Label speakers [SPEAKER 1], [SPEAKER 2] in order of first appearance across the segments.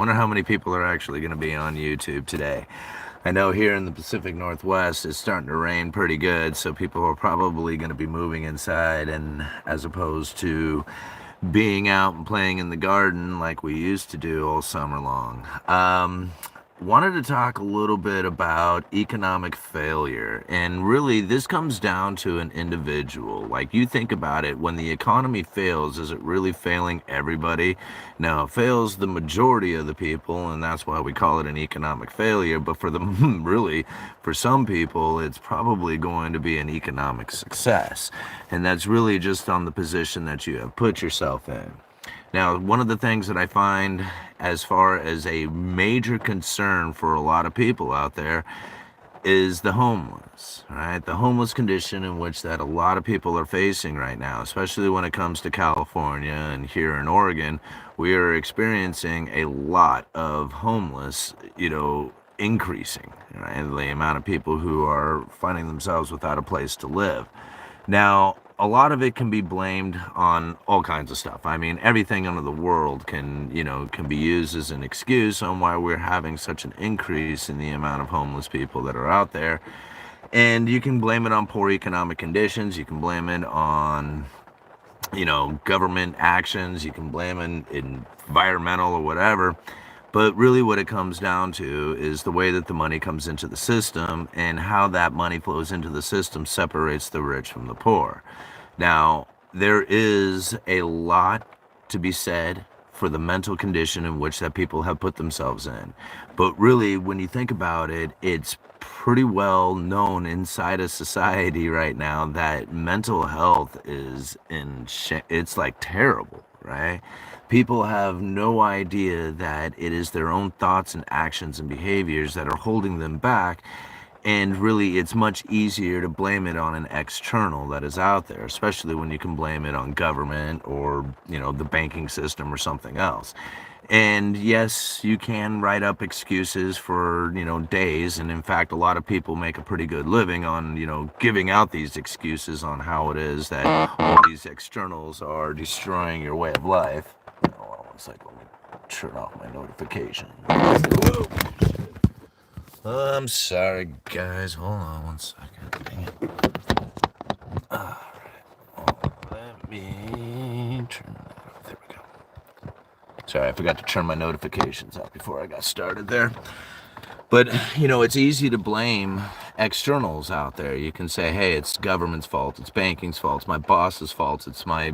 [SPEAKER 1] Wonder how many people are actually going to be on YouTube today. I know here in the Pacific Northwest it's starting to rain pretty good, so people are probably going to be moving inside, and as opposed to being out and playing in the garden like we used to do all summer long. Wanted to talk a little bit about economic failure, and really this comes down to an individual. Like, you think about it, when the economy fails, is it really failing everybody? No, it fails the majority of the people, and that's why we call it an economic failure. But for the really, for some people, it's probably going to be an economic success, and that's really just on the position that you have put yourself in. Now, one of the things that I find as far as a major concern for a lot of people out there is the homeless, right? The homeless condition in which that a lot of people are facing right now, especially when it comes to California and here in Oregon. We are experiencing a lot of homeless, increasing, right? The amount of people who are finding themselves without a place to live. Now, a lot of it can be blamed on all kinds of stuff. I mean, everything under the world can be used as an excuse on why we're having such an increase in the amount of homeless people that are out there. And you can blame it on poor economic conditions. You can blame it on, government actions. You can blame it environmental or whatever. But really what it comes down to is the way that the money comes into the system, and how that money flows into the system separates the rich from the poor. Now, there is a lot to be said for the mental condition in which that people have put themselves in. But really, when you think about it, it's pretty well known inside of society right now that mental health is it's like terrible, right? People have no idea that it is their own thoughts and actions and behaviors that are holding them back. And really, it's much easier to blame it on an external that is out there, especially when you can blame it on government or, the banking system or something else. And yes, you can write up excuses for, days. And in fact, a lot of people make a pretty good living on, giving out these excuses on how it is that all these externals are destroying your way of life. Hold on one second, let me turn off my notification. Whoa. I'm sorry, guys. Hold on one second. Dang it. Alright. Let me turn that off. There we go. Sorry, I forgot to turn my notifications off before I got started there. But, it's easy to blame externals out there. You can say, hey, it's government's fault, it's banking's fault, it's my boss's fault, it's my,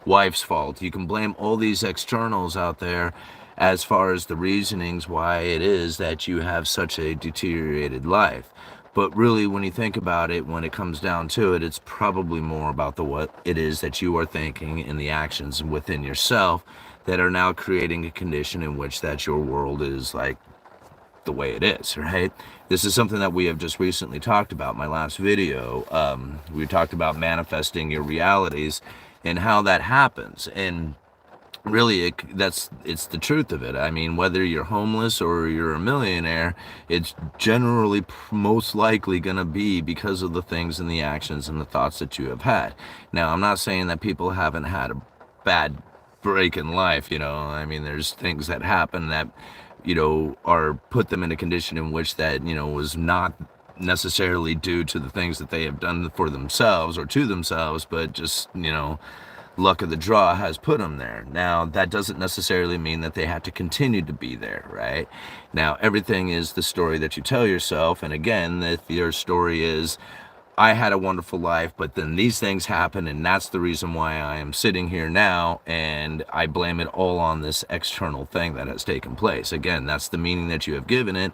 [SPEAKER 1] wife's fault. You can blame all these externals out there as far as the reasonings why it is that you have such a deteriorated life. But really, when you think about it, when it comes down to it, it's probably more about what it is that you are thinking and the actions within yourself that are now creating a condition in which that your world is like the way it is, right? This is something that we have just recently talked about. My last video, we talked about manifesting your realities and how that happens. And really, it's the truth of it. I mean, whether you're homeless or you're a millionaire, it's generally most likely going to be because of the things and the actions and the thoughts that you have had. Now, I'm not saying that people haven't had a bad break in life. I mean, there's things that happen that are put them in a condition in which that was not necessarily due to the things that they have done for themselves or to themselves, but just luck of the draw has put them there. Now, that doesn't necessarily mean that they have to continue to be there, right? Now, everything is the story that you tell yourself. And again, if your story is, I had a wonderful life, but then these things happen, and that's the reason why I am sitting here now, and I blame it all on this external thing that has taken place. Again, that's the meaning that you have given it.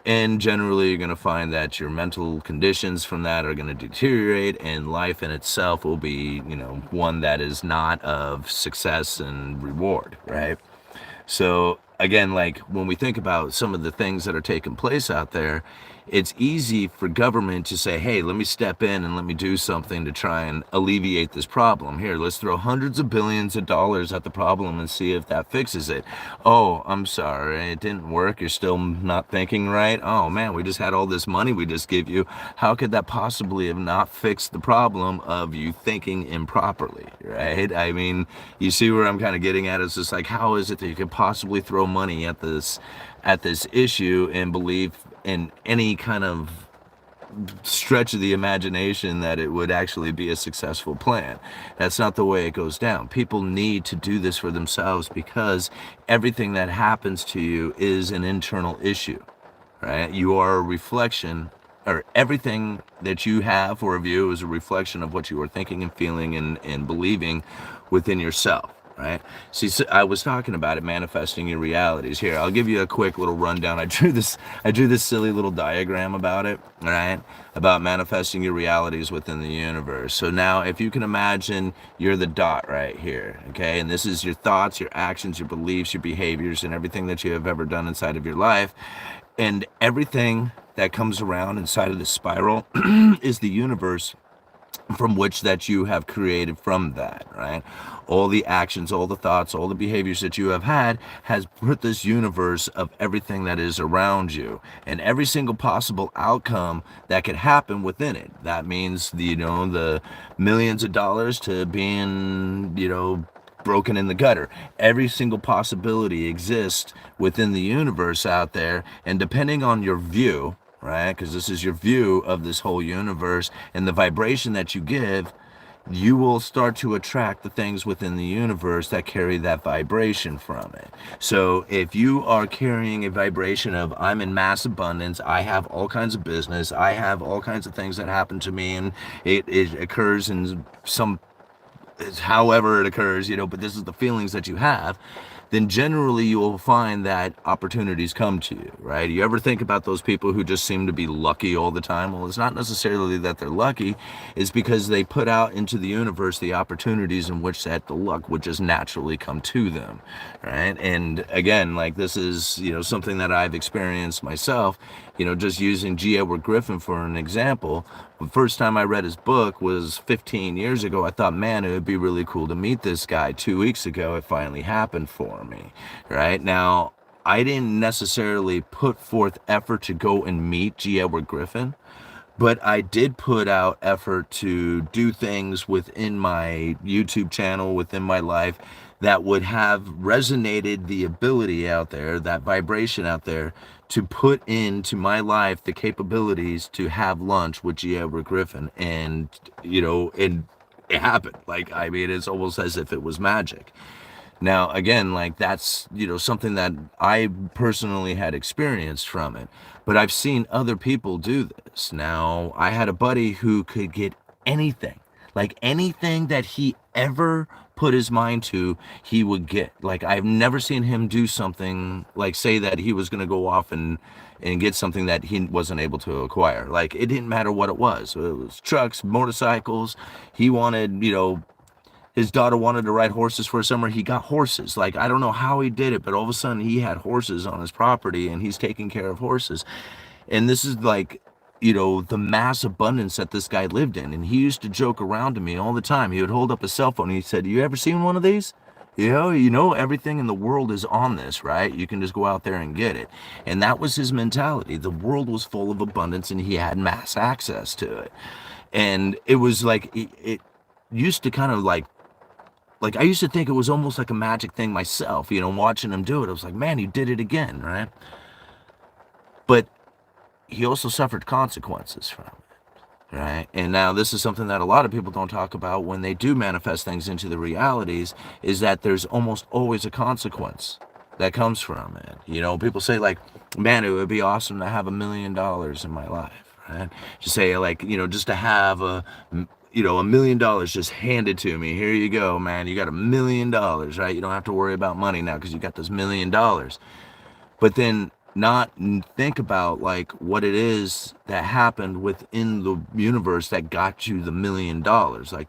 [SPEAKER 1] And generally, you're going to find that your mental conditions from that are going to deteriorate, and life in itself will be, one that is not of success and reward, right? So again, like when we think about some of the things that are taking place out there, it's easy for government to say, hey, let me step in and let me do something to try and alleviate this problem. Here, let's throw hundreds of billions of dollars at the problem and see if that fixes it. Oh, I'm sorry, it didn't work. You're still not thinking right. Oh man, we just had all this money we just give you. How could that possibly have not fixed the problem of you thinking improperly, right? I mean, you see where I'm kind of getting at? It's just like, how is it that you could possibly throw money at this issue and believe in any kind of stretch of the imagination that it would actually be a successful plan. That's not the way it goes down. People need to do this for themselves because everything that happens to you is an internal issue, right? You are a reflection, or everything that you have or view is a reflection of what you are thinking and feeling and believing within yourself. Right. See, so I was talking about it, manifesting your realities. Here, I'll give you a quick little rundown. I drew this silly little diagram about it, right? About manifesting your realities within the universe. So now, if you can imagine, you're the dot right here, okay? And this is your thoughts, your actions, your beliefs, your behaviors, and everything that you have ever done inside of your life. And everything that comes around inside of the spiral is the universe from which that you have created from that, right? All the actions, all the thoughts, all the behaviors that you have had has put this universe of everything that is around you and every single possible outcome that could happen within it. That means, the millions of dollars to being, broken in the gutter. Every single possibility exists within the universe out there, and depending on your view, right? Because this is your view of this whole universe and the vibration that you give, you will start to attract the things within the universe that carry that vibration from it. So if you are carrying a vibration of, I'm in mass abundance, I have all kinds of business, I have all kinds of things that happen to me, and it occurs in however it occurs, but this is the feelings that you have, then generally you will find that opportunities come to you, right? You ever think about those people who just seem to be lucky all the time? Well, it's not necessarily that they're lucky. It's because they put out into the universe the opportunities in which that the luck would just naturally come to them, right? And again, like this is, something that I've experienced myself, just using G. Edward Griffin for an example. The first time I read his book was 15 years ago. I thought, man, it would be really cool to meet this guy. 2 weeks ago, it finally happened for me, right? Now, I didn't necessarily put forth effort to go and meet G. Edward Griffin, but I did put out effort to do things within my YouTube channel, within my life, that would have resonated the ability out there, that vibration out there, to put into my life the capabilities to have lunch with G. Edward Griffin. And, and it happened. It's almost as if it was magic. Now, again, that's, something that I personally had experienced from it, but I've seen other people do this. Now, I had a buddy who could get anything, anything that he ever put his mind to, he would get. I've never seen him do something, say that he was going to go off and get something that he wasn't able to acquire. It didn't matter what it was. It was trucks, motorcycles. He wanted, his daughter wanted to ride horses for a summer. He got horses. I don't know how he did it, but all of a sudden he had horses on his property and he's taking care of horses. And this is the mass abundance that this guy lived in. And he used to joke around to me all the time. He would hold up a cell phone and he said, you ever seen one of these? Everything in the world is on this, right? You can just go out there and get it. And that was his mentality. The world was full of abundance and he had mass access to it. And it was it used to kind of I used to think it was almost like a magic thing myself, watching him do it. I was like, man, he did it again, right? But he also suffered consequences from it, right? And now this is something that a lot of people don't talk about when they do manifest things into the realities, is that there's almost always a consequence that comes from it. People say man, it would be awesome to have $1 million in my life, right? Just say just to have $1 million just handed to me. Here you go, man. You got $1 million, right? You don't have to worry about money now because you got this $1 million. But then not think about what it is that happened within the universe that got you the $1 million.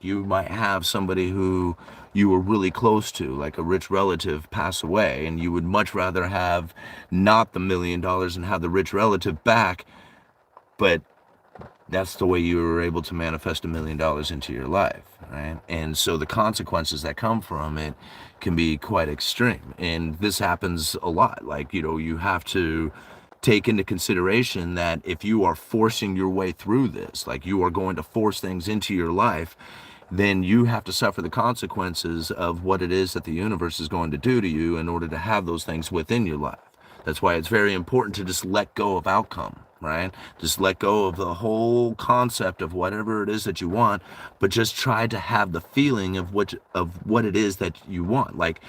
[SPEAKER 1] You might have somebody who you were really close to, a rich relative, pass away, and you would much rather have not the $1 million and have the rich relative back, but that's the way you were able to manifest $1 million into your life, right? And so the consequences that come from it can be quite extreme. And this happens a lot. You have to take into consideration that if you are forcing your way through this, you are going to force things into your life, then you have to suffer the consequences of what it is that the universe is going to do to you in order to have those things within your life. That's why it's very important to just let go of outcome, right? Just let go of the whole concept of whatever it is that you want, but just try to have the feeling of what it is that you want. Like,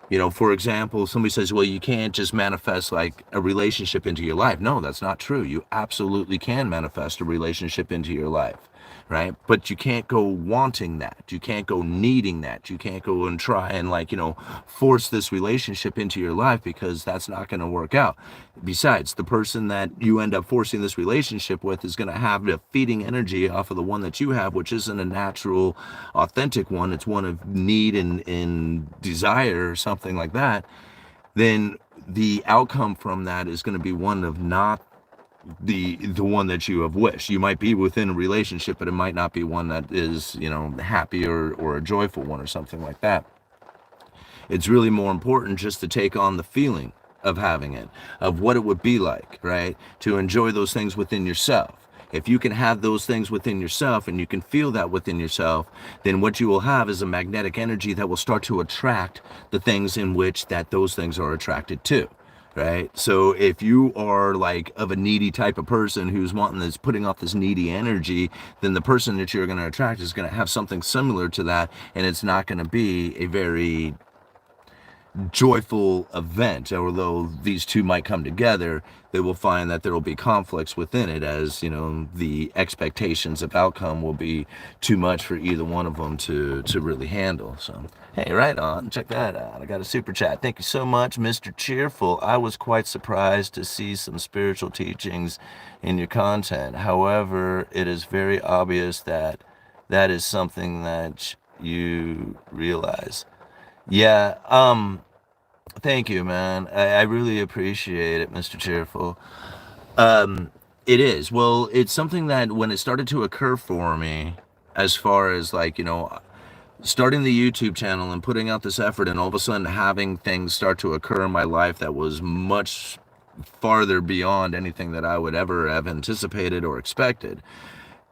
[SPEAKER 1] you know, for example, somebody says, well, you can't just manifest like a relationship into your life. No, that's not true. You absolutely can manifest a relationship into your life, right? But you can't go wanting that. You can't go needing that. You can't go and try and, like, you know, force this relationship into your life, because that's not going to work out. Besides, the person that you end up forcing this relationship with is going to have the feeding energy off of the one that you have, which isn't a natural, authentic one. It's one of need and desire or something like that. Then the outcome from that is going to be one of not the one that you have wished. You might be within a relationship, but it might not be one that is, you know, happy or a joyful one or something like that. It's really more important just to take on the feeling of having it, of what it would be like, right? To enjoy those things within yourself. If you can have those things within yourself and you can feel that within yourself, then what you will have is a magnetic energy that will start to attract the things in which that those things are attracted to. Right? So if you are like of a needy type of person who's wanting this, putting off this needy energy, then the person that you're going to attract is going to have something similar to that, and it's not going to be a very joyful event. Although these two might come together, they will find that there will be conflicts within it, as, you know, the expectations of outcome will be too much for either one of them to really handle. So hey, right on, check that out. I got a super chat. Thank you so much, Mr. Cheerful. I was quite surprised to see some spiritual teachings in your content. However, it is very obvious that that is something that you realize. Yeah, thank you, man. I really appreciate it, Mr. Cheerful. It is. Well, it's something that when it started to occur for me, as far as, like, you know, starting the YouTube channel and putting out this effort, and all of a sudden having things start to occur in my life that was much farther beyond anything that I would ever have anticipated or expected.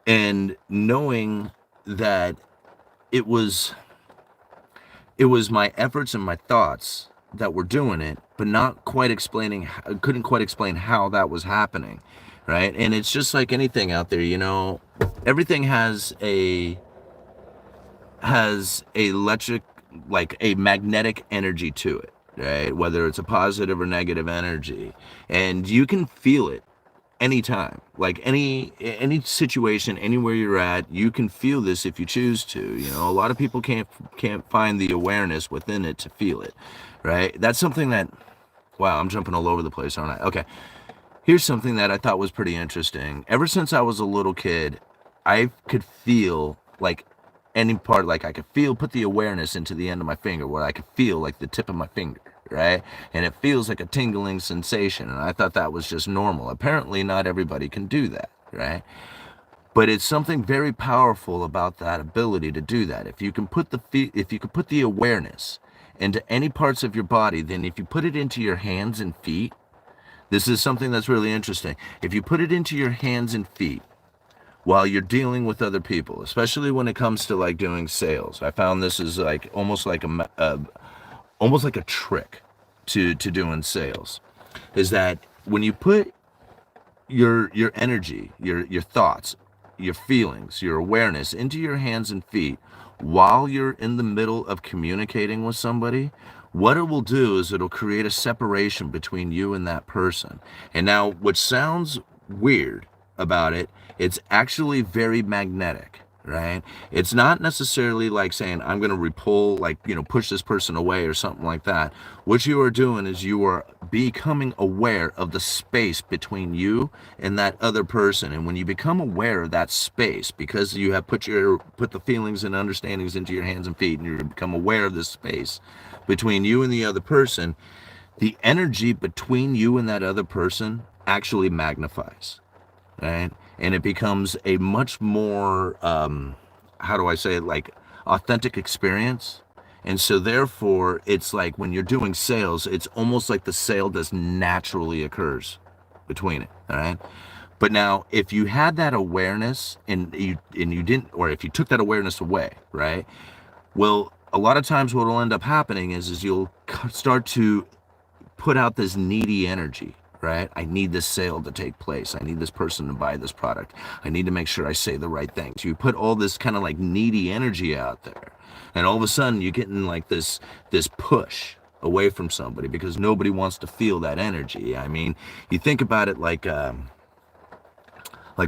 [SPEAKER 1] And knowing that it was my efforts and my thoughts that were doing it, but not quite explaining, couldn't quite explain how that was happening, right? And it's just like anything out there, you know, everything has a electric, like a magnetic energy to it, right? Whether it's a positive or negative energy, and you can feel it anytime. Like any situation, anywhere you're at, you can feel this if you choose to. You know, a lot of people can't find the awareness within it to feel it, right? That's something that, wow, I'm jumping all over the place, aren't I? Okay, here's something that I thought was pretty interesting. Ever since I was a little kid, I could feel like any part, like I could put the awareness into the end of my finger, where I could feel like the tip of my finger, right? And it feels like a tingling sensation, and I thought that was just normal. Apparently not everybody can do that, right? But it's something very powerful about that ability to do that. If you can put the awareness into any parts of your body, then if you put it into your hands and feet, this is something that's really interesting. If you put it into your hands and feet while you're dealing with other people, especially when it comes to like doing sales, I found this is like almost like a trick to doing sales, is that when you put your energy, your thoughts, your feelings, your awareness into your hands and feet while you're in the middle of communicating with somebody, what it will do is it'll create a separation between you and that person. And now, what sounds weird about it, it's actually very magnetic, right? It's not necessarily like saying, I'm going to repel, like, you know, push this person away or something like that. What you are doing is you are becoming aware of the space between you and that other person. And when you become aware of that space, because you have put the feelings and understandings into your hands and feet, and you become aware of this space between you and the other person, the energy between you and that other person actually magnifies, right? And it becomes a much more, how do I say it, like authentic experience. And so therefore, it's like when you're doing sales, it's almost like the sale just naturally occurs between it, all right? But now, if you had that awareness and you didn't, or if you took that awareness away, right? Well, a lot of times what will end up happening is you'll start to put out this needy energy, right? I need this sale to take place. I need this person to buy this product. I need to make sure I say the right things. You put all this kind of like needy energy out there, and all of a sudden you're getting like this push away from somebody because nobody wants to feel that energy. I mean, you think about it like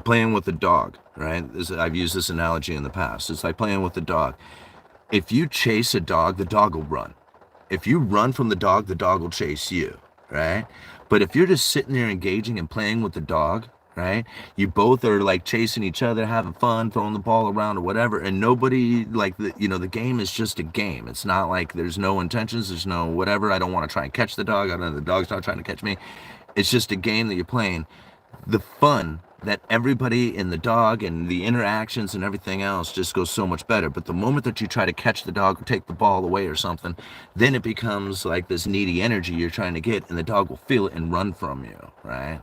[SPEAKER 1] playing with a dog, right? I've used this analogy in the past. It's like playing with a dog. If you chase a dog, the dog will run. If you run from the dog will chase you, right? But if you're just sitting there engaging and playing with the dog, right? You both are like chasing each other, having fun, throwing the ball around or whatever, and nobody like the game is just a game. It's not like there's no intentions, there's no whatever. I don't want to try and catch the dog. I don't know, the dog's not trying to catch me. It's just a game that you're playing. The fun that everybody in the dog and the interactions and everything else just goes so much better. But the moment that you try to catch the dog or take the ball away or something, then it becomes like this needy energy you're trying to get, and the dog will feel it and run from you, right?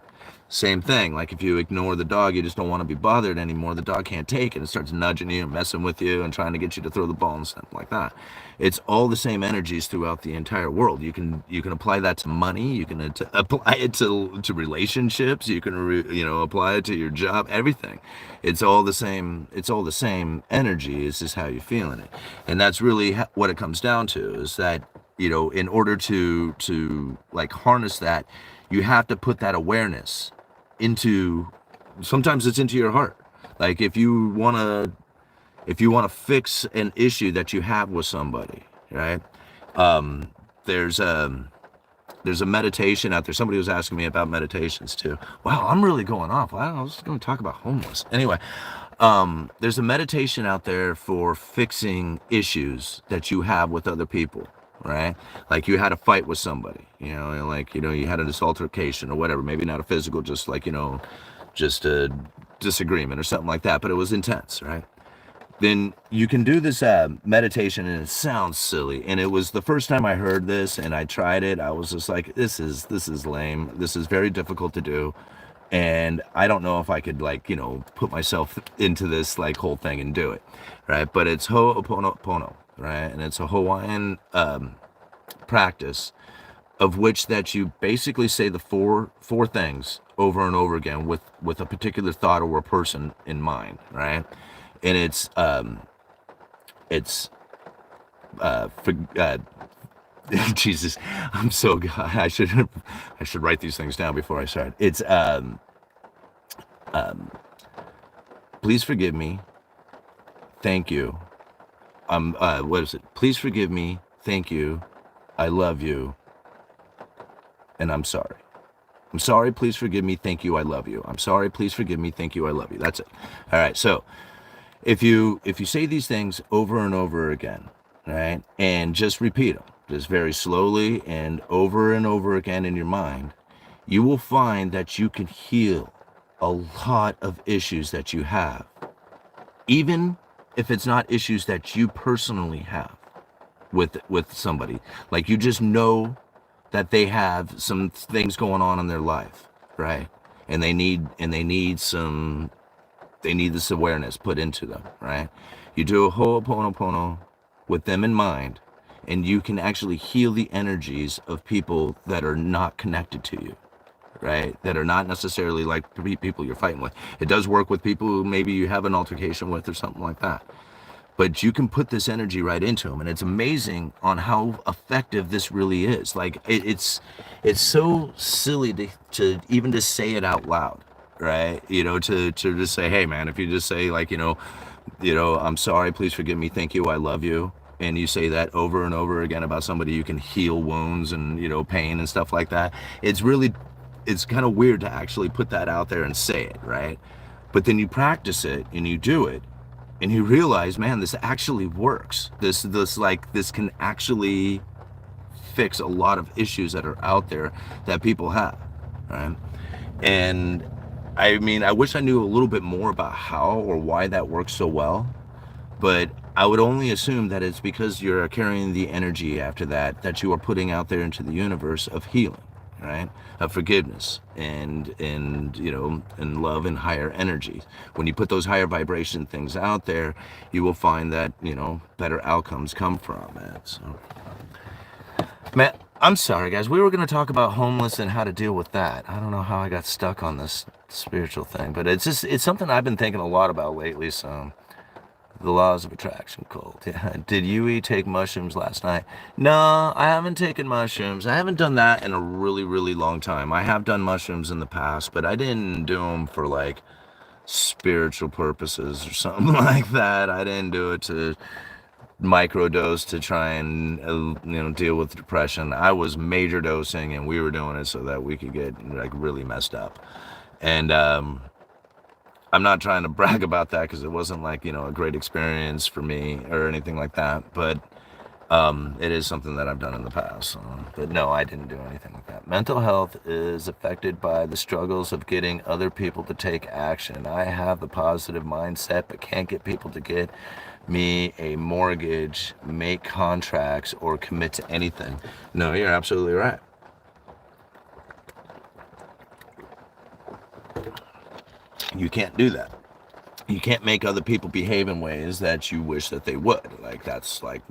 [SPEAKER 1] Same thing, like if you ignore the dog, you just don't want to be bothered anymore, the dog can't take it and starts nudging you and messing with you and trying to get you to throw the ball and something like that. It's all the same energies throughout the entire world. You can apply that to money, you can apply it to relationships, you can apply it to your job, everything. It's all the same energy. It's just how you're feeling it. And that's really what it comes down to, is that in order to like harness that, you have to put that awareness into, sometimes it's into your heart. Like if you want to fix an issue that you have with somebody, right? There's a meditation out there. Somebody was asking me about meditations too. Wow, I'm really going off. Wow, I was going to talk about homeless. Anyway, there's a meditation out there for fixing issues that you have with other people, right? Like you had a fight with somebody, you had an altercation or whatever, maybe not a physical, just like, just a disagreement or something like that, but it was intense, right? Then you can do this meditation, and it sounds silly. And it was the first time I heard this and I tried it, I was just like, this is lame. This is very difficult to do. And I don't know if I could put myself into this whole thing and do it, right? But it's Ho'oponopono, right? And it's a Hawaiian practice of which that you basically say the four things over and over again with a particular thought or a person in mind, right? And it's Jesus, I'm so God. I should write these things down before I start. It's please forgive me, thank you. What is it? Please forgive me, thank you, I love you, and I'm sorry. I'm sorry, please forgive me, thank you, I love you. I'm sorry, please forgive me, thank you, I love you. That's it. All right. So if you say these things over and over again, right, and just repeat them, just very slowly and over again in your mind, you will find that you can heal a lot of issues that you have, even if it's not issues that you personally have with somebody. Like you just know that they have some things going on in their life, right? And they need this awareness put into them, right? You do a Ho'oponopono with them in mind, and you can actually heal the energies of people that are not connected to you, right? That are not necessarily like people you're fighting with. It does work with people who maybe you have an altercation with or something like that. But you can put this energy right into them, and it's amazing on how effective this really is. Like it's so silly to even just say it out loud, right? To just say, hey man, if you just say I'm sorry, please forgive me, thank you, I love you, and you say that over and over again about somebody, you can heal wounds and pain and stuff like that. It's kind of weird to actually put that out there and say it, right? But then you practice it and you do it, and you realize, man, this actually works. This can actually fix a lot of issues that are out there that people have, right? And I mean, I wish I knew a little bit more about how or why that works so well, but I would only assume that it's because you're carrying the energy after that you are putting out there into the universe of healing, right? Of forgiveness and and love and higher energy. When you put those higher vibration things out there, you will find that better outcomes come from it. So, man, I'm sorry, guys. We were going to talk about homeless and how to deal with that. I don't know how I got stuck on this spiritual thing, but it's something I've been thinking a lot about lately. So, the laws of attraction cult. Yeah. Did you take mushrooms last night? No, I haven't taken mushrooms. I haven't done that in a really, really long time. I have done mushrooms in the past, but I didn't do them for like spiritual purposes or something like that. I didn't do it to microdose to try and deal with depression. I was major dosing, and we were doing it so that we could get like really messed up. And I'm not trying to brag about that because it wasn't like a great experience for me or anything like that, but it is something that I've done in the past. So. But no, I didn't do anything like that. Mental health is affected by the struggles of getting other people to take action. I have the positive mindset, but can't get people to get me a mortgage, make contracts, or commit to anything. No, you're absolutely right. You can't do that. You can't make other people behave in ways that you wish that they would. Like that's like,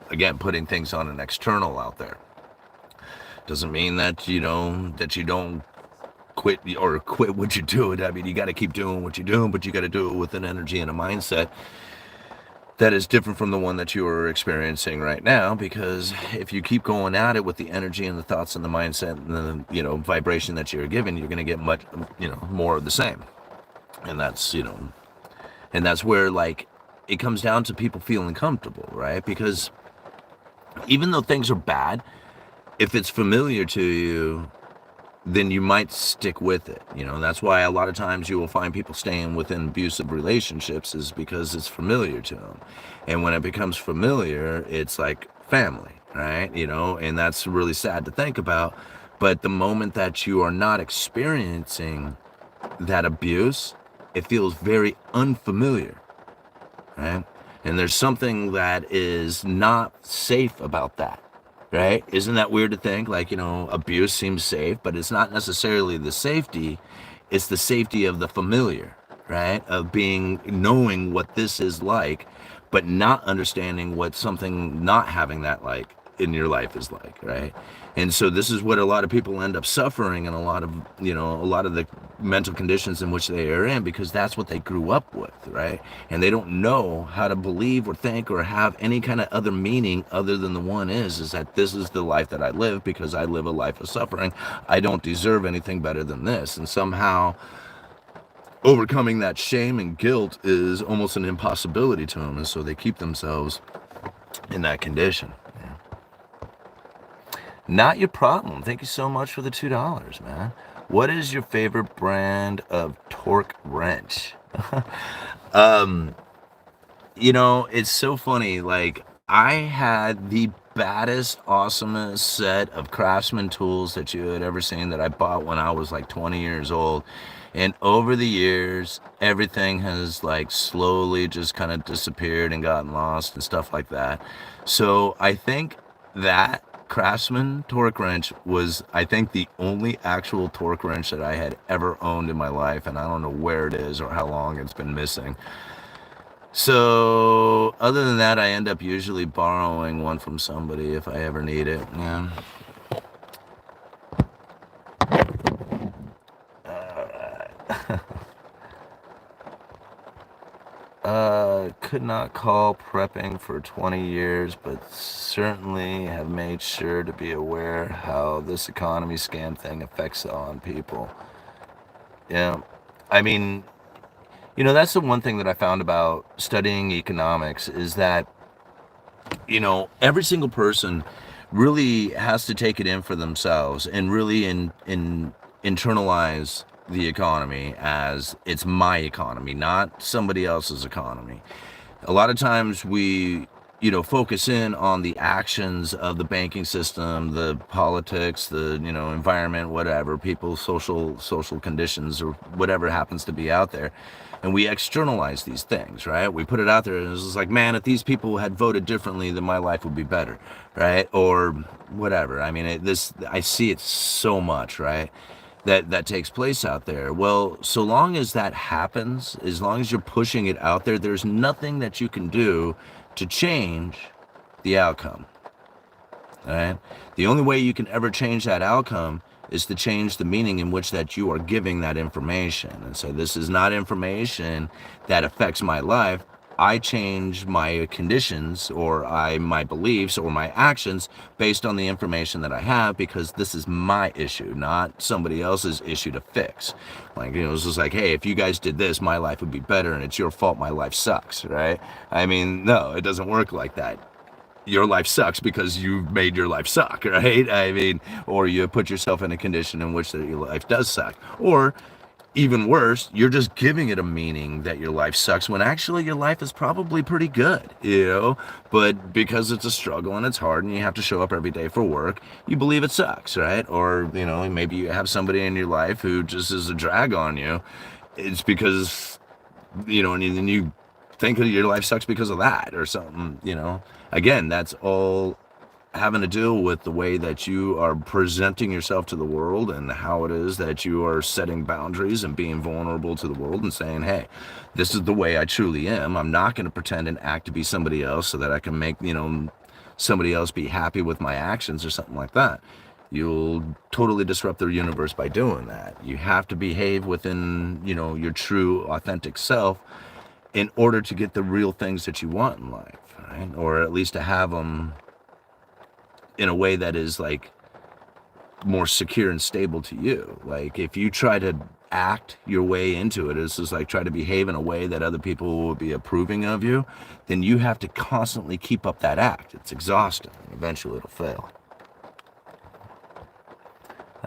[SPEAKER 1] again, putting things on an external out there. Doesn't mean that you don't quit what you're doing. I mean, you got to keep doing what you're doing, but you got to do it with an energy and a mindset that is different from the one that you are experiencing right now. Because if you keep going at it with the energy and the thoughts and the mindset and the vibration that you're given, you're going to get much more of the same. And that's and that's where like it comes down to people feeling comfortable, right? Because even though things are bad, if it's familiar to you, then you might stick with it. That's why a lot of times you will find people staying within abusive relationships is because it's familiar to them. And when it becomes familiar, it's like family, right? And that's really sad to think about. But the moment that you are not experiencing that abuse, it feels very unfamiliar, right? And there's something that is not safe about that. Right? Isn't that weird to think? Like, abuse seems safe, but it's not necessarily the safety. It's the safety of the familiar, right? Of knowing what this is like, but not understanding what something not having that like in your life is like, right? And so this is what a lot of people end up suffering, and a lot of the mental conditions in which they are in, because that's what they grew up with, right? And they don't know how to believe or think or have any kind of other meaning other than the one is that this is the life that I live because I live a life of suffering. I don't deserve anything better than this. And somehow overcoming that shame and guilt is almost an impossibility to them. And so they keep themselves in that condition. Not your problem. Thank you so much for the $2, man. What is your favorite brand of torque wrench? It's so funny. Like, I had the baddest, awesomest set of Craftsman tools that you had ever seen that I bought when I was like 20 years old. And over the years, everything has like slowly just kind of disappeared and gotten lost and stuff like that. So I think that Craftsman torque wrench was, I think, the only actual torque wrench that I had ever owned in my life, and I don't know where it is or how long it's been missing. So other than that, I end up usually borrowing one from somebody if I ever need it. Yeah. Could not call prepping for 20 years, but certainly have made sure to be aware how this economy scam thing affects on people. Yeah, I mean, that's the one thing that I found about studying economics is that, every single person really has to take it in for themselves and really internalize the economy as it's my economy, not somebody else's economy. A lot of times we focus in on the actions of the banking system, the politics, the, environment, whatever, people's social conditions or whatever happens to be out there. And we externalize these things, right? We put it out there and it's just like, man, if these people had voted differently, then my life would be better, right? Or whatever. I mean, I see it so much, right? That takes place out there. Well, so long as that happens, as long as you're pushing it out there, there's nothing that you can do to change the outcome. All right? The only way you can ever change that outcome is to change the meaning in which that you are giving that information. And so this is not information that affects my life. I change my conditions or my beliefs or my actions based on the information that I have, because this is my issue, not somebody else's issue to fix. Like, it's just like, hey, if you guys did this, my life would be better, and it's your fault my life sucks, right? I mean, no, it doesn't work like that. Your life sucks because you made your life suck, right? I mean, or you put yourself in a condition in which that your life does suck. Or even worse, you're just giving it a meaning that your life sucks when actually your life is probably pretty good, but because it's a struggle and it's hard and you have to show up every day for work, you believe it sucks, right? Or, maybe you have somebody in your life who just is a drag on you. It's because, and then you think that your life sucks because of that or something, Again, that's all having to do with the way that you are presenting yourself to the world and how it is that you are setting boundaries and being vulnerable to the world and saying, hey, this is the way I truly am. I'm not going to pretend and act to be somebody else so that I can make, somebody else be happy with my actions or something like that. You'll totally disrupt the universe by doing that. You have to behave within, your true, authentic self in order to get the real things that you want in life, right? Or at least to have them in a way that is like more secure and stable to you. Like if you try to act your way into it, it's just like try to behave in a way that other people will be approving of you, then you have to constantly keep up that act. It's exhausting. Eventually it'll fail.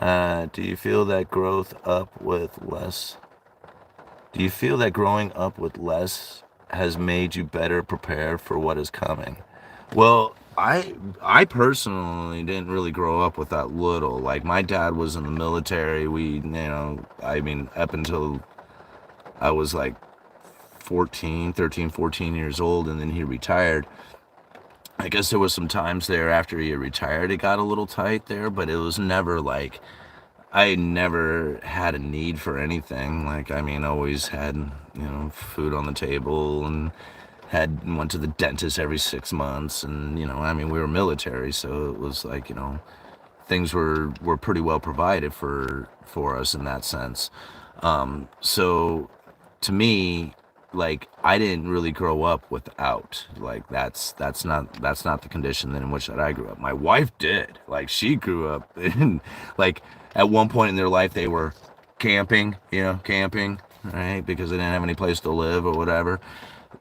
[SPEAKER 1] Do you feel that growing up with less has made you better prepared for what is coming? Well, I personally didn't really grow up with that little. Like my dad was in the military. Up until I was like 13, 14 years old, and then he retired. I guess there was some times there after he retired, it got a little tight there, but it was never like, I never had a need for anything. Like, always had, food on the table and went to the dentist every 6 months. And, we were military, so it was like, things were pretty well provided for us in that sense. So to me, like, I didn't really grow up without. Like, that's not the condition in which that I grew up. My wife did. Like, she grew up in, like, at one point in their life they were camping, right? Because they didn't have any place to live or whatever.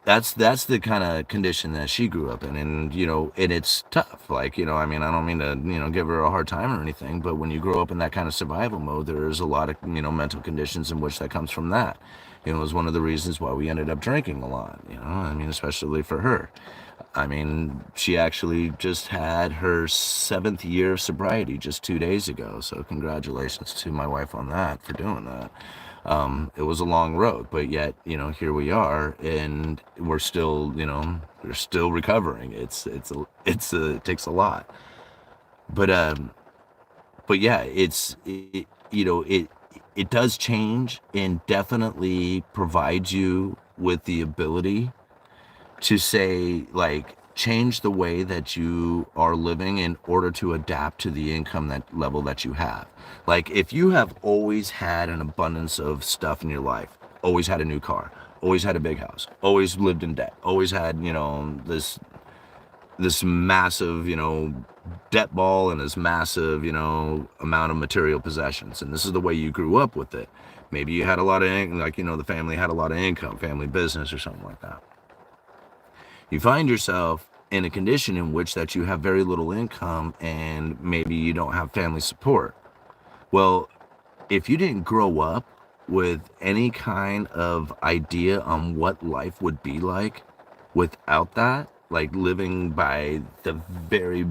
[SPEAKER 1] That's the kind of condition that she grew up in, and it's tough. Like, I don't mean to give her a hard time or anything, but when you grow up in that kind of survival mode, there's a lot of mental conditions in which that comes from that. It was one of the reasons why we ended up drinking a lot, especially for her. She actually just had her 7th year of sobriety just 2 days ago, so congratulations to my wife on that, for doing that. It was a long road, but yet, here we are, and we're still, we're still recovering. It takes a lot, but yeah, it does change and definitely provides you with the ability to say, like, change the way that you are living in order to adapt to the income level that you have. Like, if you have always had an abundance of stuff in your life, always had a new car, always had a big house, always lived in debt, always had, this massive, debt ball and this massive, amount of material possessions. And this is the way you grew up with it. Maybe you had a lot of, the family had a lot of income, family business or something like that. You find yourself in a condition in which that you have very little income and maybe you don't have family support. Well, if you didn't grow up with any kind of idea on what life would be like without that, like living by the very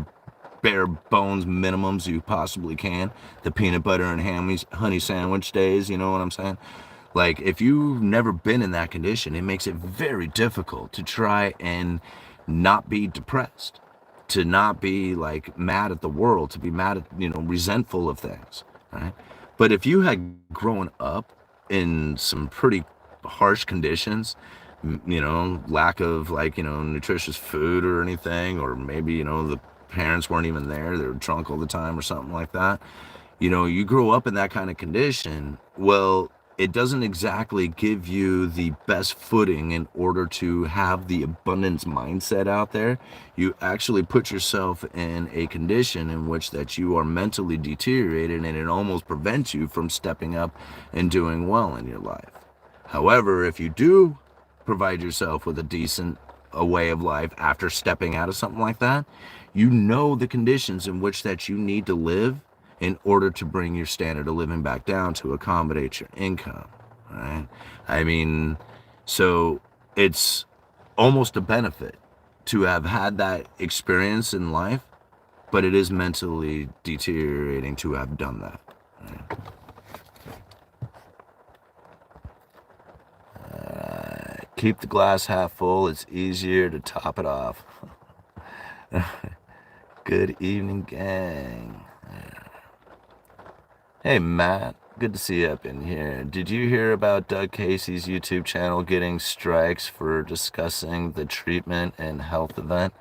[SPEAKER 1] bare bones minimums you possibly can. The peanut butter and honey sandwich days, you know what I'm saying? Like, if you've never been in that condition, it makes it very difficult to try and not be depressed, to not be like mad at the world, to be mad at, resentful of things, right? But if you had grown up in some pretty harsh conditions, lack of like, nutritious food or anything, or maybe, the parents weren't even there, they were drunk all the time or something like that. You grow up in that kind of condition, well, it doesn't exactly give you the best footing in order to have the abundance mindset out there. You actually put yourself in a condition in which that you are mentally deteriorated, and it almost prevents you from stepping up and doing well in your life. However, if you do provide yourself with a way of life after stepping out of something like that, you know the conditions in which that you need to live in order to bring your standard of living back down to accommodate your income, right? I mean, so it's almost a benefit to have had that experience in life, but it is mentally deteriorating to have done that, right? Keep the glass half full. It's easier to top it off. Good evening, gang. Hey, Matt. Good to see you up in here. Did you hear about Doug Casey's YouTube channel getting strikes for discussing the treatment and health event?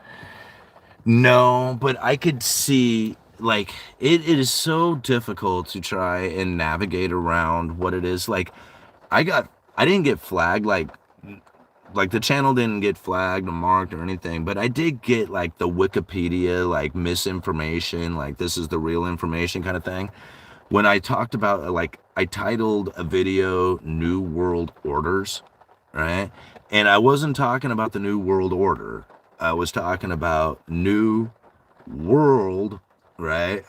[SPEAKER 1] No, but I could see, like, it is so difficult to try and navigate around what it is. Like, I didn't get flagged, like the channel didn't get flagged or marked or anything, but I did get like the Wikipedia, like misinformation, like this is the real information kind of thing. When I talked about, like, I titled a video New World Orders, right? And I wasn't talking about the New World Order. I was talking about New World, right?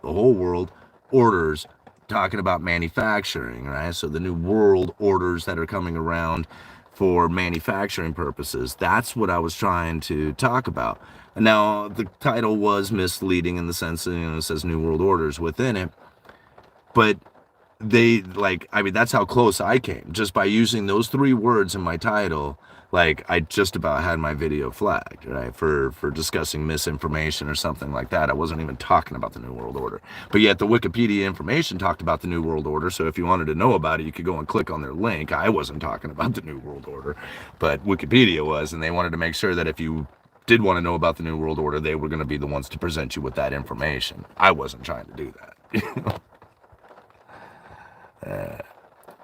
[SPEAKER 1] The whole world orders, talking about manufacturing, right? So the New World Orders that are coming around for manufacturing purposes. That's what I was trying to talk about. Now, the title was misleading in the sense that, it says New World Orders within it. But that's how close I came. Just by using those 3 words in my title, like, I just about had my video flagged, right? For discussing misinformation or something like that. I wasn't even talking about the New World Order. But yet the Wikipedia information talked about the New World Order, so if you wanted to know about it, you could go and click on their link. I wasn't talking about the New World Order, but Wikipedia was, and they wanted to make sure that if you did want to know about the New World Order, they were going to be the ones to present you with that information. I wasn't trying to do that.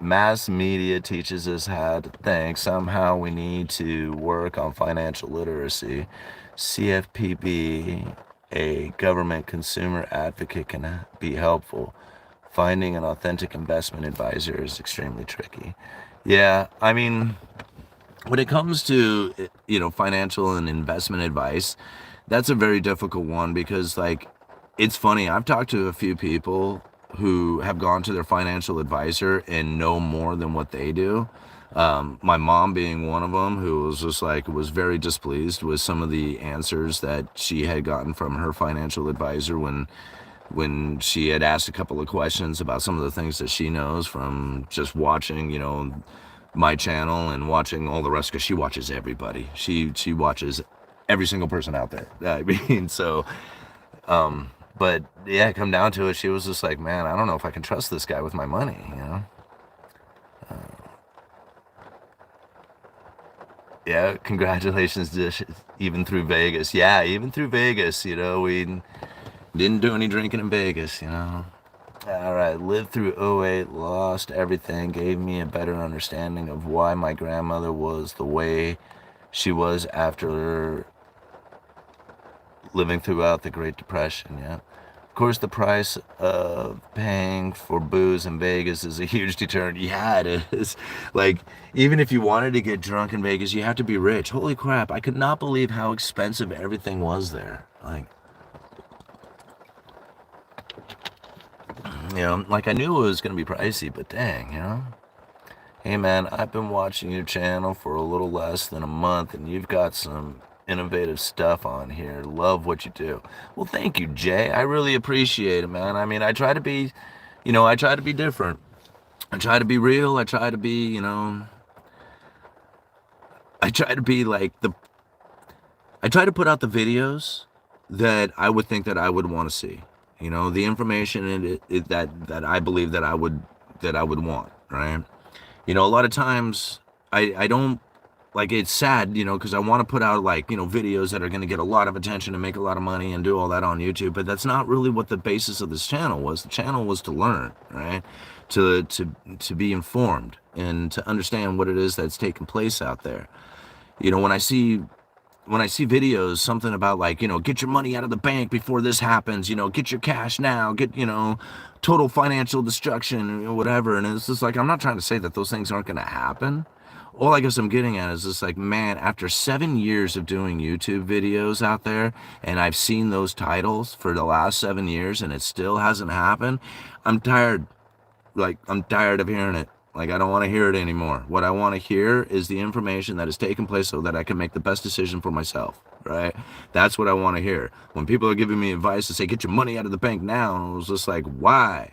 [SPEAKER 1] Mass media teaches us how to think. Somehow we need to work on financial literacy. CFPB, a government consumer advocate, can be helpful. Finding an authentic investment advisor is extremely tricky. Yeah, I mean, when it comes to, financial and investment advice, that's a very difficult one because, like, it's funny. I've talked to a few people who have gone to their financial advisor and know more than what they do. My mom being one of them, who was just like, was very displeased with some of the answers that she had gotten from her financial advisor when she had asked a couple of questions about some of the things that she knows from just watching, my channel and watching all the rest, because she watches everybody. She watches every single person out there. I mean, so, but yeah, come down to it, she was just like, man, I don't know if I can trust this guy with my money. Yeah, congratulations, even through Vegas. Yeah, even through Vegas, we didn't do any drinking in Vegas. All right, lived through '08, lost everything, gave me a better understanding of why my grandmother was the way she was after living throughout the Great Depression, yeah. Of course, the price of paying for booze in Vegas is a huge deterrent. Yeah, it is. Like, even if you wanted to get drunk in Vegas, you have to be rich. Holy crap, I could not believe how expensive everything was there. Like I knew it was going to be pricey, but dang. Hey man, I've been watching your channel for a little less than a month, and you've got some innovative stuff on here. Love what you do. Well, thank you, Jay. I really appreciate it, man. I mean, I try to be, I try to be different. I try to be real. I try to be, I try to be like I try to put out the videos that I would think that I would want to see. The information in it that I believe that I would want, right? A lot of times I don't like, it's sad, because I want to put out like, videos that are going to get a lot of attention and make a lot of money and do all that on YouTube, but that's not really what the basis of this channel was. The channel was to learn, right? To be informed and to understand what it is that's taking place out there. When I see videos, something about like, get your money out of the bank before this happens, get your cash now, get, total financial destruction or whatever. And it's just like, I'm not trying to say that those things aren't going to happen. All I guess I'm getting at is just like, man, after 7 years of doing YouTube videos out there, and I've seen those titles for the last 7 years and it still hasn't happened, I'm tired. Like, I'm tired of hearing it. Like, I don't want to hear it anymore. What I want to hear is the information that has taken place so that I can make the best decision for myself, right? That's what I want to hear. When people are giving me advice to say, get your money out of the bank now, and it was just like, why?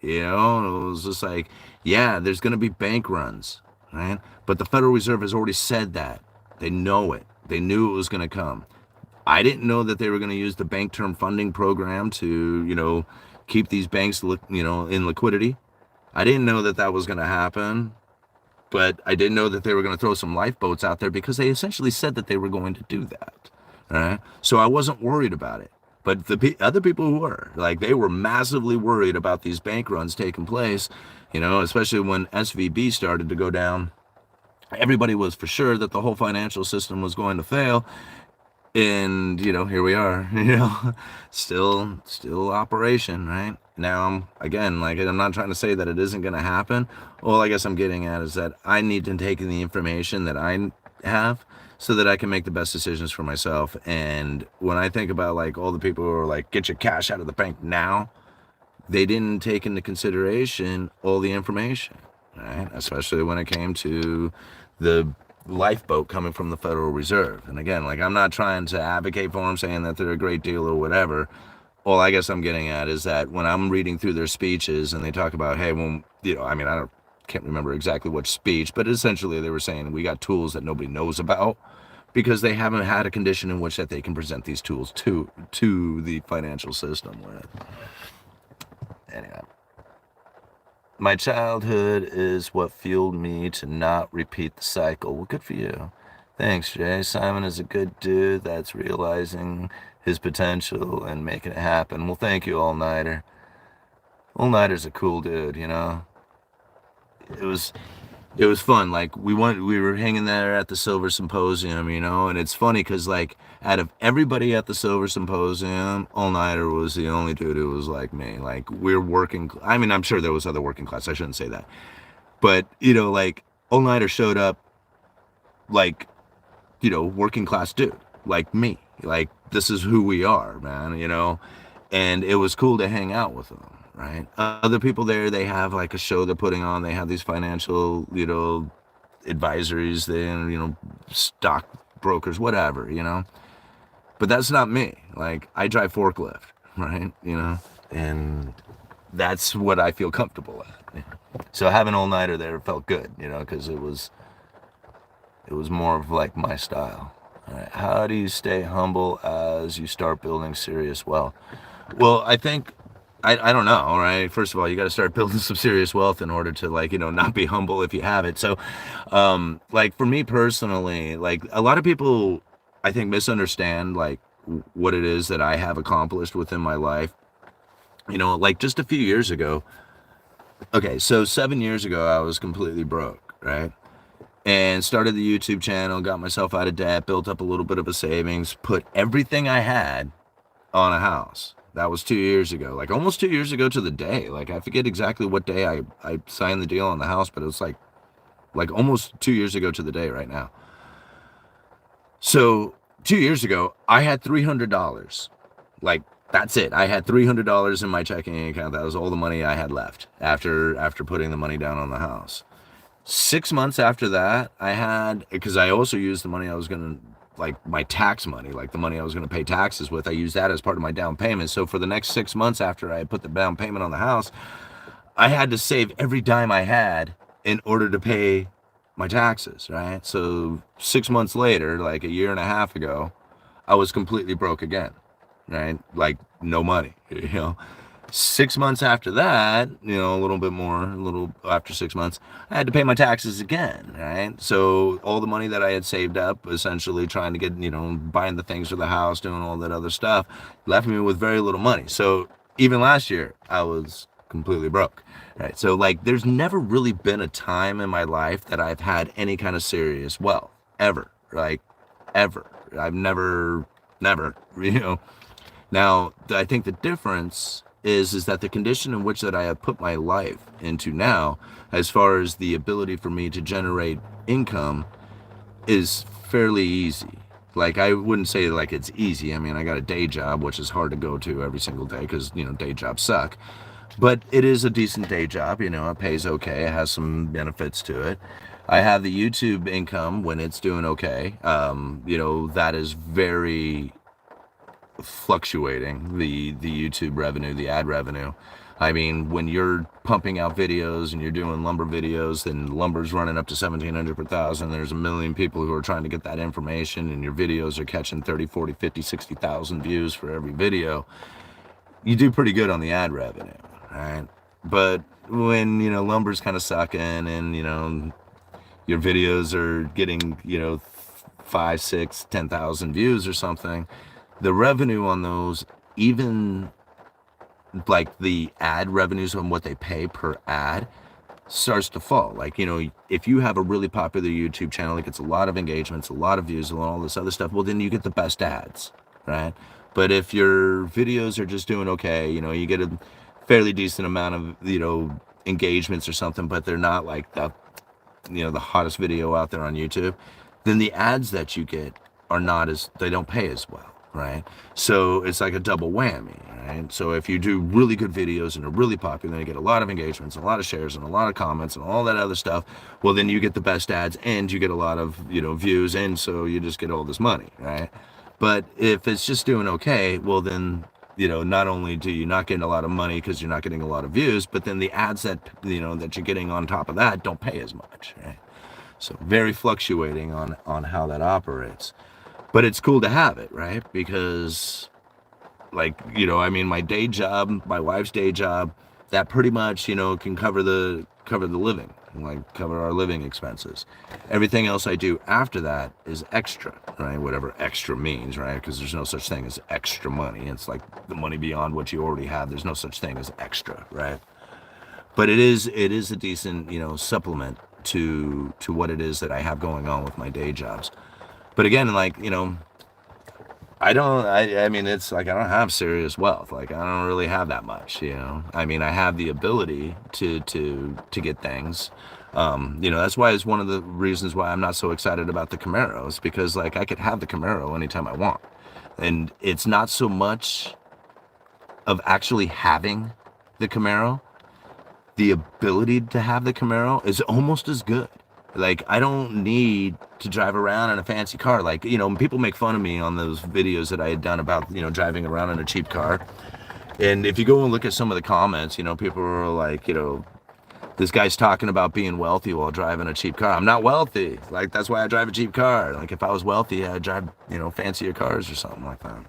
[SPEAKER 1] And it was just like, yeah, there's going to be bank runs, right? But the Federal Reserve has already said that. They know it. They knew it was going to come. I didn't know that they were going to use the Bank Term Funding Program to, keep these banks, in liquidity. I didn't know that that was going to happen, but I didn't know that they were going to throw some lifeboats out there because they essentially said that they were going to do that. Right? So I wasn't worried about it. But the other people who were, like, they were massively worried about these bank runs taking place, especially when SVB started to go down. Everybody was for sure that the whole financial system was going to fail. And, here we are, still operation, right? Now, I'm not trying to say that it isn't going to happen. All I guess I'm getting at is that I need to take in the information that I have so that I can make the best decisions for myself. And when I think about, like, all the people who are like, get your cash out of the bank now, they didn't take into consideration all the information, right? Especially when it came to the lifeboat coming from the Federal Reserve. And again, like, I'm not trying to advocate for them, saying that they're a great deal or whatever. All I guess I'm getting at is that when I'm reading through their speeches and they talk about, hey, well, can't remember exactly which speech, but essentially they were saying we got tools that nobody knows about because they haven't had a condition in which that they can present these tools to the financial system with. Anyway. My childhood is what fueled me to not repeat the cycle. Well, good for you. Thanks, Jay. Simon is a good dude that's realizing his potential and making it happen. Well, thank you, All-Nighter. All-Nighter's a cool dude, It was fun. Like, we were hanging there at the Silver Symposium, and it's funny because, like, out of everybody at the Silver Symposium, All-Nighter was the only dude who was like me. Like, we're working, I'm sure there was other working class, I shouldn't say that. But, like, All-Nighter showed up, like, working class dude, like me. Like, this is who we are, man, and it was cool to hang out with him. Right. Other people there, they have like a show they're putting on. They have these financial, advisories, stock brokers, whatever, But that's not me. Like, I drive forklift, right? And that's what I feel comfortable at. So having All-Nighter there felt good, because it was more of like my style. All right. How do you stay humble as you start building serious wealth? Well, I think, I don't know, right? First of all, you got to start building some serious wealth in order to, like, not be humble if you have it. So, like, for me personally, like, a lot of people, I think, misunderstand, like, what it is that I have accomplished within my life. Like, just a few years ago, okay, so 7 years ago, I was completely broke, right? And started the YouTube channel, got myself out of debt, built up a little bit of a savings, put everything I had on a house. That was 2 years ago, like almost 2 years ago to the day. Like, I forget exactly what day I signed the deal on the house, but it was like almost 2 years ago to the day right now. So 2 years ago, I had $300. Like, that's it. I had $300 in my checking account. That was all the money I had left after putting the money down on the house. 6 months after that, I had, because I also used the money I was going to like my tax money, like the money I was going to pay taxes with. I used that as part of my down payment. So for the next 6 months after I put the down payment on the house, I had to save every dime I had in order to pay my taxes, right? So 6 months later, like a year and a half ago, I was completely broke again, right? Like no money, 6 months after that, a little bit more, a little after 6 months, I had to pay my taxes again, right? So all the money that I had saved up, essentially trying to get, buying the things for the house, doing all that other stuff, left me with very little money. So even last year, I was completely broke, right? So like, there's never really been a time in my life that I've had any kind of serious wealth, ever, like, ever. I've never, Now, I think the difference is that the condition in which that I have put my life into now, as far as the ability for me to generate income, is fairly easy. Like, I wouldn't say like it's easy. I mean, I got a day job, which is hard to go to every single day because, day jobs suck. But it is a decent day job, it pays okay. It has some benefits to it. I have the YouTube income when it's doing okay. That is very fluctuating, the YouTube revenue, the ad revenue. I mean, when you're pumping out videos and you're doing lumber videos and lumber's running up to 1,700 per thousand, there's a million people who are trying to get that information, and your videos are catching 30, 40, 50, 60,000 views for every video. You do pretty good on the ad revenue, right? But when, lumber's kind of sucking and, your videos are getting, 5, 6, 10,000 views or something, the revenue on those, even like the ad revenues on what they pay per ad, starts to fall. Like, if you have a really popular YouTube channel that gets a lot of engagements, a lot of views, and all this other stuff, well, then you get the best ads, right? But if your videos are just doing okay, you get a fairly decent amount of, engagements or something, but they're not like the hottest video out there on YouTube, then the ads that you get they don't pay as well, right? So it's like a double whammy, right? So if you do really good videos and are really popular and you get a lot of engagements and a lot of shares and a lot of comments and all that other stuff, well, then you get the best ads and you get a lot of, views, and so you just get all this money, right? But if it's just doing okay, well, then, not only do you not get a lot of money because you're not getting a lot of views, but then the ads that, that you're getting on top of that don't pay as much, right? So very fluctuating on how that operates. But it's cool to have it, right? Because, like, my day job, my wife's day job, that pretty much, can cover the living, like cover our living expenses. Everything else I do after that is extra, right? Whatever extra means, right? Because there's no such thing as extra money. It's like the money beyond what you already have. There's no such thing as extra, right? But it is a decent, supplement to what it is that I have going on with my day jobs. But again, like, I mean, it's like, I don't have serious wealth. Like, I don't really have that much, I mean, I have the ability to get things. That's why it's one of the reasons why I'm not so excited about the Camaros, because like I could have the Camaro anytime I want. And it's not so much of actually having the Camaro. The ability to have the Camaro is almost as good. Like, I don't need to drive around in a fancy car. Like, people make fun of me on those videos that I had done about, driving around in a cheap car. And if you go and look at some of the comments, people are like, this guy's talking about being wealthy while driving a cheap car. I'm not wealthy. Like, that's why I drive a cheap car. Like, if I was wealthy, I'd drive, fancier cars or something like that.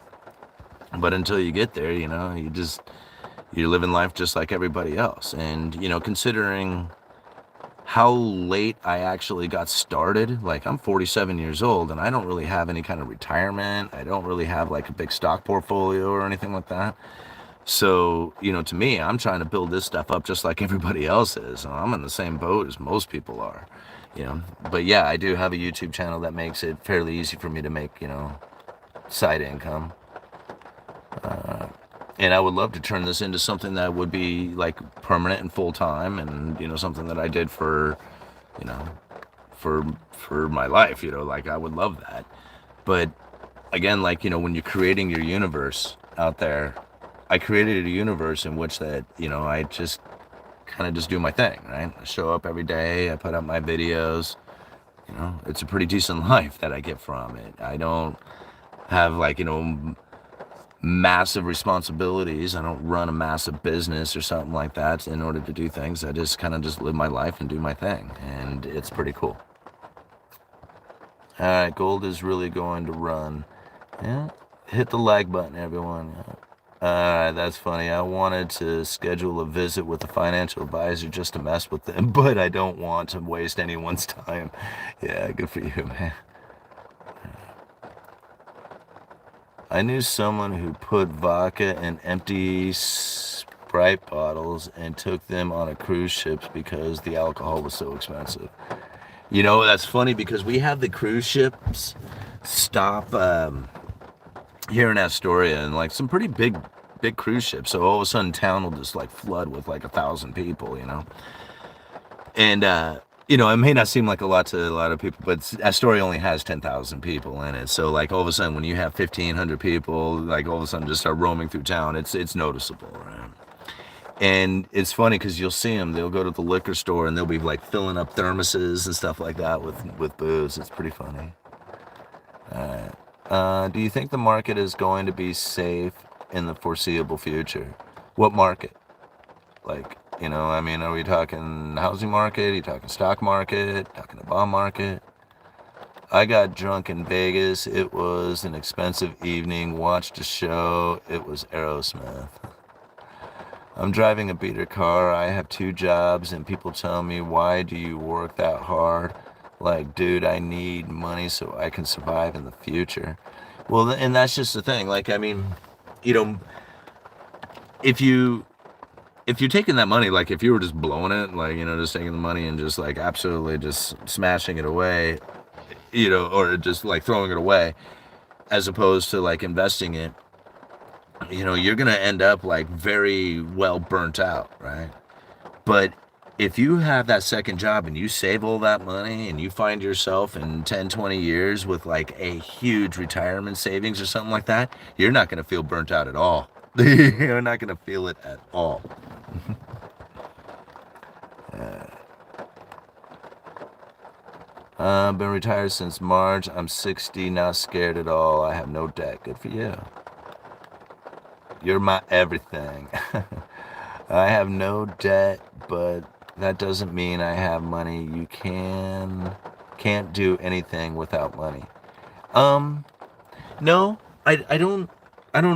[SPEAKER 1] But until you get there, you're living life just like everybody else. And, considering how late I actually got started, like, I'm 47 years old and I don't really have any kind of retirement. I don't really have like a big stock portfolio or anything like that. So, to me, I'm trying to build this stuff up just like everybody else is. I'm in the same boat as most people are, But yeah, I do have a YouTube channel that makes it fairly easy for me to make, side income. And I would love to turn this into something that would be like permanent and full-time, and, something that I did for, for my life, like I would love that. But again, like, when you're creating your universe out there, I created a universe in which that, I just kind of just do my thing, right? I show up every day, I put up my videos, You know, it's a pretty decent life that I get from it. I don't have like, massive responsibilities. I don't run a massive business or something like that in order to do things. I just kind of just live my life and do my thing, and it's pretty cool. All right, gold is really going to run. Yeah, hit the like button, everyone. That's funny. I wanted to schedule a visit with a financial advisor just to mess with them, but I don't want to waste anyone's time. Yeah, good for you, man. I knew someone who put vodka in empty Sprite bottles and took them on a cruise ship because the alcohol was so expensive. You know, that's funny because we have the cruise ships stop here in Astoria, and like some pretty big cruise ships. So all of a sudden town will just like flood with like 1,000 people, And it may not seem like a lot to a lot of people, but Astoria only has 10,000 people in it. So like all of a sudden when you have 1,500 people, like all of a sudden just start roaming through town, it's noticeable, right? And it's funny because you'll see them. They'll go to the liquor store and they'll be like filling up thermoses and stuff like that with booze. It's pretty funny. Do you think the market is going to be safe in the foreseeable future? What market? Like, are we talking housing market? Are you talking stock market? Talking the bond market? I got drunk in Vegas. It was an expensive evening. Watched a show. It was Aerosmith. I'm driving a beater car. I have 2 jobs, and people tell me, why do you work that hard? Like, dude, I need money so I can survive in the future. Well, and that's just the thing. Like, if you're taking that money, like if you were just blowing it, like, just taking the money and just like absolutely just smashing it away, or just like throwing it away, as opposed to like investing it, you're going to end up like very well burnt out, right? But if you have that second job and you save all that money and you find yourself in 10, 20 years with like a huge retirement savings or something like that, you're not going to feel burnt out at all. You're not going to feel it at all. I've been retired since March. I'm 60, not scared at all. I have no debt. Good for you. You're my everything. I have no debt, but that doesn't mean I have money. You can't do anything without money. No, I don't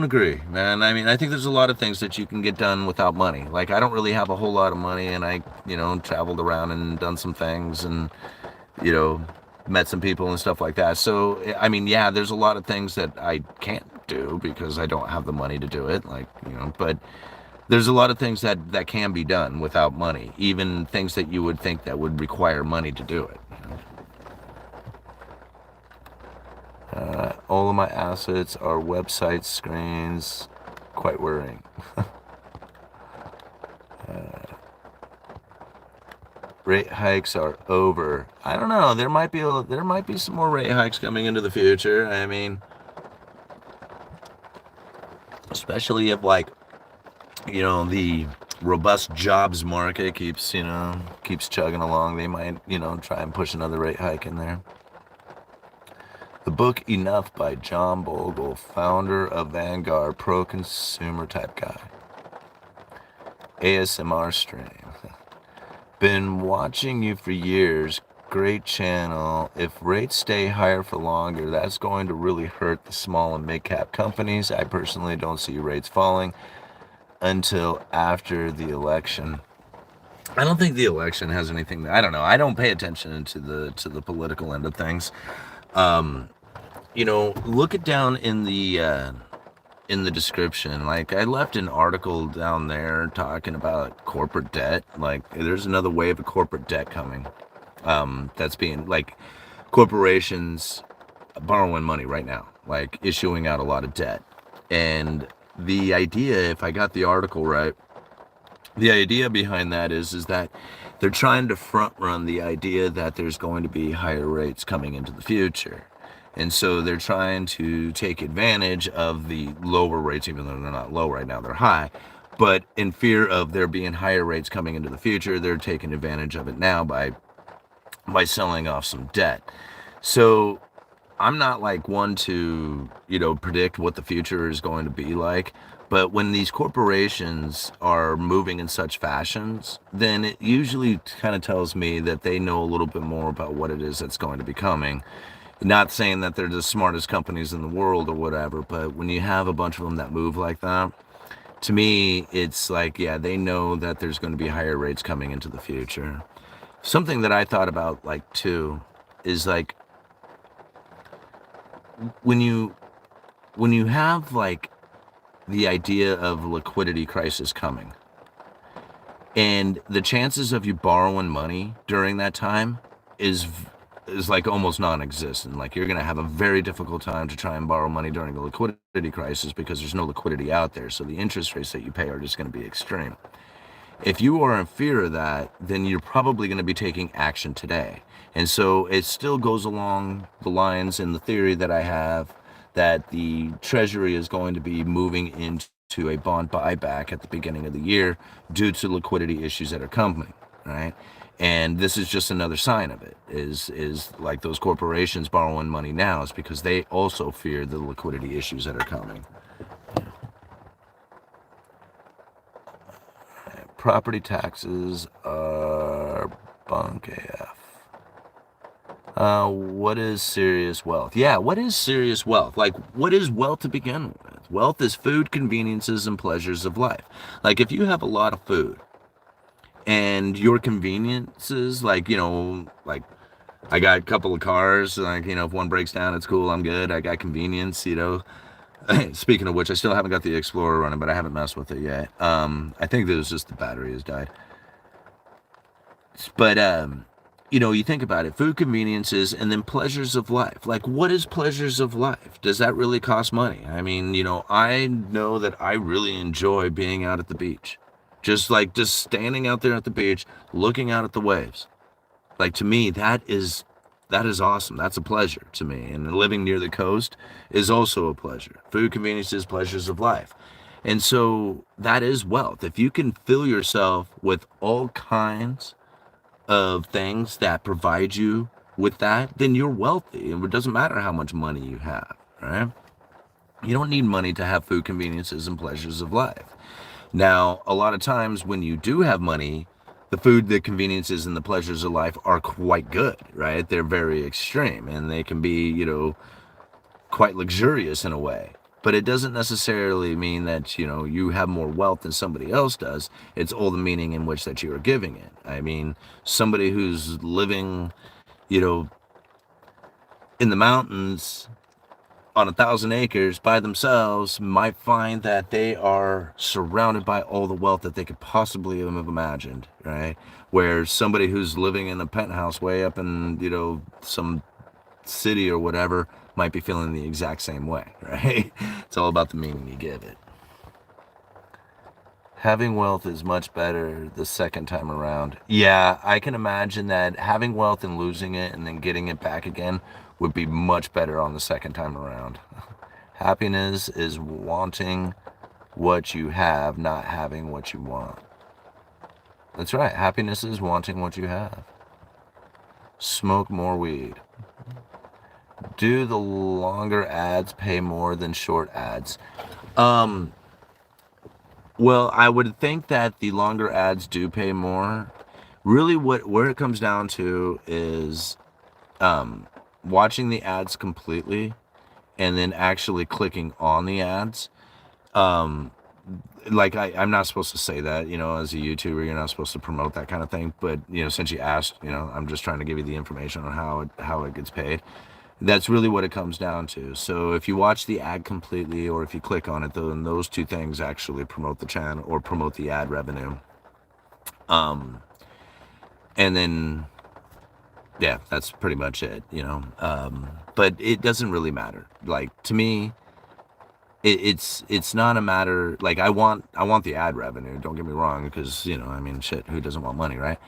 [SPEAKER 1] agree, man. I mean, I think there's a lot of things that you can get done without money. Like, I don't really have a whole lot of money, and I, traveled around and done some things and, met some people and stuff like that. So, I mean, yeah, there's a lot of things that I can't do because I don't have the money to do it. Like, but there's a lot of things that can be done without money, even things that you would think that would require money to do it. All of my assets are website screens. Quite worrying. Rate hikes are over. I don't know. There might be some more rate hikes coming into the future. I mean, especially if like, the robust jobs market keeps chugging along, they might, try and push another rate hike in there. The book Enough by John Bogle, founder of Vanguard, pro-consumer type guy. ASMR stream. Been watching you for years. Great channel. If rates stay higher for longer, that's going to really hurt the small and mid-cap companies. I personally don't see rates falling until after the election. I don't think the election has anything. I don't know. I don't pay attention to the political end of things. Look it down in the description. Like, I left an article down there talking about corporate debt. Like, there's another wave of corporate debt coming. That's being like corporations borrowing money right now, like issuing out a lot of debt. And the idea, if I got the article right, the idea behind that is that they're trying to front run the idea that there's going to be higher rates coming into the future. And so they're trying to take advantage of the lower rates, even though they're not low right now, they're high. But in fear of there being higher rates coming into the future, they're taking advantage of it now by by selling off some debt. So I'm not like one to, predict what the future is going to be like. But when these corporations are moving in such fashions, then it usually kind of tells me that they know a little bit more about what it is that's going to be coming. Not saying that they're the smartest companies in the world or whatever, but when you have a bunch of them that move like that, to me, it's like, yeah, they know that there's going to be higher rates coming into the future. Something that I thought about, like, too, is like when you have like the idea of liquidity crisis coming, and the chances of you borrowing money during that time is like almost non-existent. Like, you're going to have a very difficult time to try and borrow money during a liquidity crisis because there's no liquidity out there. So the interest rates that you pay are just going to be extreme. If you are in fear of that, then you're probably going to be taking action today. And so it still goes along the lines in the theory that I have that the Treasury is going to be moving into a bond buyback at the beginning of the year due to liquidity issues that are coming, right? And this is just another sign of it, is like those corporations borrowing money now is because they also fear the liquidity issues that are coming. Property taxes are bunk AF. What is serious wealth? Yeah, what is serious wealth? Like, what is wealth to begin with? Wealth is food, conveniences, and pleasures of life. Like, if you have a lot of food and your conveniences, like, like, I got a couple of cars, like, if one breaks down, it's cool, I'm good. I got convenience, Speaking of which, I still haven't got the Explorer running, but I haven't messed with it yet. I think it was just the battery has died. But, you think about it, food, conveniences, and then pleasures of life. Like, what is pleasures of life? Does that really cost money? I mean, I know that I really enjoy being out at the beach. Just standing out there at the beach, looking out at the waves. Like, to me, that is awesome. That's a pleasure to me. And living near the coast is also a pleasure. Food, conveniences, pleasures of life. And so that is wealth. If you can fill yourself with all kinds of things that provide you with that, then you're wealthy. And it doesn't matter how much money you have, right? You don't need money to have food, conveniences, and pleasures of life. Now, a lot of times when you do have money, the food, the conveniences, and the pleasures of life are quite good, right? They're very extreme, and they can be, quite luxurious in a way. But it doesn't necessarily mean that, you have more wealth than somebody else does. It's all the meaning in which that you are giving it. I mean, somebody who's living, in the mountains on 1,000 acres by themselves might find that they are surrounded by all the wealth that they could possibly have imagined, right? Where somebody who's living in a penthouse way up in, some city or whatever might be feeling the exact same way, right? It's all about the meaning you give it. Having wealth is much better the second time around. Yeah, I can imagine that having wealth and losing it and then getting it back again would be much better on the second time around. Happiness is wanting what you have, not having what you want. That's right. Happiness is wanting what you have. Smoke more weed. Do the longer ads pay more than short ads? Well, I would think that the longer ads do pay more. Really, where it comes down to is watching the ads completely and then actually clicking on the ads. Like, I'm not supposed to say that, as a YouTuber, you're not supposed to promote that kind of thing. But, since you asked, I'm just trying to give you the information on how it gets paid. That's really what it comes down to. So if you watch the ad completely, or if you click on it, then those two things actually promote the channel or promote the ad revenue. And then, yeah, that's pretty much it, but it doesn't really matter. Like, to me, it's not a matter, like, I want the ad revenue, don't get me wrong, because, shit, who doesn't want money, right?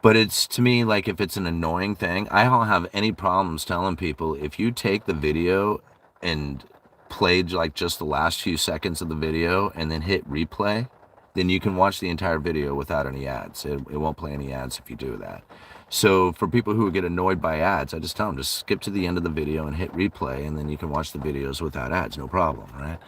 [SPEAKER 1] But it's, to me, like, if it's an annoying thing, I don't have any problems telling people, if you take the video and played, like, just the last few seconds of the video and then hit replay, then you can watch the entire video without any ads. It won't play any ads if you do that. So for people who get annoyed by ads, I just tell them to skip to the end of the video and hit replay, and then you can watch the videos without ads, no problem, right?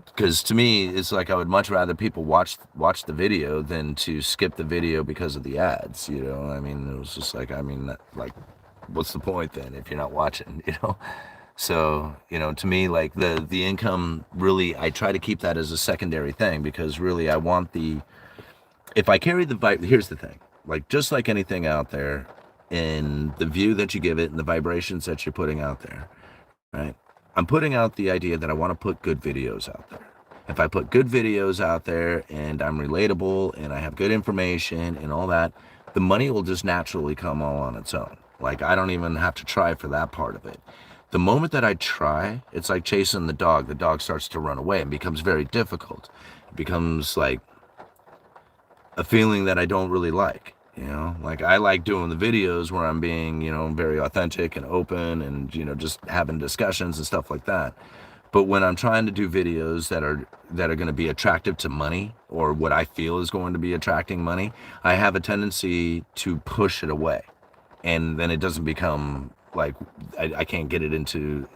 [SPEAKER 1] Because to me, it's like I would much rather people watch the video than to skip the video because of the ads. You know, I mean, it was just like, I mean, like, what's the point then if you're not watching? You know, so you know, to me, like the income really, I try to keep that as a secondary thing because really, I want the if I carry the vibe. Here's the thing, like just like anything out there, in the view that you give it and the vibrations that you're putting out there, right? I'm putting out the idea that I want to put good videos out there. If I put good videos out there and I'm relatable and I have good information and all that, the money will just naturally come all on its own. Like I don't even have to try for that part of it. The moment that I try, it's like chasing the dog. The dog starts to run away and becomes very difficult. It becomes like a feeling that I don't really like. You know, like I like doing the videos where I'm being, you know, very authentic and open and, you know, just having discussions and stuff like that. But when I'm trying to do videos that are going to be attractive to money or what I feel is going to be attracting money, I have a tendency to push it away. And then it doesn't become like I can't get it into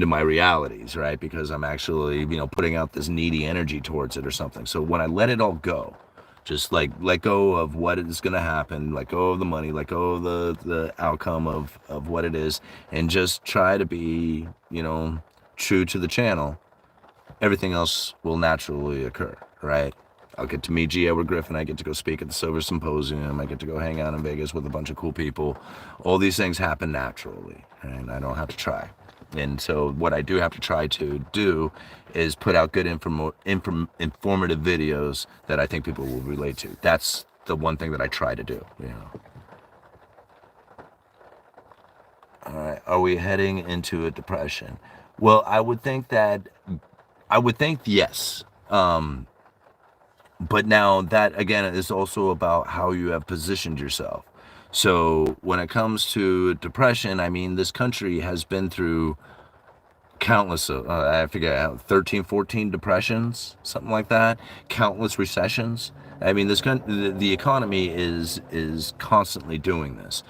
[SPEAKER 1] my realities, right? Because I'm actually, you know, putting out this needy energy towards it or something. So when I let it all go, just like let go of what is going to happen, let go of the money, let go of the outcome of what it is, and just try to be, you know, true to the channel, everything else will naturally occur, right? I'll get to meet G. Edward Griffin. I get to go speak at the Silver Symposium. I get to go hang out in Vegas with a bunch of cool people. All these things happen naturally, and I don't have to try. And so what I do have to try to do is put out good informative videos that I think people will relate to. That's the one thing that I try to do, you know. All right, are we heading into a depression? Well, I would think yes. But now that again is also about how you have positioned yourself. So when it comes to depression, I mean, this country has been through countless, I forget, 13, 14 depressions, something like that, countless recessions. I mean, the economy is constantly doing this.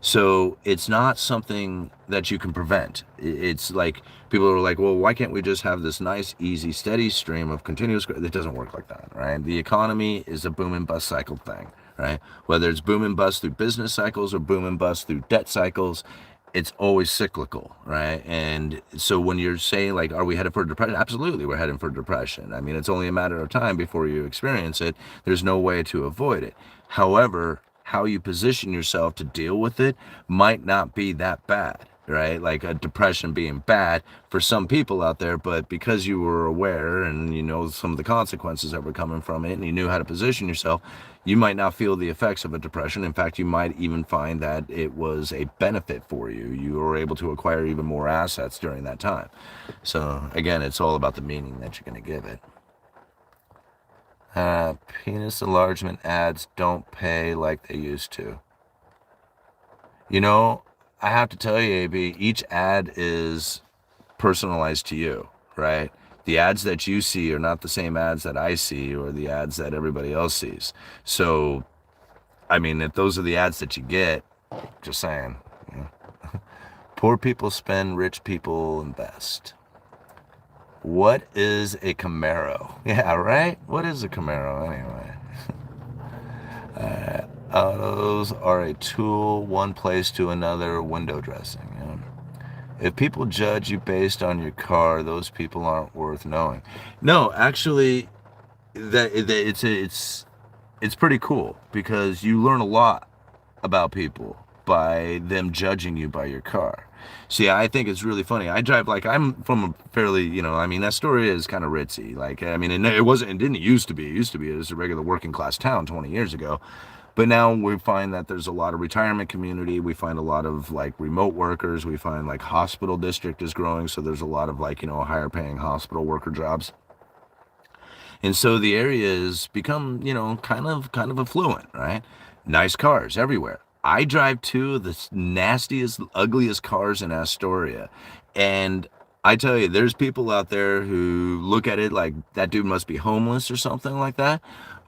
[SPEAKER 1] So it's not something that you can prevent. It's like people are like, well, why can't we just have this nice, easy, steady stream of continuous growth? It doesn't work like that, right? The economy is a boom and bust cycle thing, right? Whether it's boom and bust through business cycles or boom and bust through debt cycles, it's always cyclical, right? And so when you're saying like, are we headed for depression? Absolutely, we're heading for depression. I mean, it's only a matter of time before you experience it. There's no way to avoid it. However, how you position yourself to deal with it might not be that bad, right? Like a depression being bad for some people out there, but because you were aware and you know some of the consequences that were coming from it and you knew how to position yourself, you might not feel the effects of a depression. In fact, you might even find that it was a benefit for you. You were able to acquire even more assets during that time. So again, it's all about the meaning that you're going to give it. Penis enlargement ads don't pay like they used to. You know, I have to tell you, AB, each ad is personalized to you, right? The ads that you see are not the same ads that I see or the ads that everybody else sees. So, I mean, if those are the ads that you get, just saying. You know. Poor people spend, rich people invest. What is a Camaro? Yeah, right? What is a Camaro anyway? Autos are a tool, one place to another, window dressing. You know? If people judge you based on your car, those people aren't worth knowing. No, actually, it's pretty cool because you learn a lot about people by them judging you by your car. See, I think it's really funny. I drive like I'm from a fairly, you know, I mean, Astoria is kind of ritzy. Like, I mean, it didn't used to be. It used to be it was a regular working class town 20 years ago. But now we find that there's a lot of retirement community. We find a lot of like remote workers. We find like hospital district is growing. So there's a lot of like, you know, higher paying hospital worker jobs. And so the area has become, you know, kind of affluent, right? Nice cars everywhere. I drive two of the nastiest, ugliest cars in Astoria. And I tell you, there's people out there who look at it like that dude must be homeless or something like that.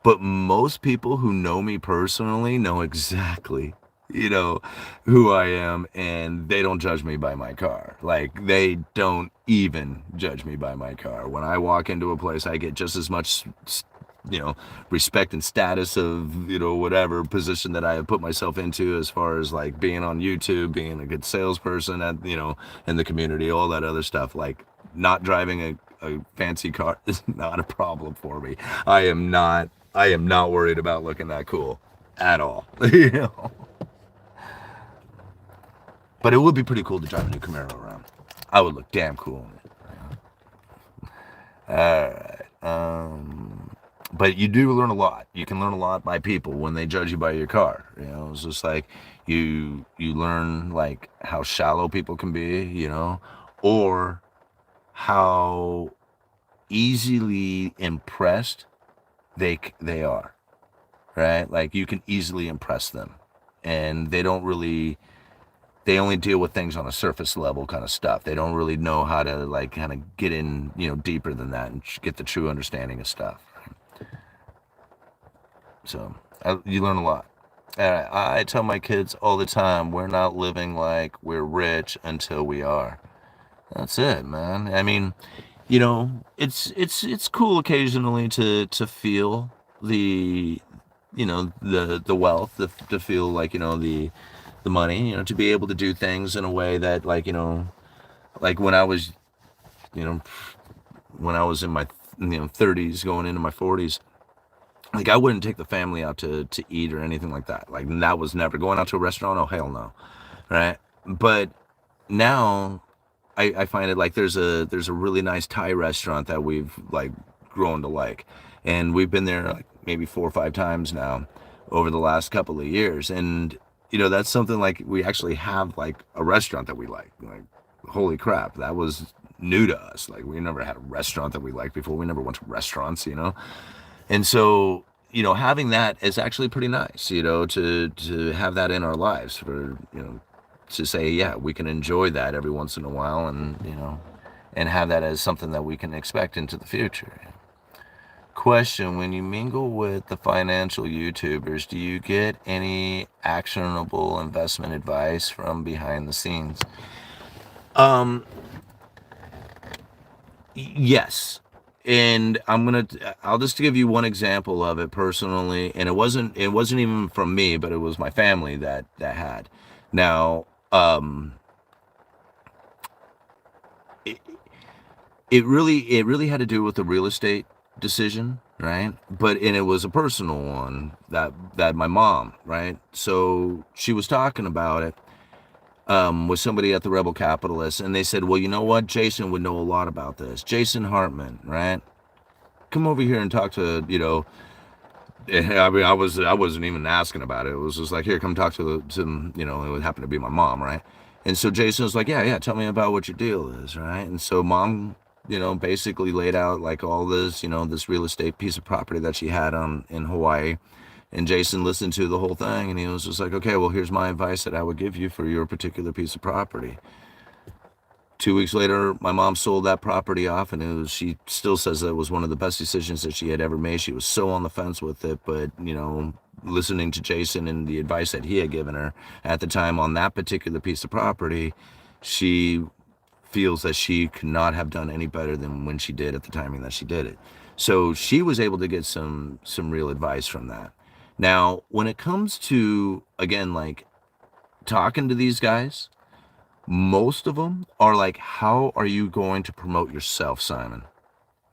[SPEAKER 1] But most people who know me personally know exactly, you know, who I am, and they don't judge me by my car. Like, they don't even judge me by my car. When I walk into a place, I get just as much, respect and status of, whatever position that I have put myself into, as far as like being on YouTube, being a good salesperson in the community, all that other stuff. Like, not driving a fancy car is not a problem for me. I am not worried about looking that cool at all. But it would be pretty cool to drive a new Camaro around. I would look damn cool in it. Alright. But you do learn a lot. You can learn a lot by people when they judge you by your car. It's just like you learn like how shallow people can be, or how easily impressed they are, right? Like, you can easily impress them, and they only deal with things on a surface level kind of stuff. They don't really know how to like kind of get in, deeper than that and get the true understanding of stuff. So you learn a lot. I tell my kids all the time, we're not living like we're rich until we are. That's it, man. I mean, it's cool occasionally to feel the wealth, to feel like, the money, to be able to do things in a way that, like, like you know, when I was in my 30s going into my 40s, like, I wouldn't take the family out to eat or anything like that. Like, that was never going out to a restaurant. Oh, hell no. Right. But now I find it like there's a really nice Thai restaurant that we've like grown to like, and we've been there like maybe 4 or 5 times now over the last couple of years. And that's something, like, we actually have like a restaurant that we like. Like, holy crap, that was new to us. Like, we never had a restaurant that we liked before. We never went to restaurants. And so, having that is actually pretty nice, to have that in our lives, for, to say, yeah, we can enjoy that every once in a while, and have that as something that we can expect into the future. Question: when you mingle with the financial YouTubers, do you get any actionable investment advice from behind the scenes? Yes. And I'll just give you one example of it personally. And it wasn't even from me, but it was my family that had. Now, it, it really had to do with the real estate decision, right? And it was a personal one that my mom, right? So she was talking about it with somebody at the Rebel Capitalist, and they said, well, you know what? Jason would know a lot about this. Jason Hartman, right? Come over here and talk to, I mean, I wasn't even asking about it. It was just like, here, come talk to it would happen to be my mom, right? And so Jason was like, yeah, tell me about what your deal is, right? And so mom, basically laid out like all this, this real estate piece of property that she had in Hawaii. And Jason listened to the whole thing, and he was just like, okay, well, here's my advice that I would give you for your particular piece of property. 2 weeks later, my mom sold that property off, and she still says that it was one of the best decisions that she had ever made. She was so on the fence with it, but, listening to Jason and the advice that he had given her at the time on that particular piece of property, she feels that she could not have done any better than when she did at the timing that she did it. So she was able to get some real advice from that. Now, when it comes to, again, like, talking to these guys, most of them are like, how are you going to promote yourself, Simon?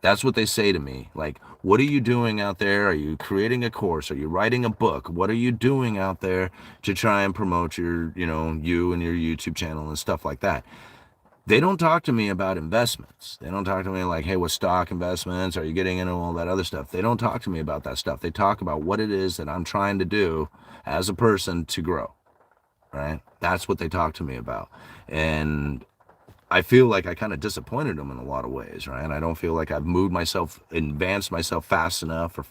[SPEAKER 1] That's what they say to me. Like, what are you doing out there? Are you creating a course? Are you writing a book? What are you doing out there to try and promote your, you and your YouTube channel and stuff like that? They don't talk to me about investments. They don't talk to me like, hey, what stock investments? Are you getting into all that other stuff? They don't talk to me about that stuff. They talk about what it is that I'm trying to do as a person to grow, right? That's what they talk to me about. And I feel like I kind of disappointed them in a lot of ways, right? And I don't feel like I've moved myself, advanced myself fast enough or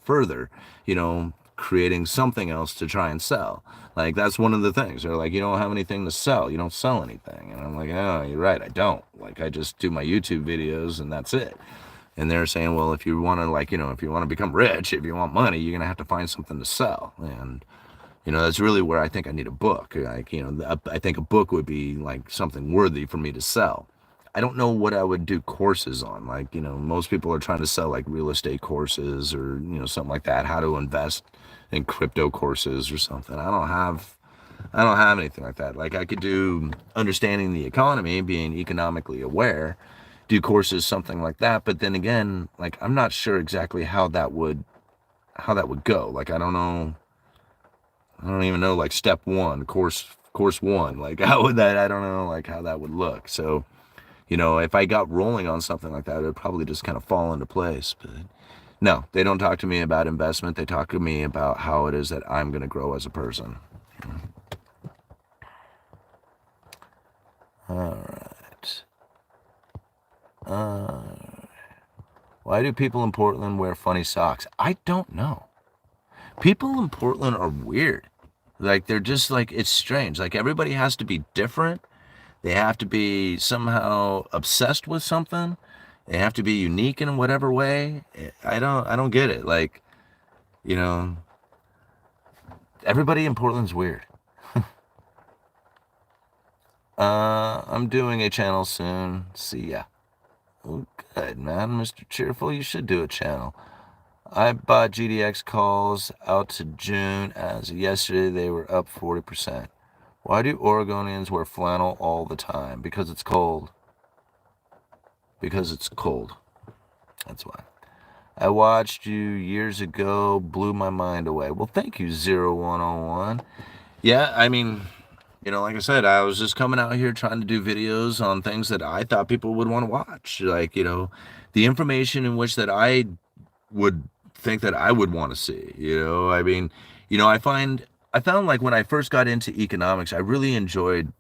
[SPEAKER 1] further, creating something else to try and sell. Like, that's one of the things. They're like, you don't have anything to sell. You don't sell anything. And I'm like, oh, you're right. I don't. Like, I just do my YouTube videos and that's it. And they're saying, well, if you want to, like, if you want to become rich, if you want money, you're going to have to find something to sell. And, that's really where I think I need a book. Like, I think a book would be like something worthy for me to sell. I don't know what I would do courses on. Like, most people are trying to sell like real estate courses or, something like that, how to invest in crypto courses or something. I don't have anything like that. Like, I could do understanding the economy, being economically aware, do courses, something like that. But then again, like, I'm not sure exactly how that would go. Like, I don't even know, like, step one, course one, like, how would that, I don't know, like, how that would look. So, if I got rolling on something like that, it would probably just kind of fall into place. But no, they don't talk to me about investment. They talk to me about how it is that I'm going to grow as a person. All right. Why do people in Portland wear funny socks? I don't know. People in Portland are weird. Like, they're just like, it's strange. Like, everybody has to be different. They have to be somehow obsessed with something. They have to be unique in whatever way. I don't get it. Like, everybody in Portland's weird. I'm doing a channel soon. See ya. Oh, good, man. Mr. Cheerful, you should do a channel. I bought GDX calls out to June. As of yesterday, they were up 40%. Why do Oregonians wear flannel all the time? Because it's cold. Because it's cold. That's why. I watched you years ago, blew my mind away. Well, thank you, 0101. Yeah, I mean, like I said, I was just coming out here trying to do videos on things that I thought people would want to watch. Like, the information in which that I would think that I would want to see, I mean, I found like when I first got into economics, I really enjoyed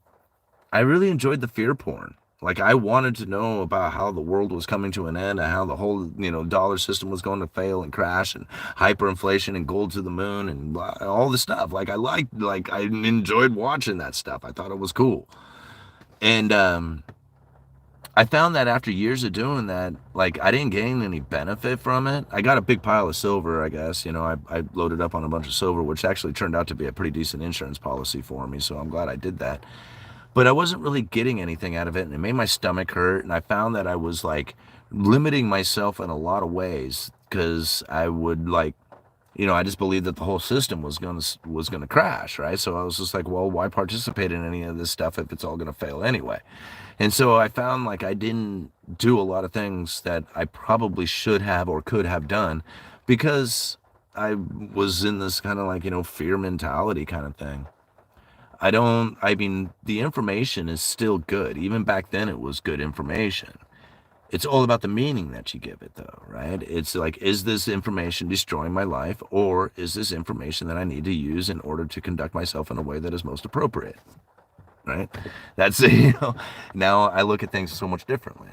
[SPEAKER 1] the fear porn. Like, I wanted to know about how the world was coming to an end and how the whole, dollar system was going to fail and crash and hyperinflation and gold to the moon and all this stuff. Like, I enjoyed watching that stuff. I thought it was cool. And, I found that after years of doing that, like, I didn't gain any benefit from it. I got a big pile of silver, I guess. I loaded up on a bunch of silver, which actually turned out to be a pretty decent insurance policy for me. So I'm glad I did that. But I wasn't really getting anything out of it, and it made my stomach hurt. And I found that I was like limiting myself in a lot of ways because I would like, I just believed that the whole system was gonna crash, right? So I was just like, well, why participate in any of this stuff if it's all gonna fail anyway? And so I found like I didn't do a lot of things that I probably should have or could have done because I was in this kind of like, fear mentality kind of thing. I mean, the information is still good. Even back then it was good information. It's all about the meaning that you give it, though, right? It's like, is this information destroying my life, or is this information that I need to use in order to conduct myself in a way that is most appropriate, right? That's, now I look at things so much differently,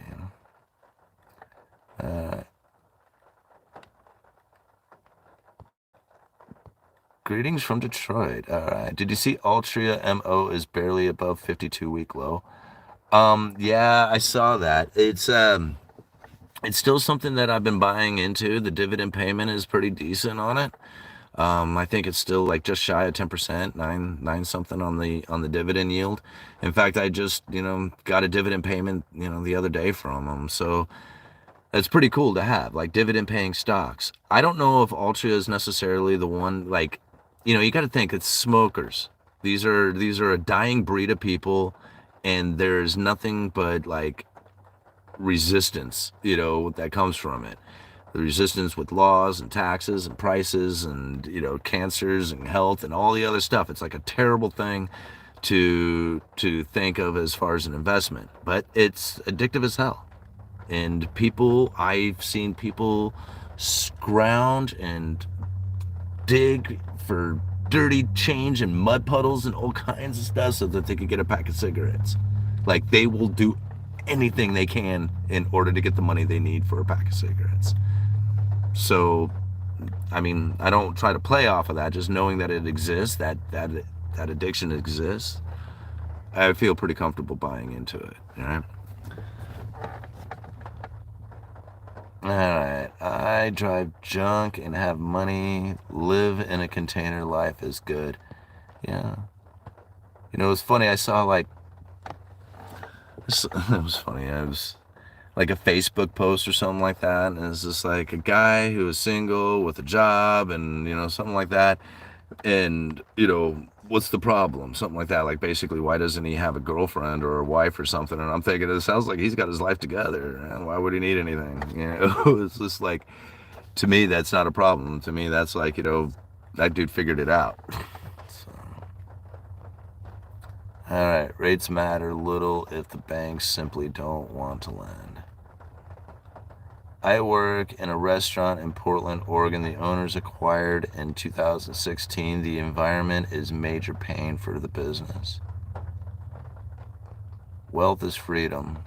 [SPEAKER 1] Greetings from Detroit. All right. Did you see Altria MO is barely above 52-week low? Yeah, I saw that. It's still something that I've been buying into. The dividend payment is pretty decent on it. I think it's still like just shy of 10%, nine something on the dividend yield. In fact, I just, got a dividend payment, the other day from them. So it's pretty cool to have, like, dividend paying stocks. I don't know if Altria is necessarily the one, like, you got to think it's smokers. These are a dying breed of people, and there's nothing but like resistance, that comes from it. The resistance with laws and taxes and prices and, cancers and health and all the other stuff. It's like a terrible thing to think of as far as an investment, but it's addictive as hell. And I've seen people scrounge and dig for dirty change and mud puddles and all kinds of stuff so that they can get a pack of cigarettes. Like, they will do anything they can in order to get the money they need for a pack of cigarettes. So I mean, I don't try to play off of that. Just knowing that it exists, that addiction exists, I feel pretty comfortable buying into it. All right. All right. I drive junk and have money. Live in a container. Life is good. Yeah. You know, it's funny. I saw like it was funny. I was like a Facebook post or something like that, and it's just like a guy who is single with a job, and something like that, and what's the problem? Something like that. Like basically, why doesn't he have a girlfriend or a wife or something? And I'm thinking, it sounds like he's got his life together. And why would he need anything? It's just like, to me, that's not a problem. To me, that's like, that dude figured it out. So, all right, rates matter little if the banks simply don't want to lend. I work in a restaurant in Portland, Oregon. The owners acquired in 2016. The environment is major pain for the business. Wealth is freedom.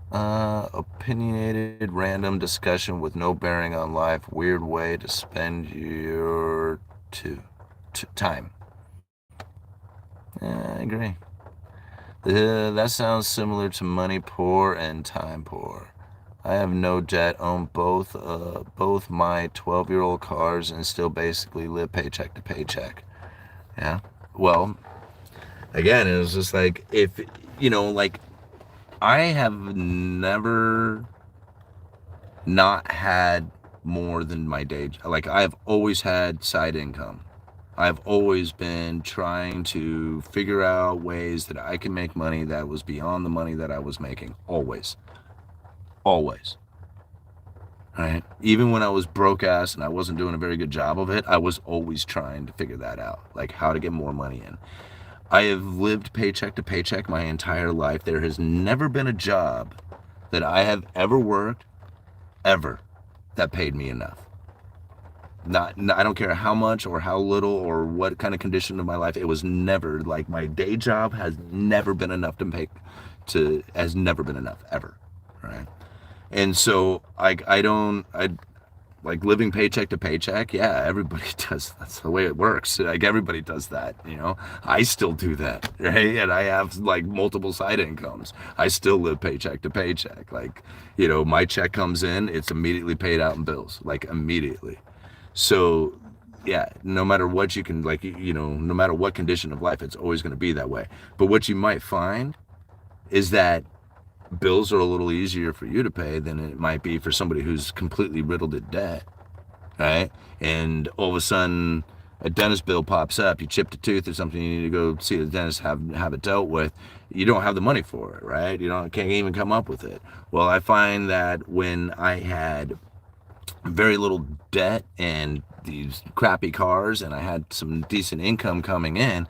[SPEAKER 1] Opinionated random discussion with no bearing on life. Weird way to spend your time. Yeah, I agree. That sounds similar to money poor and time poor. I have no debt, own both my 12-year-old cars, and still basically live paycheck to paycheck. Yeah. Well, again, it was just like, if like, I have never not had more than my day. Like, I've always had side income. I've always been trying to figure out ways that I can make money that was beyond the money that I was making. Always. Always. Right? Even when I was broke ass and I wasn't doing a very good job of it, I was always trying to figure that out, like how to get more money in. I have lived paycheck to paycheck my entire life. There has never been a job that I have ever worked, ever, that paid me enough. I don't care how much or how little or what kind of condition of my life. It was never like, my day job has never been enough has never been enough, ever. Right? And so I like living paycheck to paycheck. Yeah, everybody does. That's the way it works. Like, everybody does that. I still do that, right? And I have like multiple side incomes. I still live paycheck to paycheck. Like, my check comes in, it's immediately paid out in bills, like immediately. So yeah, no matter what, you can, like, no matter what condition of life, it's always going to be that way. But what you might find is that bills are a little easier for you to pay than it might be for somebody who's completely riddled in debt, right? And all of a sudden, a dentist bill pops up. You chipped a tooth or something. You need to go see the dentist, have it dealt with. You don't have the money for it, right? Can't even come up with it. Well, I find that when I had very little debt and these crappy cars, and I had some decent income coming in,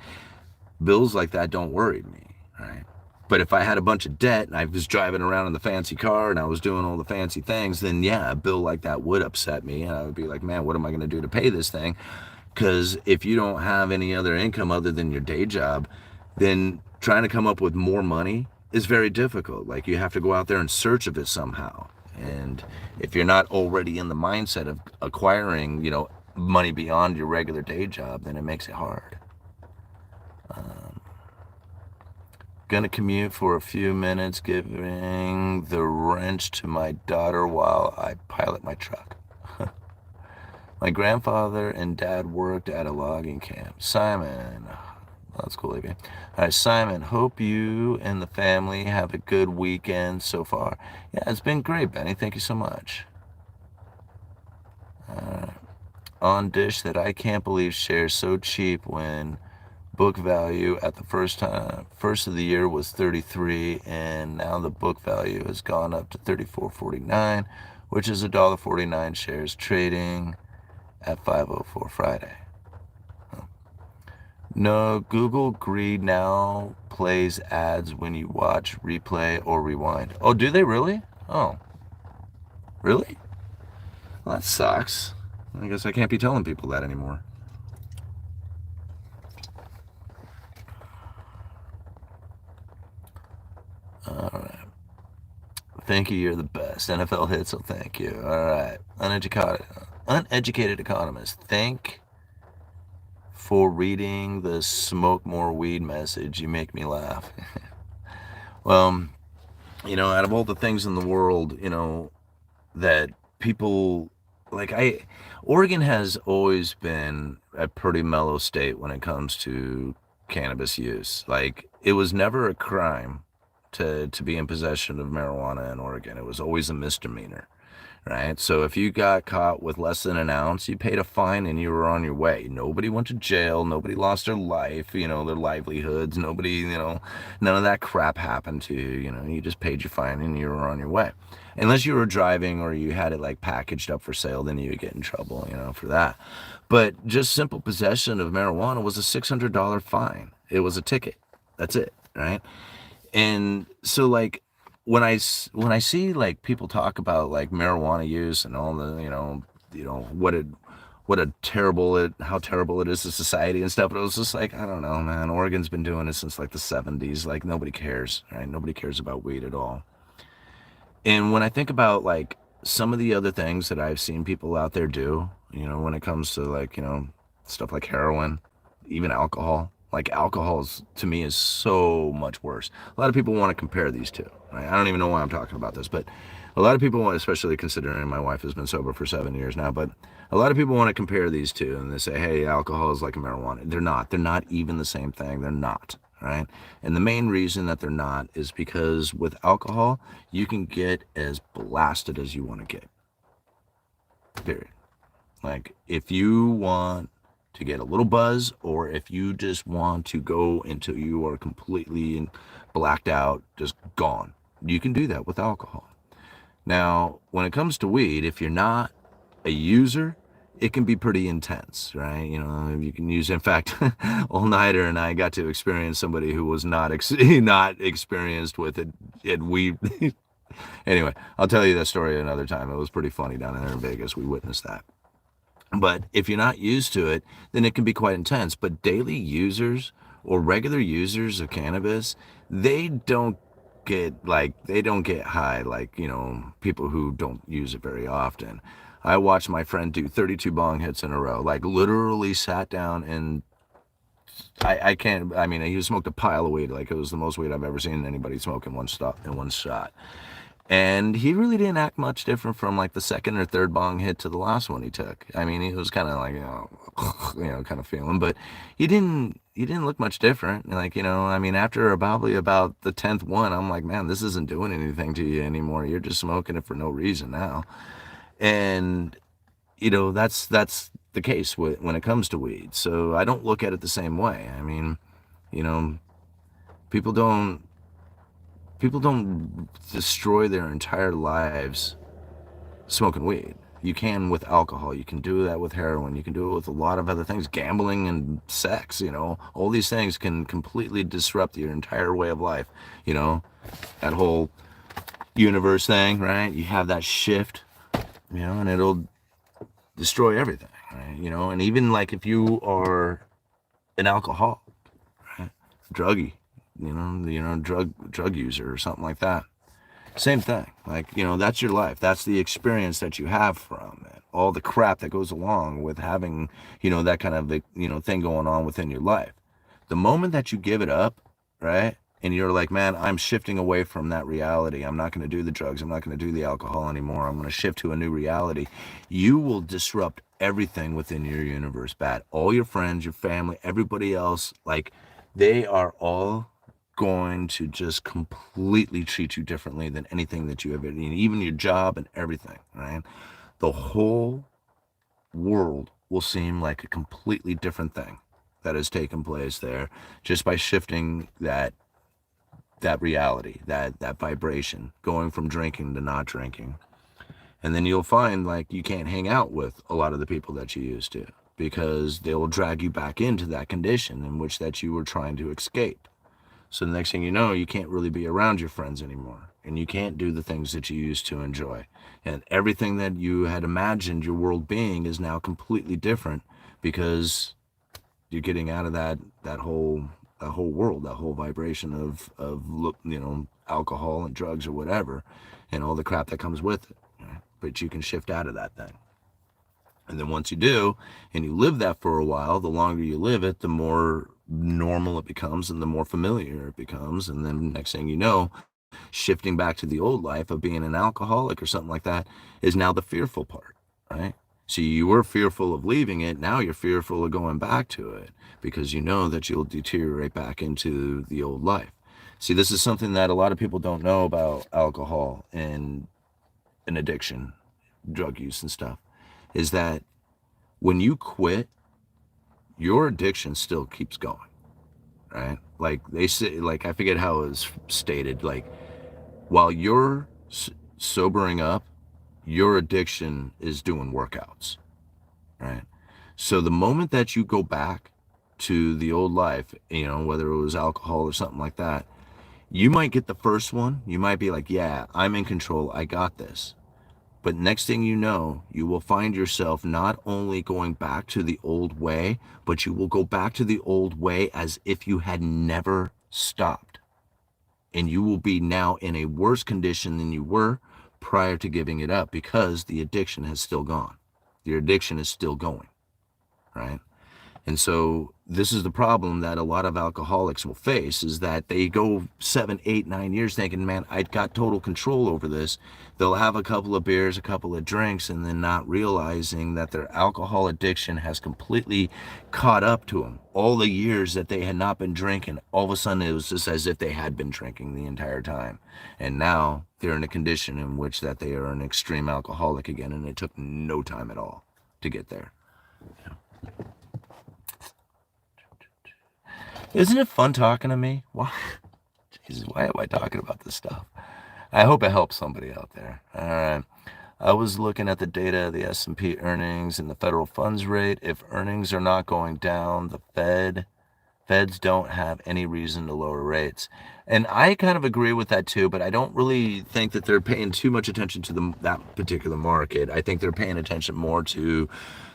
[SPEAKER 1] bills like that don't worry me, right? But if I had a bunch of debt and I was driving around in the fancy car and I was doing all the fancy things, then yeah, a bill like that would upset me. And I would be like, man, what am I going to do to pay this thing? Because if you don't have any other income other than your day job, then trying to come up with more money is very difficult. Like, you have to go out there in search of it somehow. And if you're not already in the mindset of acquiring, money beyond your regular day job, then it makes it hard. Gonna commute for a few minutes, giving the wrench to my daughter while I pilot my truck. My grandfather and dad worked at a logging camp. Simon, that's cool, Evie. All right, Simon, hope you and the family have a good weekend so far. Yeah, it's been great, Benny. Thank you so much. On Dish, that I can't believe shares so cheap when book value at the first of the year was 33, and now the book value has gone up to 34.49, which is $1.49 shares trading at 5:04 Friday. No, Google Greed now plays ads when you watch, replay, or rewind. Oh, do they really? Oh, really? Well, that sucks. I guess I can't be telling people that anymore. All right. Thank you, you're the best. NFL hit, so thank you. All right. Uneducated. Uneducated Economist. Thank for reading the smoke more weed message. You make me laugh. Well, out of all the things in the world, that people like, Oregon has always been a pretty mellow state when it comes to cannabis use. Like, it was never a crime to be in possession of marijuana in Oregon. It was always a misdemeanor, right? So if you got caught with less than an ounce, you paid a fine and you were on your way. Nobody went to jail. Nobody lost their life, their livelihoods. Nobody, none of that crap happened to you. You just paid your fine and you were on your way. Unless you were driving or you had it like packaged up for sale, then you would get in trouble, for that. But just simple possession of marijuana was a $600 fine. It was a ticket. That's it, right? And so, like, when I see like people talk about like marijuana use and all the how terrible it is to society and stuff, but it was just like, I don't know, man. Oregon's been doing it since like the 70s. Like, nobody cares, right? Nobody cares about weed at all. And when I think about like some of the other things that I've seen people out there do, when it comes to like, stuff like heroin, even alcohol. Like, to me is so much worse. A lot of people want to compare these two. Right? I don't even know why I'm talking about this, but a lot of people want, especially considering my wife has been sober for 7 years now, but a lot of people want to compare these two and they say, hey, alcohol is like a marijuana. They're not. They're not even the same thing. They're not. Right? And the main reason that they're not is because with alcohol, you can get as blasted as you want to get. Period. Like, if you want to get a little buzz, or if you just want to go until you are completely blacked out, just gone, you can do that with alcohol. Now, when it comes to weed, if you're not a user, it can be pretty intense, right? You can use, in fact, all-nighter and I got to experience somebody who was not not experienced with it weed. Anyway, I'll tell you that story another time. It was pretty funny down there in Vegas. We witnessed that. But if you're not used to it, then it can be quite intense. But daily users or regular users of cannabis, they don't get high like, people who don't use it very often. I watched my friend do 32 bong hits in a row, like literally sat down and he smoked a pile of weed. Like, it was the most weed I've ever seen anybody smoke in one shot. And he really didn't act much different from like the second or third bong hit to the last one he took. I mean, he was kind of like, kind of feeling, but he didn't look much different. Like, after probably about the 10th one, I'm like, man, this isn't doing anything to you anymore. You're just smoking it for no reason now. And, that's the case when it comes to weed. So I don't look at it the same way. I mean, people don't destroy their entire lives smoking weed. You can with alcohol. You can do that with heroin. You can do it with a lot of other things, gambling and sex. All these things can completely disrupt your entire way of life. That whole universe thing, right? You have that shift, and it'll destroy everything, right? And even like if you are an alcoholic, right? Druggie, drug user or something like that. Same thing. Like, that's your life. That's the experience that you have from it. All the crap that goes along with having, that kind of, thing going on within your life. The moment that you give it up, right? And you're like, man, I'm shifting away from that reality. I'm not going to do the drugs. I'm not going to do the alcohol anymore. I'm going to shift to a new reality. You will disrupt everything within your universe bad. All your friends, your family, everybody else, like, they are all going to just completely treat you differently than anything that you ever, even your job and everything, right? The whole world will seem like a completely different thing that has taken place there just by shifting that reality, that vibration, going from drinking to not drinking. And then you'll find like you can't hang out with a lot of the people that you used to, because they will drag you back into that condition in which that you were trying to escape. So the next thing you know, you can't really be around your friends anymore, and you can't do the things that you used to enjoy. And everything that you had imagined your world being is now completely different, because you're getting out of that whole world, that whole vibration of alcohol and drugs or whatever, and all the crap that comes with it. But you can shift out of that thing. And then once you do, and you live that for a while, the longer you live it, the more normal it becomes and the more familiar it becomes. And then next thing you know, shifting back to the old life of being an alcoholic or something like that is now the fearful part, right? So you were fearful of leaving it. Now you're fearful of going back to it because you know that you'll deteriorate back into the old life. See, this is something that a lot of people don't know about alcohol and an addiction, drug use and stuff, is that when you quit, your addiction still keeps going, right? Like they say, like I forget how it was stated, like while you're sobering up, your addiction is doing workouts, right? So the moment that you go back to the old life, whether it was alcohol or something like that, you might get the first one. You might be like, yeah, I'm in control. I got this. But next thing you know, you will find yourself not only going back to the old way, but you will go back to the old way as if you had never stopped. And you will be now in a worse condition than you were prior to giving it up because the addiction has still gone. Your addiction is still going, right? And so this is the problem that a lot of alcoholics will face, is that they go 7, 8, 9 years thinking, man, I got total control over this. They'll have a couple of beers, a couple of drinks, and then not realizing that their alcohol addiction has completely caught up to them. All the years that they had not been drinking, all of a sudden it was just as if they had been drinking the entire time. And now they're in a condition in which that they are an extreme alcoholic again, and it took no time at all to get there. Isn't it fun talking to me? Why? Jesus, why am I talking about this stuff? I hope it helps somebody out there. All right. I was looking at the data, the S&P earnings and the federal funds rate. If earnings are not going down, the Feds don't have any reason to lower rates. And I kind of agree with that too, but I don't really think that they're paying too much attention to that particular market. I think they're paying attention more to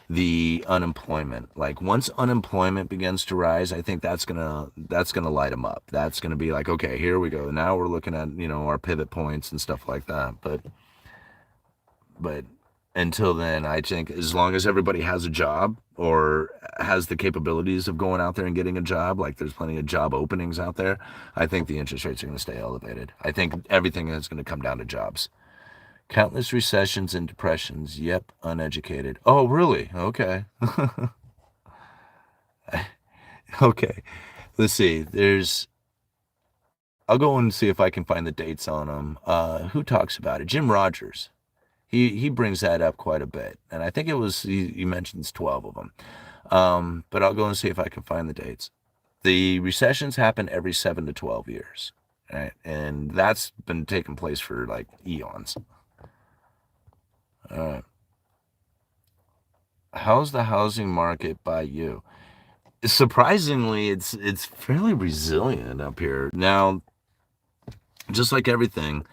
[SPEAKER 1] the unemployment. Like once unemployment begins to rise, I think that's gonna light them up. That's gonna be like, okay, here we go. Now we're looking at our pivot points and stuff like that. But until then, I think as long as everybody has a job or has the capabilities of going out there and getting a job, like there's plenty of job openings out there, I think the interest rates are going to stay elevated. I think everything is going to come down to jobs. Countless recessions and depressions. Yep, uneducated. Oh, really? Okay. Okay. Let's see. I'll go and see if I can find the dates on them. Who talks about it? Jim Rogers. He brings that up quite a bit. And I think it was, he mentions 12 of them. But I'll go and see if I can find the dates. The recessions happen every 7 to 12 years. Right? And that's been taking place for like eons. How's the housing market by you? Surprisingly, it's fairly resilient up here. Now, just like everything,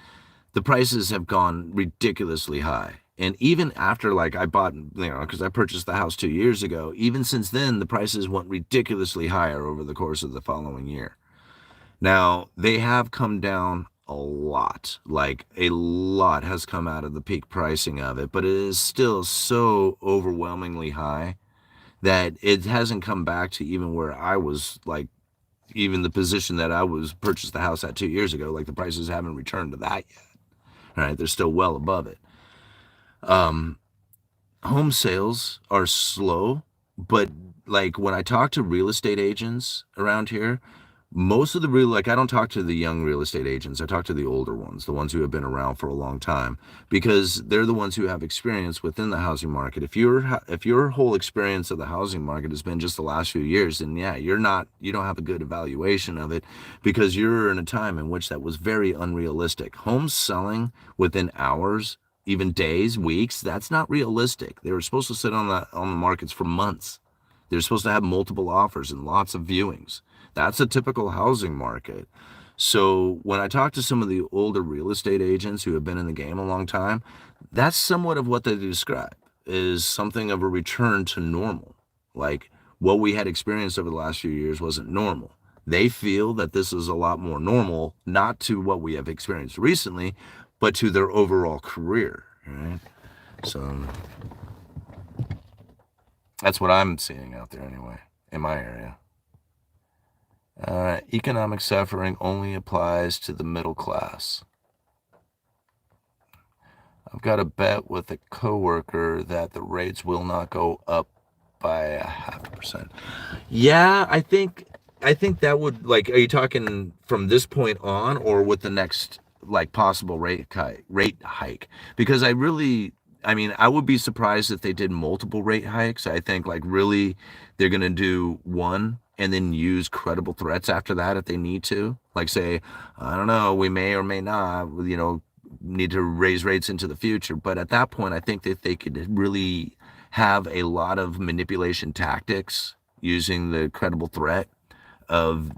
[SPEAKER 1] the prices have gone ridiculously high. And even after, like, I bought, because I purchased the house 2 years ago, even since then, the prices went ridiculously higher over the course of the following year. Now, they have come down a lot. Like, a lot has come out of the peak pricing of it, but it is still so overwhelmingly high that it hasn't come back to even where I was, like, even the position that I was purchased the house at 2 years ago. Like, the prices haven't returned to that yet. All right, they're still well above it. Home sales are slow, but like when I talk to real estate agents around here, most of I don't talk to the young real estate agents. I talk to the older ones, the ones who have been around for a long time, because they're the ones who have experience within the housing market. If your whole experience of the housing market has been just the last few years, then yeah, you don't have a good evaluation of it, because you're in a time in which that was very unrealistic. Homes selling within hours, even days, weeks, that's not realistic. They were supposed to sit on the markets for months. They're supposed to have multiple offers and lots of viewings. That's a typical housing market. So when I talk to some of the older real estate agents who have been in the game a long time, that's somewhat of what they describe is something of a return to normal. Like what we had experienced over the last few years wasn't normal. They feel that this is a lot more normal, not to what we have experienced recently, but to their overall career, right? So That's what I'm seeing out there anyway, in my area. Economic suffering only applies to the middle class. I've got a bet with a coworker that the rates will not go up by a 0.5%. Yeah, I think that would, like, are you talking from this point on or with the next like possible rate hike? Because I mean, I would be surprised if they did multiple rate hikes. I think like really they're going to do one and then use credible threats after that if they need to. Like say, I don't know, we may or may not, need to raise rates into the future. But at that point, I think that they could really have a lot of manipulation tactics using the credible threat of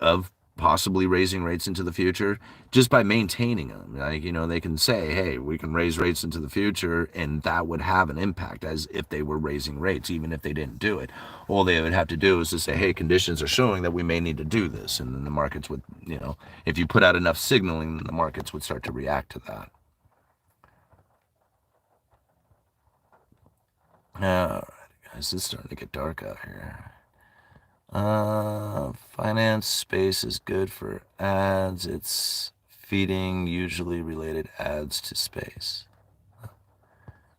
[SPEAKER 1] of possibly raising rates into the future just by maintaining them. Like, they can say, hey, we can raise rates into the future, and that would have an impact as if they were raising rates, even if they didn't do it. All they would have to do is to say, hey, conditions are showing that we may need to do this. And then the markets would, if you put out enough signaling, then the markets would start to react to that. All right, guys, it's starting to get dark out here. Finance space is good for ads. It's feeding usually related ads to space.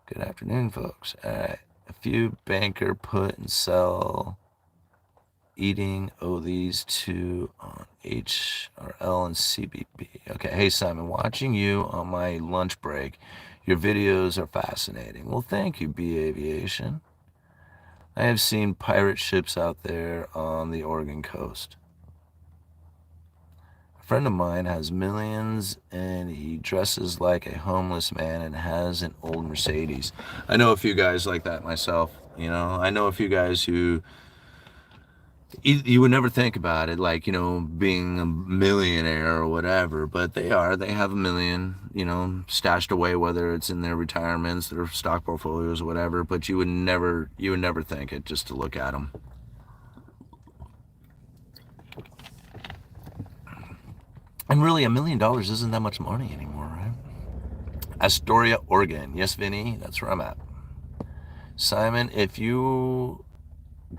[SPEAKER 1] Good afternoon, folks. All right. A few banker put and sell eating these two on HRL and CBP. Okay. Hey, Simon, watching you on my lunch break. Your videos are fascinating. Well, thank you, B Aviation. I have seen pirate ships out there on the Oregon coast. A friend of mine has millions and he dresses like a homeless man and has an old Mercedes. I know a few guys like that myself. I know a few guys who you would never think about it, like, being a millionaire or whatever, but they have a million, stashed away, whether it's in their retirements, their stock portfolios or whatever, but you would never think it just to look at them. And really, $1 million isn't that much money anymore, right? Astoria, Oregon. Yes, Vinny, that's where I'm at. Simon, if you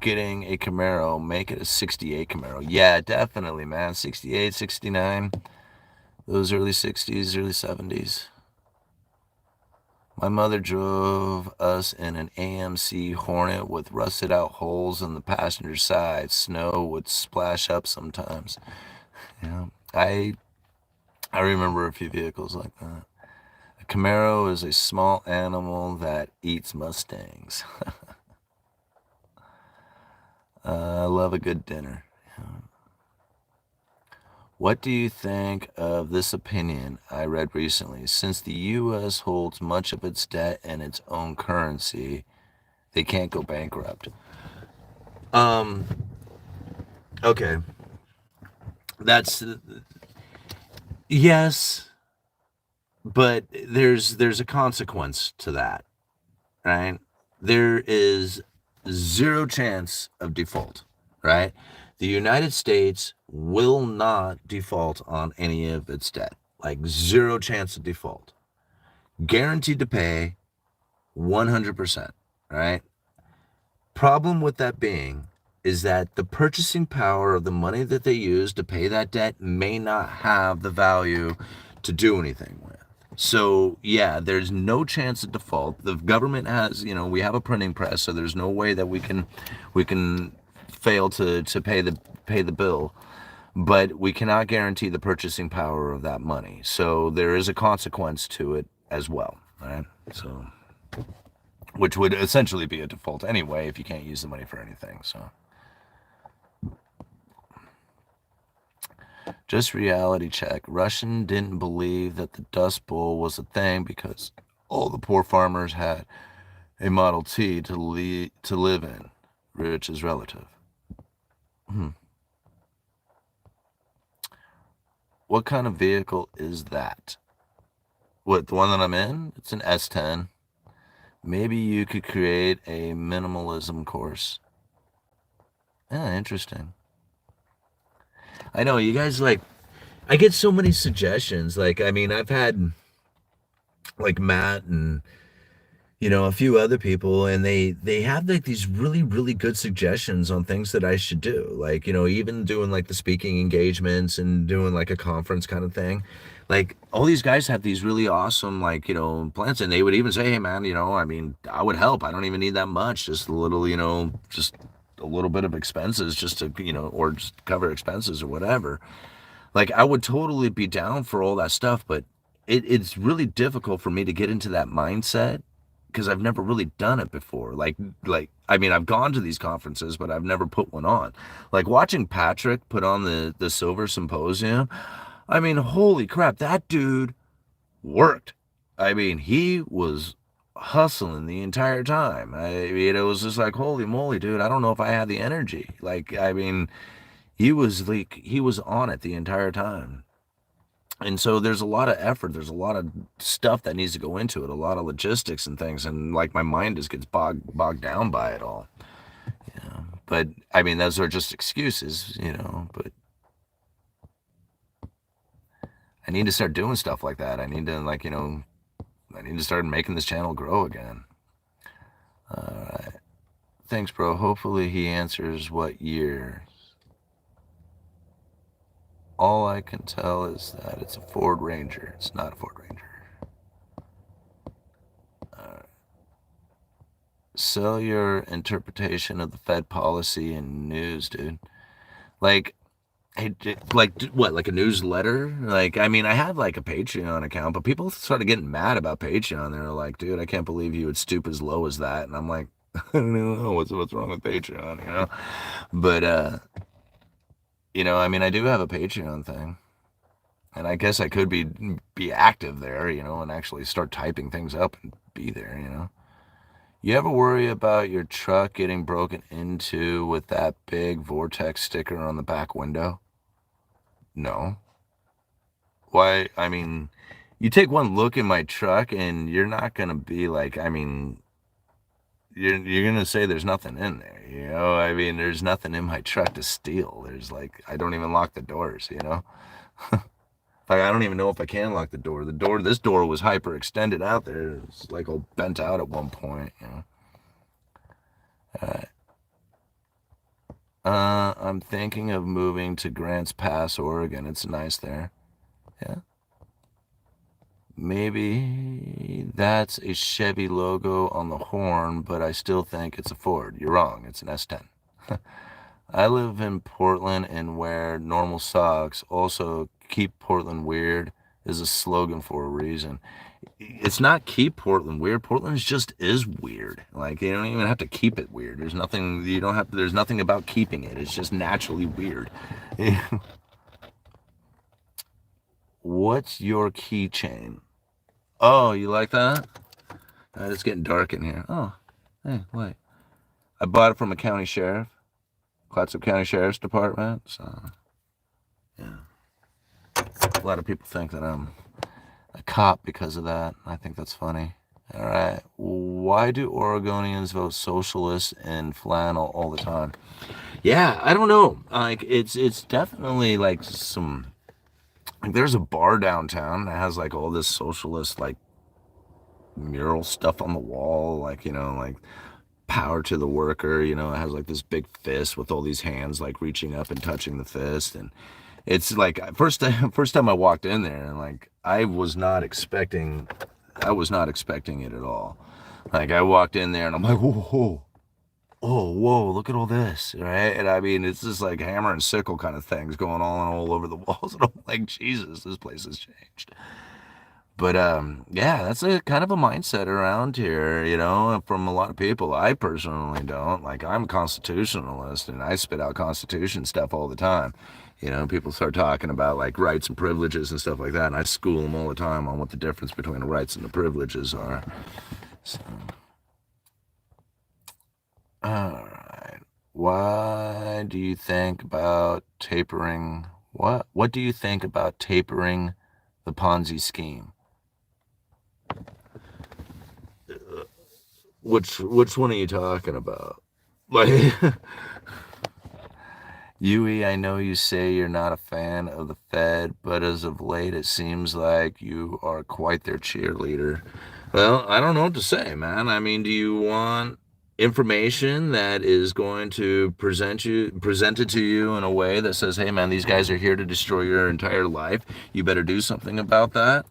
[SPEAKER 1] getting a Camaro, make it a 68 Camaro. Yeah, definitely, man. 68, 69, those early 60s, early 70s. My mother drove us in an AMC Hornet with rusted out holes in the passenger side. Snow would splash up sometimes. I remember a few vehicles like that. A Camaro is a small animal that eats Mustangs. I love a good dinner. What do you think of this opinion I read recently? Since the U.S. holds much of its debt in its own currency, they can't go bankrupt. Okay. That's yes, but there's a consequence to that, right? There is zero chance of default, right? The United States will not default on any of its debt, like zero chance of default. Guaranteed to pay 100%, right? Problem with that being is that the purchasing power of the money that they use to pay that debt may not have the value to do anything with. So yeah, there's no chance of default. The government has, we have a printing press, so there's no way that we can fail to pay the bill, but we cannot guarantee the purchasing power of that money. So there is a consequence to it as well, right? So, which would essentially be a default anyway if you can't use the money for anything. So. Just reality check. Russian didn't believe that the Dust Bowl was a thing because all the poor farmers had a Model T to live in. Rich is relative. What kind of vehicle is that? What, the one that I'm in? It's an S10. Maybe you could create a minimalism course. Yeah, interesting. I know, you guys, like, I get so many suggestions. Like, I mean, I've had, like, Matt and, a few other people, and they have like these really good suggestions on things that I should do. Like, even doing like the speaking engagements and doing like a conference kind of thing. Like all these guys have these really awesome like, plans, and they would even say, "Hey man, I mean, I would help. I don't even need that much. Just a little, just a little bit of expenses just to, or just cover expenses or whatever." Like I would totally be down for all that stuff, but it's really difficult for me to get into that mindset because I've never really done it before. Like I mean, I've gone to these conferences, but I've never put one on. Like watching Patrick put on the Silver Symposium. I mean, holy crap, that dude worked. I mean, he was hustling the entire time. I mean, it was just like, holy moly, dude, I don't know if I had the energy. Like, I mean, he was on it the entire time. And so there's a lot of effort, there's a lot of stuff that needs to go into it, a lot of logistics and things, and like my mind just gets bogged down by it all. But I mean, those are just excuses, but I need to start doing stuff like that. I need to like, I need to start making this channel grow again. All right. Thanks, bro. Hopefully he answers what year. All I can tell is that it's a Ford Ranger. It's not a Ford Ranger. Sell your interpretation of the Fed policy and news, dude. Like, hey, like what? Like a newsletter? Like, I mean, I have like a Patreon account, but people started getting mad about Patreon. They're like, dude, I can't believe you would stoop as low as that. And I'm like, I don't know what's wrong with Patreon, But I mean, I do have a Patreon thing. And I guess I could be active there, and actually start typing things up and be there. You ever worry about your truck getting broken into with that big vortex sticker on the back window? No. Why? I mean, you take one look in my truck and you're not gonna be like, I mean, you're gonna say there's nothing in there, I mean, there's nothing in my truck to steal. There's like, I don't even lock the doors. Like, I don't even know if I can lock the door. This door was hyperextended out there. It's like all bent out at one point. I'm thinking of moving to Grants Pass, Oregon. It's nice there. Yeah. Maybe that's a Chevy logo on the horn, but I still think it's a Ford. You're wrong. It's an S10. I live in Portland and wear normal socks. Also, keep Portland weird is a slogan for a reason. It's not keep Portland weird. Portland just is weird. Like, you don't even have to keep it weird. There's nothing, you don't have to, there's nothing about keeping it. It's just naturally weird. What's your keychain? Oh, you like that? It's getting dark in here. Oh, hey, wait. I bought it from a county sheriff. Clatsop County Sheriff's Department. So, yeah. A lot of people think that I'm a cop because of that. I think that's funny. All right. Why do Oregonians vote socialist and flannel all the time? Yeah, I don't know. Like, it's definitely like some. Like, there's a bar downtown that has like all this socialist like mural stuff on the wall, like like power to the worker, it has like this big fist with all these hands like reaching up and touching the fist. And it's like first time I walked in there, and like I was not expecting it at all. Like I walked in there and I'm like, whoa, whoa, look at all this, right? And I mean, it's just like hammer and sickle kind of things going on all over the walls. And I'm like, Jesus, this place has changed. But yeah, that's a kind of a mindset around here, from a lot of people. I personally don't. Like, I'm a constitutionalist, and I spit out Constitution stuff all the time. People start talking about like rights and privileges and stuff like that, and I school them all the time on what the difference between the rights and the privileges are. So, all right. Why do you think about tapering? What do you think about tapering the Ponzi scheme? Which one are you talking about? Like, Yui, I know you say you're not a fan of the Fed, but as of late, it seems like you are quite their cheerleader. Well, I don't know what to say, man. I mean, do you want information that is going to present it to you in a way that says, "Hey, man, these guys are here to destroy your entire life. You better do something about that."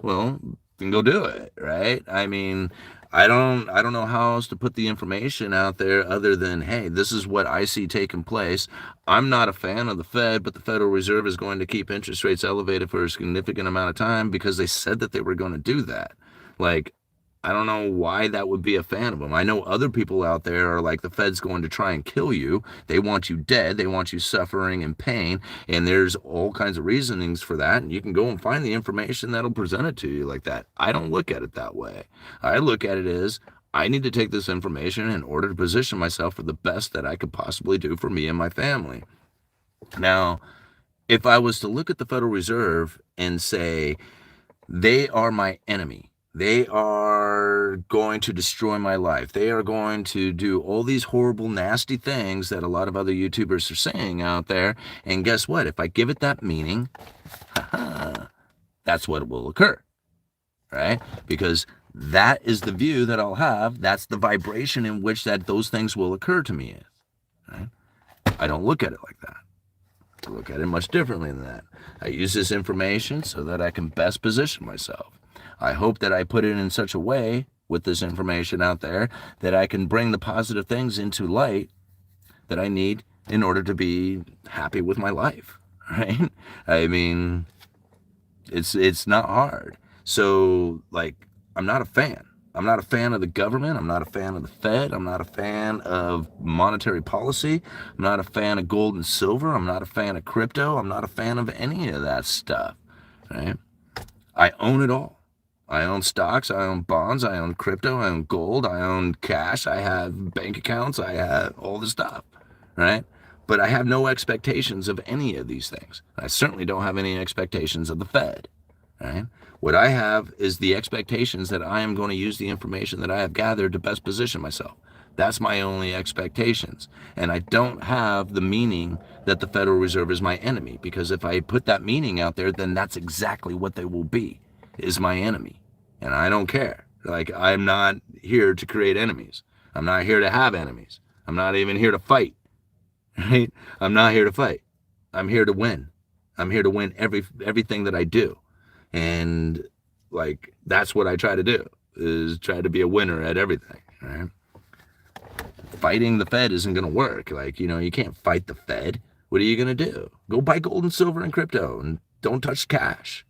[SPEAKER 1] Well, then go do it, right? I mean, I don't know how else to put the information out there other than, "Hey, this is what I see taking place. I'm not a fan of the Fed, but the Federal Reserve is going to keep interest rates elevated for a significant amount of time because they said that they were going to do that." Like, I don't know why that would be a fan of them. I know other people out there are like, the Fed's going to try and kill you. They want you dead. They want you suffering and pain. And there's all kinds of reasonings for that. And you can go and find the information that'll present it to you like that. I don't look at it that way. I look at it as, I need to take this information in order to position myself for the best that I could possibly do for me and my family. Now, if I was to look at the Federal Reserve and say, they are my enemy, they are going to destroy my life, they are going to do all these horrible, nasty things that a lot of other YouTubers are saying out there, and guess what? If I give it that meaning, that's what will occur, right? Because that is the view that I'll have. That's the vibration in which that those things will occur to me, right? I don't look at it like that. I look at it much differently than that. I use this information so that I can best position myself. I hope that I put it in such a way with this information out there that I can bring the positive things into light that I need in order to be happy with my life, right? I mean, it's not hard. So, like, I'm not a fan. I'm not a fan of the government. I'm not a fan of the Fed. I'm not a fan of monetary policy. I'm not a fan of gold and silver. I'm not a fan of crypto. I'm not a fan of any of that stuff, right? I own it all. I own stocks. I own bonds. I own crypto. I own gold. I own cash. I have bank accounts. I have all the stuff, right? But I have no expectations of any of these things. I certainly don't have any expectations of the Fed, right? What I have is the expectations that I am going to use the information that I have gathered to best position myself. That's my only expectations. And I don't have the meaning that the Federal Reserve is my enemy, because if I put that meaning out there, then that's exactly what they will be, is my enemy. And I don't care. Like, I'm not here to create enemies. I'm not here to have enemies. I'm not even here to fight, right? I'm not here to fight. I'm here to win. I'm here to win everything that I do. And, like, that's what I try to do, is try to be a winner at everything, right? Fighting the Fed isn't going to work. Like, you can't fight the Fed. What are you going to do? Go buy gold and silver and crypto and don't touch cash.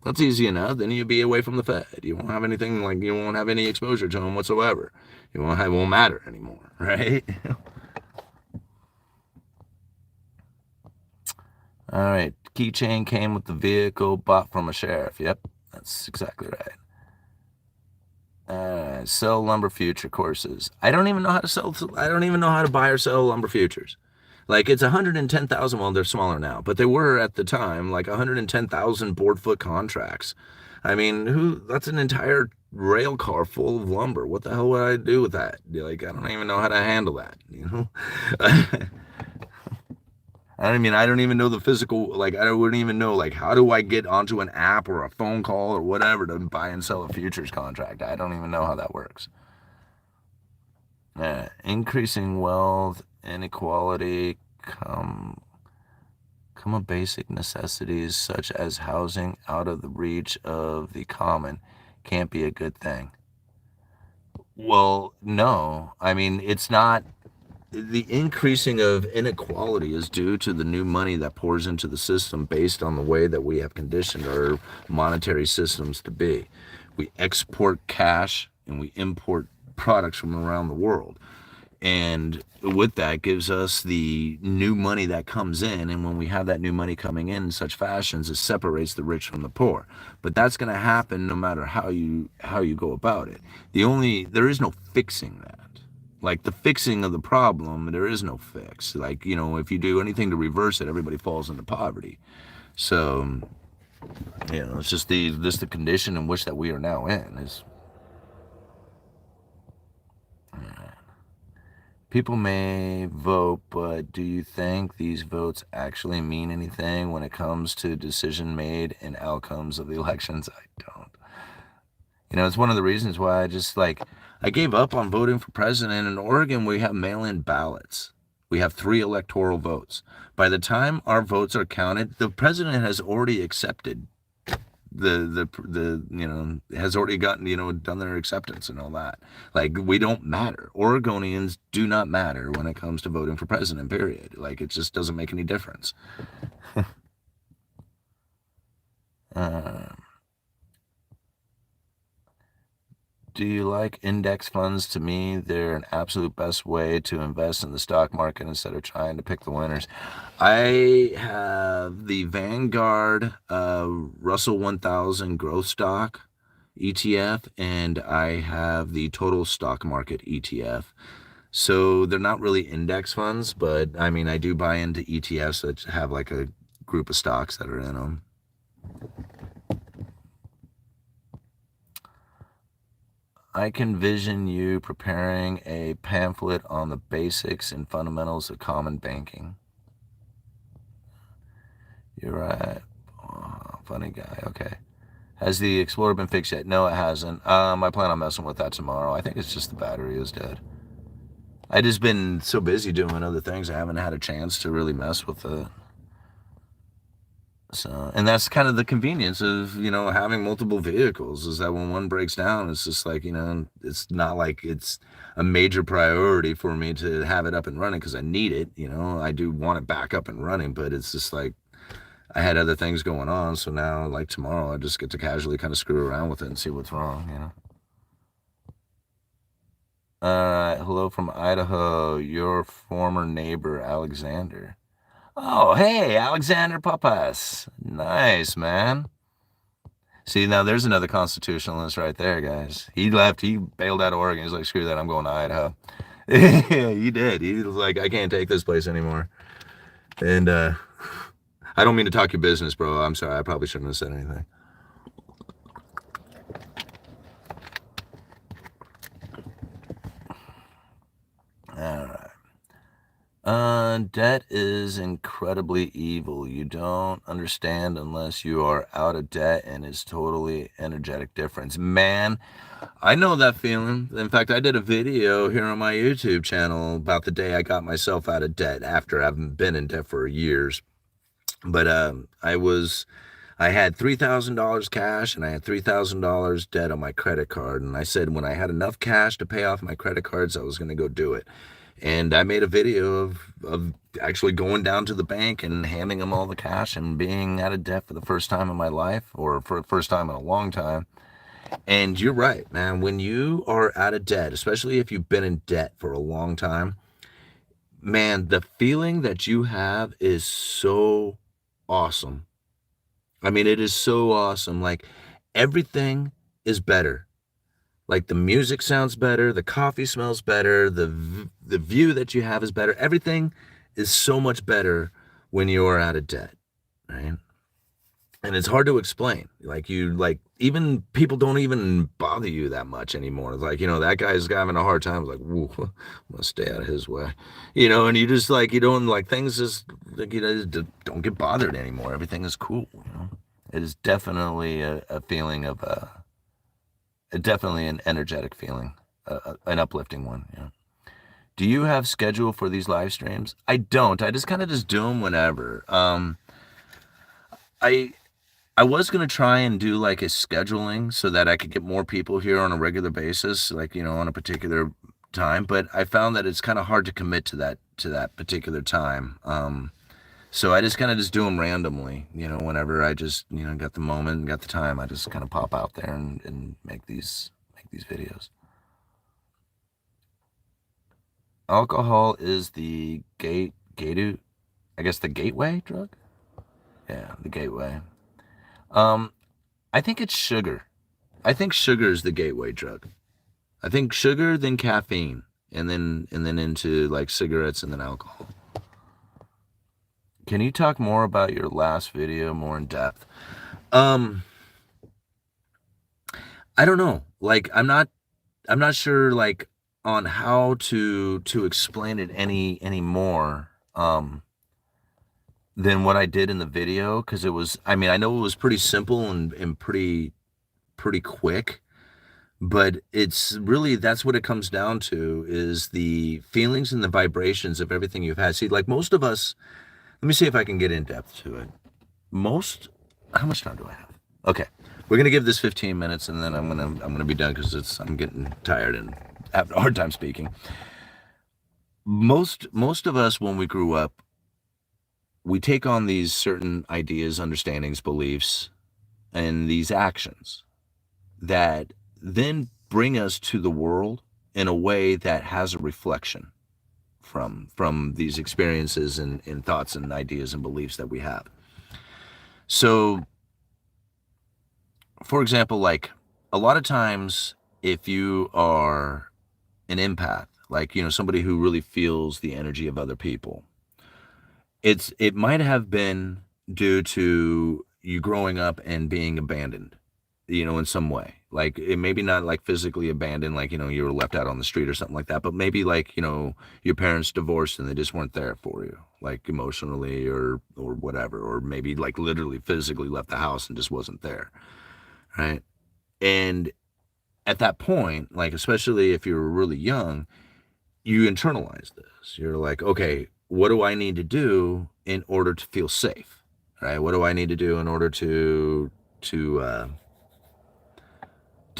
[SPEAKER 1] That's easy enough. Then you'll be away from the Fed. You won't have anything, like, you won't have any exposure to them whatsoever. It won't matter anymore, right? All right. Keychain came with the vehicle bought from a sheriff. Yep, that's exactly right. Sell lumber future courses. I don't even know how to sell. I don't even know how to buy or sell lumber futures. Like, it's 110,000. Well, they're smaller now, but they were at the time like 110,000 board foot contracts. I mean, that's an entire rail car full of lumber. What the hell would I do with that? Like, I don't even know how to handle that. I don't even know the physical, like, I wouldn't even know, like, how do I get onto an app or a phone call or whatever to buy and sell a futures contract? I don't even know how that works. Increasing wealth, inequality, come a basic necessities such as housing out of the reach of the common can't be a good thing. Well, no. I mean, it's not. The increasing of inequality is due to the new money that pours into the system based on the way that we have conditioned our monetary systems to be. We export cash and we import products from around the world. And with that gives us the new money that comes in. And when we have that new money coming in such fashions, it separates the rich from the poor. But that's going to happen no matter how you go about it. There is no fixing that. Like, the fixing of the problem, there is no fix. Like, if you do anything to reverse it, everybody falls into poverty. So, it's just the condition in which that we are now in. People may vote, but do you think these votes actually mean anything when it comes to decision made and outcomes of the elections? I don't. You know, it's one of the reasons why I gave up on voting for president. In Oregon, we have mail-in ballots. We have 3 electoral votes. By the time our votes are counted, the president has already accepted has already gotten, done their acceptance and all that. Like, we don't matter. Oregonians do not matter when it comes to voting for president, period. Like, it just doesn't make any difference. uh, Do you like index funds? To me, they're an absolute best way to invest in the stock market instead of trying to pick the winners. I have the Vanguard Russell 1000 Growth Stock ETF, and I have the Total Stock Market ETF. So they're not really index funds, but I mean, I do buy into ETFs that have like a group of stocks that are in them. I can vision you preparing a pamphlet on the basics and fundamentals of common banking. You're right. Oh, funny guy. Okay. Has the Explorer been fixed yet? No, it hasn't. I plan on messing with that tomorrow. I think it's just the battery is dead. I just been so busy doing other things, I haven't had a chance to really mess with it. So, and that's kind of the convenience of, having multiple vehicles, is that when one breaks down, it's just like, it's not like it's a major priority for me to have it up and running because I need it. I do want it back up and running, but it's just like I had other things going on. So now, like tomorrow, I just get to casually kind of screw around with it and see what's wrong. All right. Hello from Idaho, your former neighbor, Alexander. Oh, hey, Alexander Papas. Nice, man. See, now there's another constitutionalist right there, guys. He left, he bailed out of Oregon. He's like, screw that, I'm going to Idaho. Yeah, he did. He was like, I can't take this place anymore. And I don't mean to talk your business, bro. I'm sorry. I probably shouldn't have said anything. All right. Debt is incredibly evil. You don't understand unless you are out of debt, and it's totally energetic difference. Man, I know that feeling. In fact, I did a video here on my YouTube channel about the day I got myself out of debt after I've been in debt for years. But I had $3,000 cash and I had $3,000 debt on my credit card. And I said when I had enough cash to pay off my credit cards, I was going to go do it. And I made a video of actually going down to the bank and handing them all the cash and being out of debt for the first time in my life, or for the first time in a long time. And you're right, man. When you are out of debt, especially if you've been in debt for a long time, man, the feeling that you have is so awesome. I mean, it is so awesome. Like, everything is better. Like, the music sounds better, the coffee smells better, the view that you have is better. Everything is so much better when you are out of debt, right? And it's hard to explain. Like, even people don't even bother you that much anymore. It's like, that guy's having a hard time. It's like, woo, I'm gonna stay out of his way. And you just like, like, things just like, just don't get bothered anymore. Everything is cool. It is definitely a feeling of definitely an energetic feeling, an uplifting one. Do you have schedule for these live streams? I don't. I just kind of just do them whenever. I I was gonna try and do like a scheduling so that I could get more people here on a regular basis, like, on a particular time. But I found that it's kind of hard to commit to that particular time. So I just kind of just do them randomly, whenever I just, got the moment, got the time, I just kind of pop out there and make these videos. Alcohol is the I guess the gateway drug? Yeah, the gateway. Um, I think it's sugar. I think sugar is the gateway drug. I think sugar, then caffeine, and then into like cigarettes and then alcohol. Can you talk more about your last video more in depth? Um, I don't know. Like, I'm not sure, like, on how to explain it any more than what I did in the video, because I mean, I know it was pretty simple and pretty quick. But it's really, that's what it comes down to, is the feelings and the vibrations of everything you've had. See, like most of us, let me see if I can get in depth to it. How much time do I have? Okay. We're going to give this 15 minutes and then I'm going to be done because I'm getting tired and having a hard time speaking. Most of us, when we grew up, we take on these certain ideas, understandings, beliefs, and these actions that then bring us to the world in a way that has a reflection from these experiences and thoughts and ideas and beliefs that we have. So, for example, like a lot of times, if you are an empath, like, somebody who really feels the energy of other people, it might have been due to you growing up and being abandoned, in some way. Like it maybe not like physically abandoned, like, you were left out on the street or something like that, but maybe like, your parents divorced and they just weren't there for you, like emotionally or whatever, or maybe like literally physically left the house and just wasn't there, right? And at that point, like especially if you're really young, you internalize this. You're like, okay, what do I need to do in order to feel safe, right? What do I need to do in order to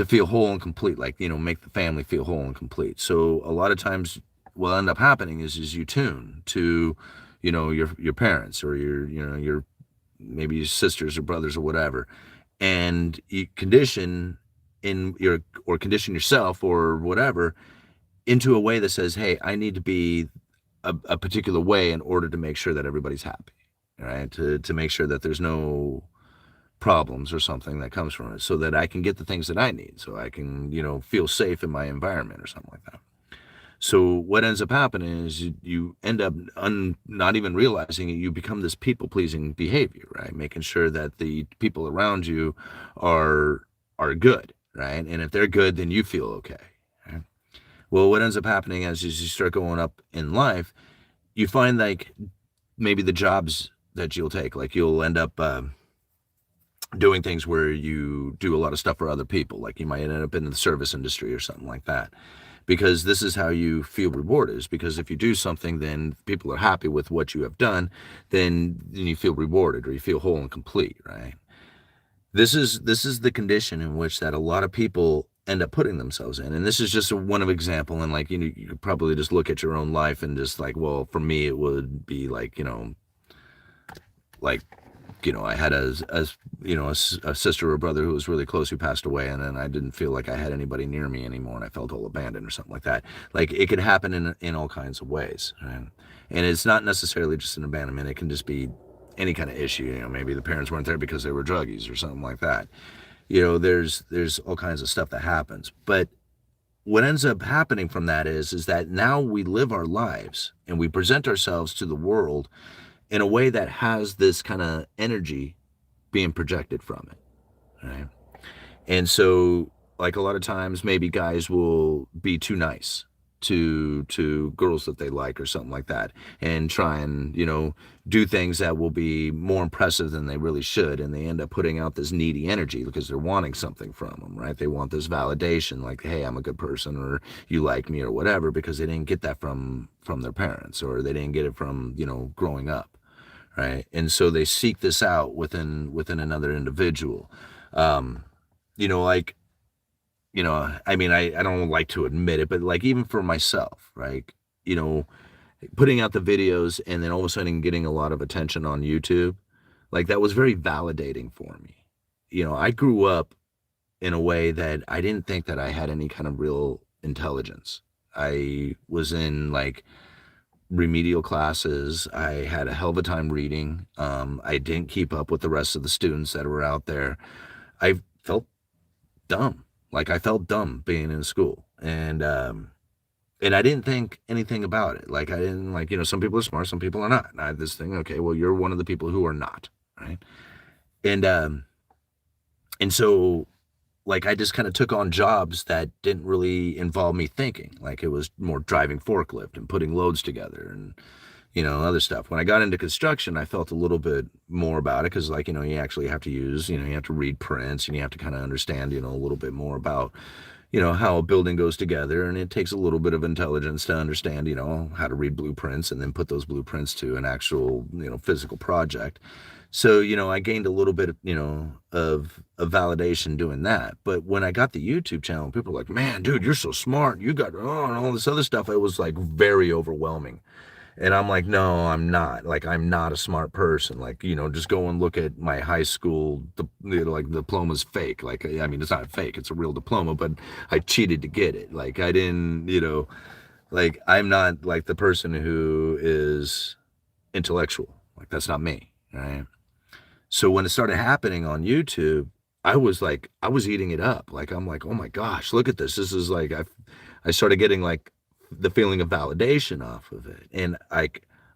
[SPEAKER 1] feel whole and complete, like, make the family feel whole and complete? So a lot of times what'll end up happening is you tune to, your parents or your maybe your sisters or brothers or whatever, and you condition condition yourself or whatever into a way that says, hey, I need to be a particular way in order to make sure that everybody's happy, right? To make sure that there's no problems or something that comes from it, so that I can get the things that I need, so I can, feel safe in my environment or something like that. So what ends up happening is you end up not even realizing it, you become this people-pleasing behavior, right? Making sure that the people around you are good, right? And if they're good, then you feel okay, right? Well, what ends up happening as you start going up in life, you find like maybe the jobs that you'll take, like you'll end up doing things where you do a lot of stuff for other people. Like you might end up in the service industry or something like that, because this is how you feel rewarded, is because if you do something, then people are happy with what you have done, then you feel rewarded or you feel whole and complete, right? This is the condition in which that a lot of people end up putting themselves in. And this is just one of example. And like, you could probably just look at your own life and just like, well, for me, it would be like, like, I had a sister or brother who was really close who passed away, and then I didn't feel like I had anybody near me anymore, and I felt all abandoned or something like that. Like it could happen in all kinds of ways, right? And it's not necessarily just an abandonment. It can just be any kind of issue. Maybe the parents weren't there because they were druggies or something like that. There's all kinds of stuff that happens. But what ends up happening from that is that now we live our lives and we present ourselves to the world in a way that has this kind of energy being projected from it, right? And so, like a lot of times, maybe guys will be too nice to girls that they like or something like that, and try and do things that will be more impressive than they really should, and they end up putting out this needy energy because they're wanting something from them, right? They want this validation, like, hey, I'm a good person, or you like me, or whatever, because they didn't get that from their parents, or they didn't get it from growing up, right? And so they seek this out within another individual. Like, I mean, I don't like to admit it, but like even for myself, right? Putting out the videos and then all of a sudden getting a lot of attention on YouTube, like that was very validating for me. I grew up in a way that I didn't think that I had any kind of real intelligence. I was in like remedial classes. I had a hell of a time reading. I didn't keep up with the rest of the students that were out there. I felt dumb. Like I felt dumb being in school, and I didn't think anything about it. Like I didn't like, some people are smart, some people are not. And I had this thing, okay, well, you're one of the people who are not, right? And so like I just kind of took on jobs that didn't really involve me thinking. Like it was more driving forklift and putting loads together and other stuff. When I got into construction, I felt a little bit more about it because, like, you actually have to use, you have to read prints and you have to kind of understand, a little bit more about, how a building goes together, and it takes a little bit of intelligence to understand, how to read blueprints and then put those blueprints to an actual, physical project. So, I gained a little bit, of validation doing that. But when I got the YouTube channel, people were like, man, dude, you're so smart. You got, and all this other stuff. It was like very overwhelming. And I'm like, no, I'm not. Like, I'm not a smart person. Like, just go and look at my high school, like, diploma's fake. Like, I mean, it's not fake, it's a real diploma, but I cheated to get it. Like, I didn't, like, I'm not like the person who is intellectual. Like, that's not me, right? So when it started happening on YouTube, I was eating it up. Like, I'm like, oh my gosh, look at this. This is like, I started getting like the feeling of validation off of it. And I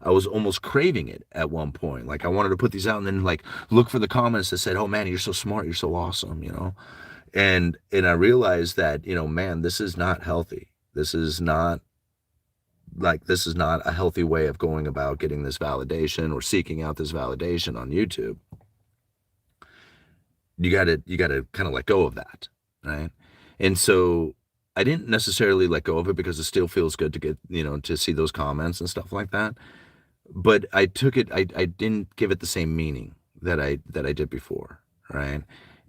[SPEAKER 1] was almost craving it at one point. Like, I wanted to put these out and then like look for the comments that said, oh man, you're so smart. You're so awesome, And I realized that, man, this is not healthy. This is not a healthy way of going about getting this validation or seeking out this validation on YouTube. You gotta kind of let go of that, right? And so I didn't necessarily let go of it because it still feels good to get, to see those comments and stuff like that. But I took it, I didn't give it the same meaning that I did before, right?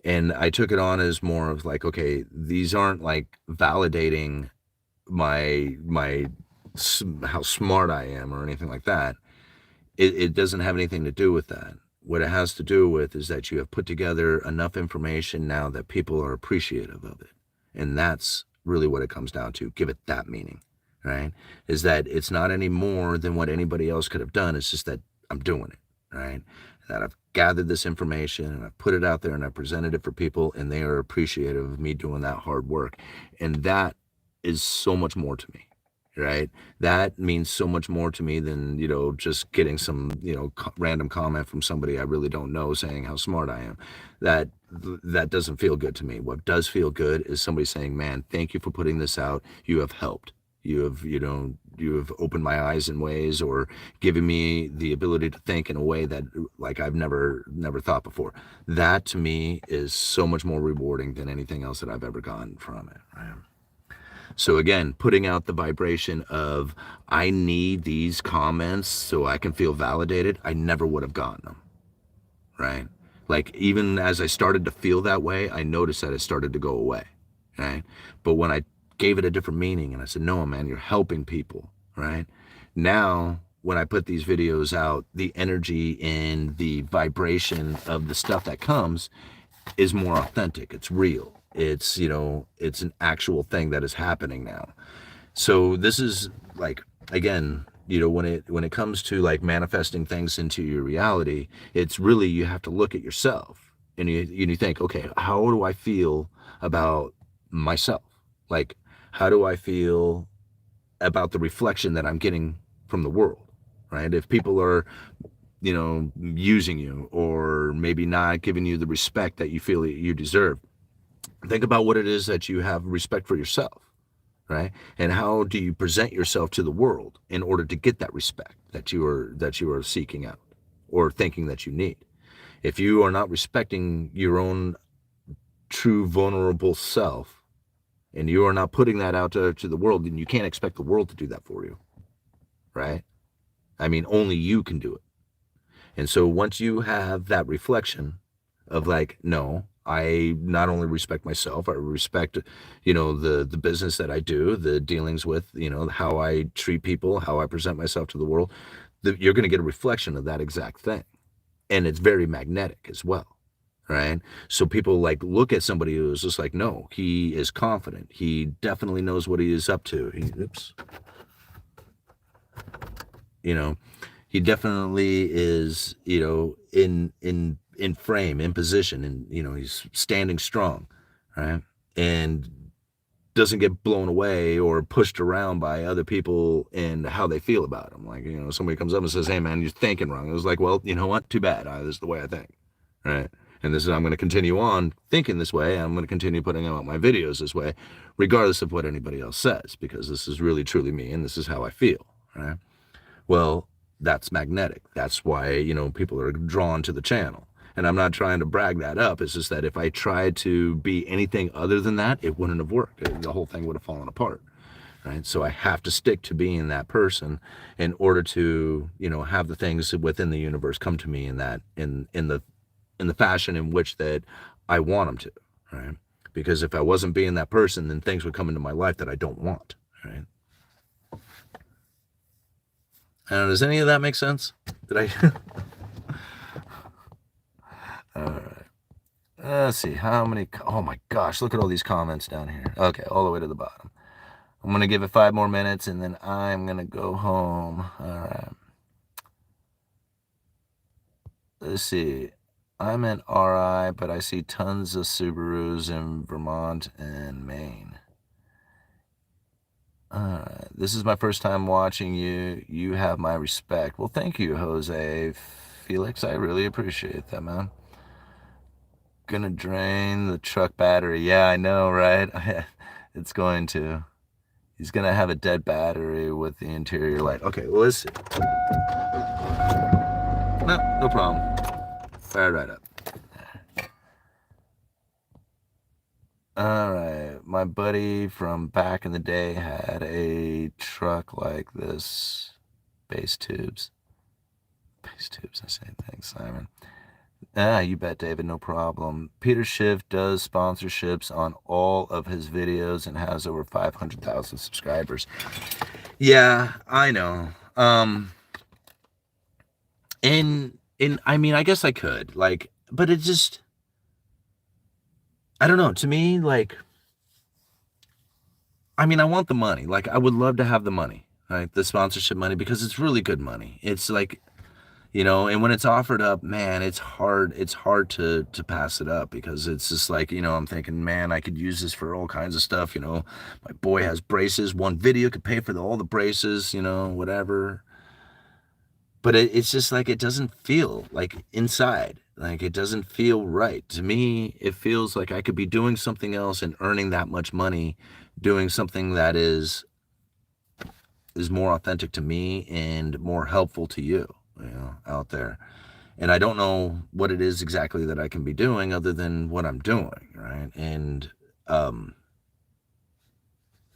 [SPEAKER 1] And I took it on as more of like, okay, these aren't like validating my how smart I am or anything like that. It doesn't have anything to do with that. What it has to do with is that you have put together enough information now that people are appreciative of it. And that's really what it comes down to. Give it that meaning, right? Is that it's not any more than what anybody else could have done. It's just that I'm doing it, right? That I've gathered this information and I've put it out there and I presented it for people and they are appreciative of me doing that hard work. And that is so much more to me. Right? That means so much more to me than, just getting some, random comment from somebody I really don't know saying how smart I am. That doesn't feel good to me. What does feel good is somebody saying, man, thank you for putting this out. You have helped. You have opened my eyes in ways or given me the ability to think in a way that like I've never thought before. That to me is so much more rewarding than anything else that I've ever gotten from it. Right? So again, putting out the vibration of, I need these comments so I can feel validated, I never would have gotten them, right? Like, even as I started to feel that way, I noticed that it started to go away, right? But when I gave it a different meaning and I said, no, man, you're helping people, right? Now, when I put these videos out, the energy and the vibration of the stuff that comes is more authentic. It's real. It's, it's an actual thing that is happening now. So this is like, again, when it comes to like manifesting things into your reality, it's really, you have to look at yourself and you think, okay, how do I feel about myself? Like, how do I feel about the reflection that I'm getting from the world, right? If people are, using you or maybe not giving you the respect that you feel that you deserve, think about what it is that you have respect for yourself, right? And how do you present yourself to the world in order to get that respect that you are seeking out or thinking that you need? If you are not respecting your own true vulnerable self and you are not putting that out to the world, then you can't expect the world to do that for you, right? I mean, only you can do it. And so once you have that reflection of like, no, I not only respect myself, I respect, the business that I do, the dealings with, how I treat people, how I present myself to the world, you're going to get a reflection of that exact thing. And it's very magnetic as well, right? So people like look at somebody who's just like, no, he is confident. He definitely knows what he is up to. He definitely is, in frame, in position, and he's standing strong, right? And doesn't get blown away or pushed around by other people and how they feel about him. Like, somebody comes up and says, hey man, you're thinking wrong. It was like, well, you know what? Too bad. This is the way I think, right? And I'm going to continue on thinking this way. I'm going to continue putting out my videos this way, regardless of what anybody else says, because this is really truly me and this is how I feel, right? Well, that's magnetic. That's why, people are drawn to the channel. And I'm not trying to brag that up. It's just that if I tried to be anything other than that, it wouldn't have worked. The whole thing would have fallen apart. Right? So I have to stick to being that person in order to, have the things within the universe come to me in the fashion in which that I want them to, right? Because if I wasn't being that person, then things would come into my life that I don't want, right? And does any of that make sense? Did I? All right. Let's see how many. Oh my gosh! Look at all these comments down here. Okay, all the way to the bottom. I'm gonna give it 5 more minutes, and then I'm gonna go home. All right. Let's see. I'm in RI, but I see tons of Subarus in Vermont and Maine. This is my first time watching you. You have my respect. Well, thank you, Jose Felix. I really appreciate that, man. Gonna drain the truck battery. Yeah, I know, right? It's going to. He's gonna have a dead battery with the interior light. Okay, well, let's see. No problem. Fire right up. All right, my buddy from back in the day had a truck like this. Base tubes, I say. Thanks, Simon. You bet, David, no problem. Peter Schiff does sponsorships on all of his videos and has over 500,000 subscribers. Yeah, I know. And I mean, I guess I could, but it just, I don't know. To me, I mean, I want the money. I would love to have the money, right? The sponsorship money, because it's really good money. It's and when it's offered up, man, it's hard to pass it up, because it's just I'm thinking, man, I could use this for all kinds of stuff. My boy has braces. One video could pay for all the braces, whatever. But it's just it doesn't feel inside. It doesn't feel right. To me, it feels like I could be doing something else and earning that much money, doing something that is more authentic to me and more helpful to you, out there. And I don't know what it is exactly that I can be doing other than what I'm doing, right? And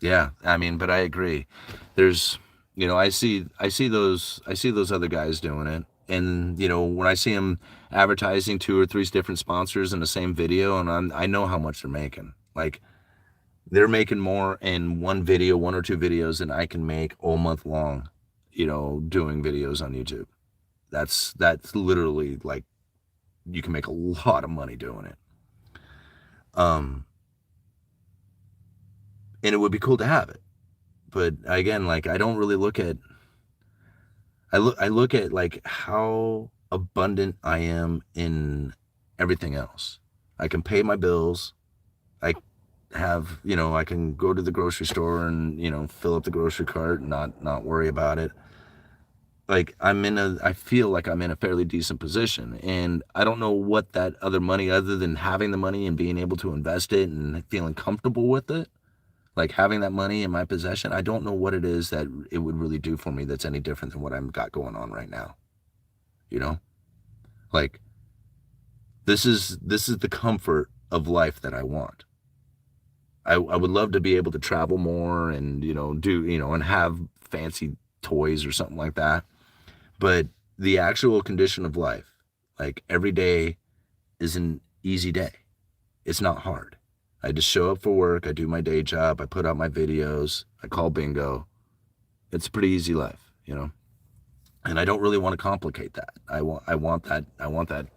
[SPEAKER 1] yeah, I mean, but I agree. There's, I see those other guys doing it, and when I see them advertising 2 or 3 different sponsors in the same video, and I know how much they're making. They're making more in one video, 1 or 2 videos, than I can make all month long, doing videos on YouTube. That's literally you can make a lot of money doing it. And it would be cool to have it. But again, I don't really look at, I look at how abundant I am in everything else. I can pay my bills. I have, I can go to the grocery store and, fill up the grocery cart and not worry about it. I feel like I'm in a fairly decent position, and I don't know what that other money, other than having the money and being able to invest it and feeling comfortable with it, having that money in my possession, I don't know what it is that it would really do for me that's any different than what I've got going on right now. This is the comfort of life that I want. I would love to be able to travel more and, do, and have fancy toys or something like that. But the actual condition of life, every day is an easy day. It's not hard. I just show up for work. I do my day job. I put out my videos. I call bingo. It's a pretty easy life, and I don't really want to complicate that. I want that, I want that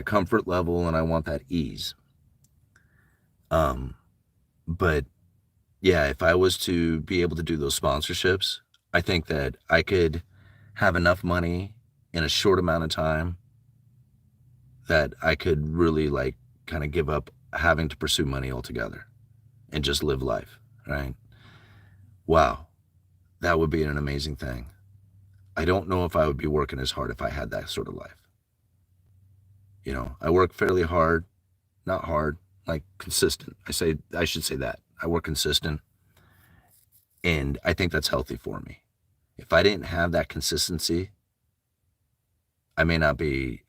[SPEAKER 1] comfort level, and I want that ease. But yeah, if I was to be able to do those sponsorships, I think that I could have enough money in a short amount of time that I could really kind of give up having to pursue money altogether and just live life, right? Wow, that would be an amazing thing. I don't know if I would be working as hard if I had that sort of life. I work fairly hard, not hard, consistent. I should say that. I work consistent, and I think that's healthy for me. If I didn't have that consistency, I may not be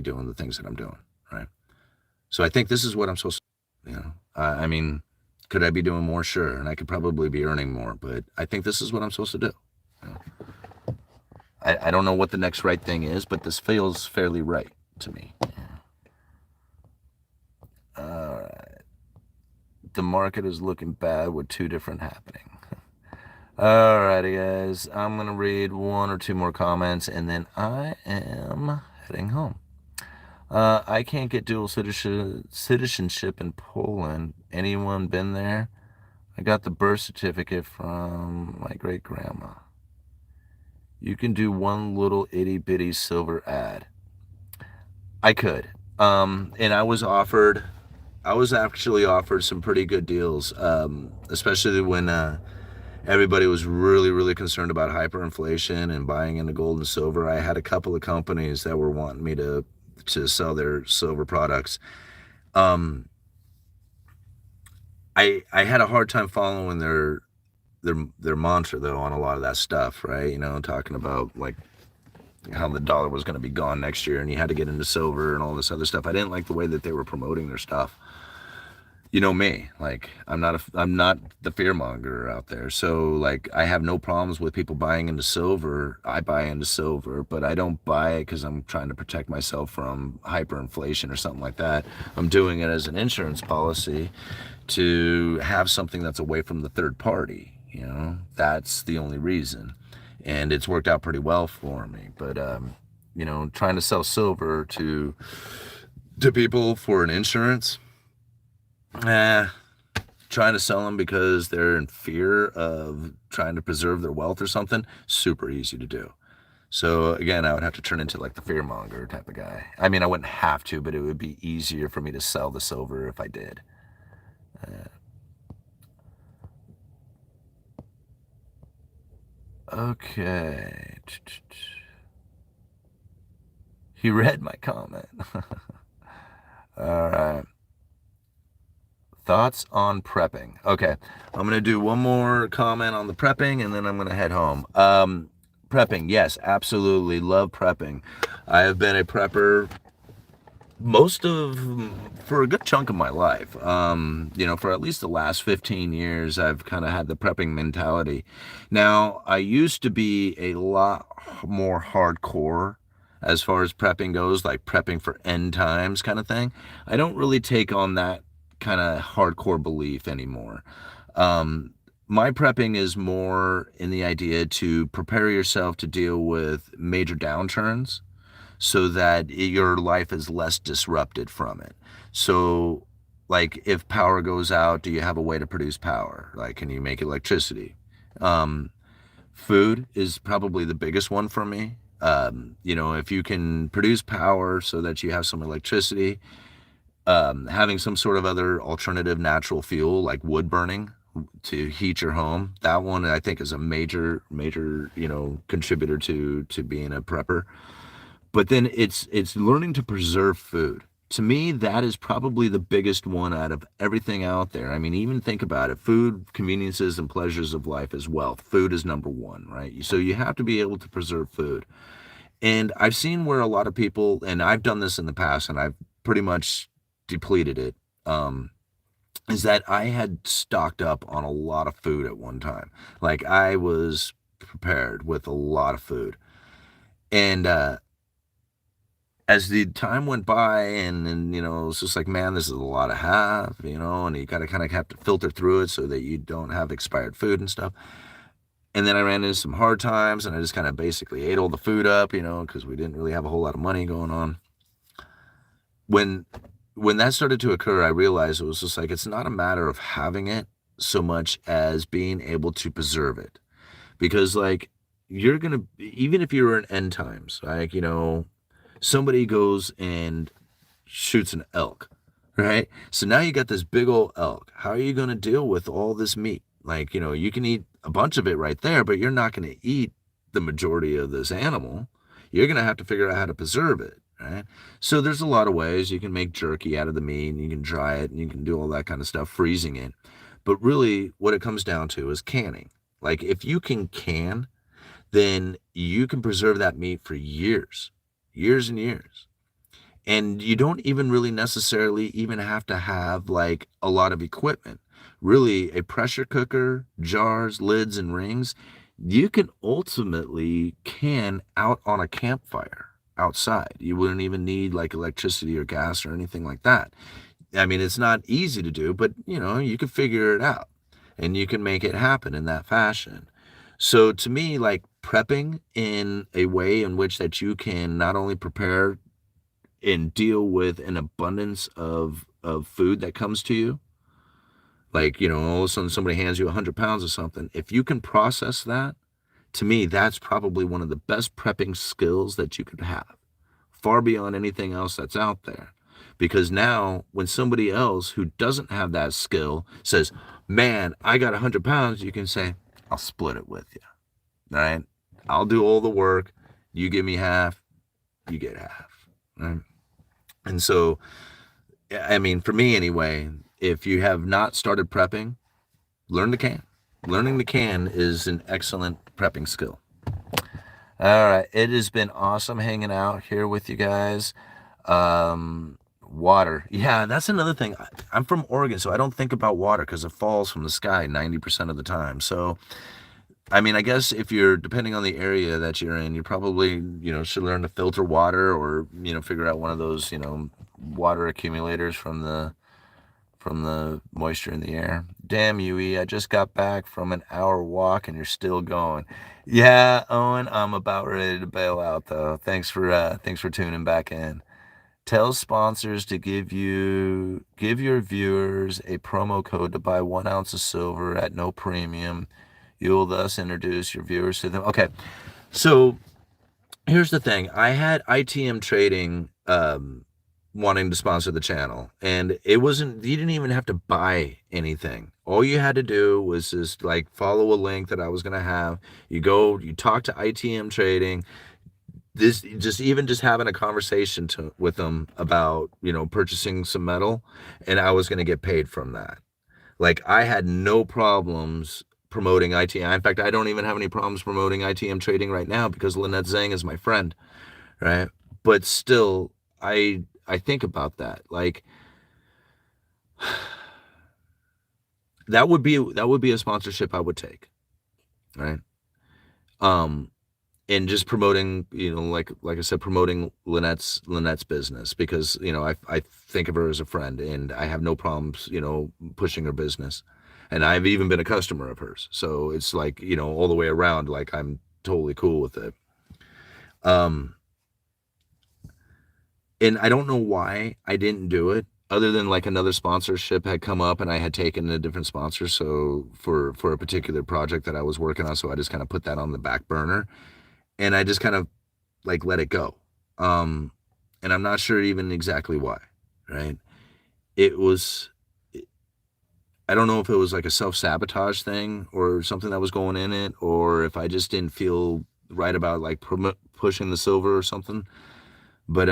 [SPEAKER 1] doing the things that I'm doing, right? So I think this is what I'm supposed to, I mean, could I be doing more? Sure, and I could probably be earning more, but I think this is what I'm supposed to do. You know? I don't know what the next right thing is, but this feels fairly right to me. All right. The market is looking bad with two different happening. Alrighty, guys. I'm going to read one or two more comments, and then I am heading home. I can't get dual citizenship in Poland. Anyone been there? I got the birth certificate from my great-grandma. You can do one little itty-bitty silver ad. I could. And I was actually offered some pretty good deals, especially when everybody was really, really concerned about hyperinflation and buying into gold and silver. I had a couple of companies that were wanting me to sell their silver products. I had a hard time following their mantra though on a lot of that stuff, right? Talking about like how the dollar was going to be gone next year and you had to get into silver and all this other stuff. I didn't like the way that they were promoting their stuff. You know me, like I'm not the fearmonger out there. So like I have no problems with people buying into silver. I buy into silver, but I don't buy it because I'm trying to protect myself from hyperinflation or something like that. I'm doing it as an insurance policy to have something that's away from the third party. That's the only reason, and it's worked out pretty well for me. But trying to sell silver to people for an insurance. Trying to sell them because they're in fear of trying to preserve their wealth or something, super easy to do. So again, I would have to turn into like the fearmonger type of guy. I mean, I wouldn't have to, but it would be easier for me to sell the silver if I did. Okay. He read my comment. All right. Thoughts on prepping. Okay, I'm going to do one more comment on the prepping, and then I'm going to head home. Prepping, yes, absolutely. Love prepping. I have been a prepper for a good chunk of my life. For at least the last 15 years, I've kind of had the prepping mentality. Now, I used to be a lot more hardcore as far as prepping goes, like prepping for end times kind of thing. I don't really take on that kind of hardcore belief anymore. My prepping is more in the idea to prepare yourself to deal with major downturns so that your life is less disrupted from it. So like if power goes out, do you have a way to produce power? Like, can you make electricity? Food is probably the biggest one for me. If you can produce power so that you have some electricity, having some sort of other alternative natural fuel like wood burning to heat your home, that one I think is a major contributor to being a prepper. But then it's learning to preserve food. To me, that is probably the biggest one out of everything out there. I mean, even think about it. Food, conveniences, and pleasures of life is wealth. Food is number one, right? So you have to be able to preserve food. And I've seen where a lot of people, and I've done this in the past, and I've pretty much depleted it, is that I had stocked up on a lot of food at one time. Like I was prepared with a lot of food. And as the time went by and it's just like, man, this is a lot to have, and you gotta kind of have to filter through it so that you don't have expired food and stuff. And then I ran into some hard times and I just kind of basically ate all the food up, because we didn't really have a whole lot of money going on. When that started to occur, I realized it was just like, it's not a matter of having it so much as being able to preserve it. Because like, even if you're in end times, like, somebody goes and shoots an elk, right? So now you got this big old elk. How are you going to deal with all this meat? Like, you can eat a bunch of it right there, but you're not going to eat the majority of this animal. You're going to have to figure out how to preserve it, right? So there's a lot of ways. You can make jerky out of the meat, and you can dry it, and you can do all that kind of stuff, freezing it. But really, what it comes down to is canning. Like, if you can can, then you can preserve that meat for years. years and years. And you don't even really necessarily even have to have like a lot of equipment. Really, a pressure cooker, jars, lids, and rings, you can ultimately can out on a campfire outside. You wouldn't even need like electricity or gas or anything like that. I mean, it's not easy to do, but you know, you can figure it out and you can make it happen in that fashion. So to me, like prepping in a way in which that you can not only prepare and deal with an abundance of food that comes to you, like, you know, all of a sudden somebody hands you 100 pounds of something. If you can process that, to me, that's probably one of the best prepping skills that you could have, far beyond anything else that's out there. Because now, when somebody else who doesn't have that skill says, man, I got 100 pounds, you can say, I'll split it with you. Right? I'll do all the work. You give me half, you get half. Right? And so, I mean, for me anyway, if you have not started prepping, learn the can. Learning the can is an excellent prepping skill. All right. It has been awesome hanging out here with you guys. Water. Yeah, that's another thing. I'm from Oregon, so I don't think about water because it falls from the sky 90% of the time. So, I mean, I guess if you're depending on the area that you're in, you probably, you know, should learn to filter water or, you know, figure out one of those, you know, water accumulators from the moisture in the air. Damn you, E, I just got back from an hour walk and you're still going. Yeah, Owen, I'm about ready to bail out though. Thanks for tuning back in. Tell sponsors to give your viewers a promo code to buy 1 ounce of silver at no premium. You'll thus introduce your viewers to them. Okay, so here's the thing. I had ITM Trading wanting to sponsor the channel, and it wasn't, you didn't even have to buy anything. All you had to do was just like follow a link that I was going to have. You talk to ITM Trading. This just having a conversation with them about, you know, purchasing some metal, and I was going to get paid from that. Like I had no problems promoting ITM. In fact, I don't even have any problems promoting ITM Trading right now because Lynette Zhang is my friend, right? But still, I think about that. Like that would be a sponsorship I would take, right? And just promoting, you know, like I said, promoting Lynette's business because, you know, I think of her as a friend and I have no problems, you know, pushing her business. And I've even been a customer of hers. So it's like, you know, all the way around, like I'm totally cool with it. And I don't know why I didn't do it other than like another sponsorship had come up and I had taken a different sponsor. So for a particular project that I was working on. So I just kind of put that on the back burner and I just kind of like let it go. And I'm not sure even exactly why, right? It was, I don't know if it was like a self-sabotage thing or something that was going in it, or if I just didn't feel right about like pushing the silver or something. But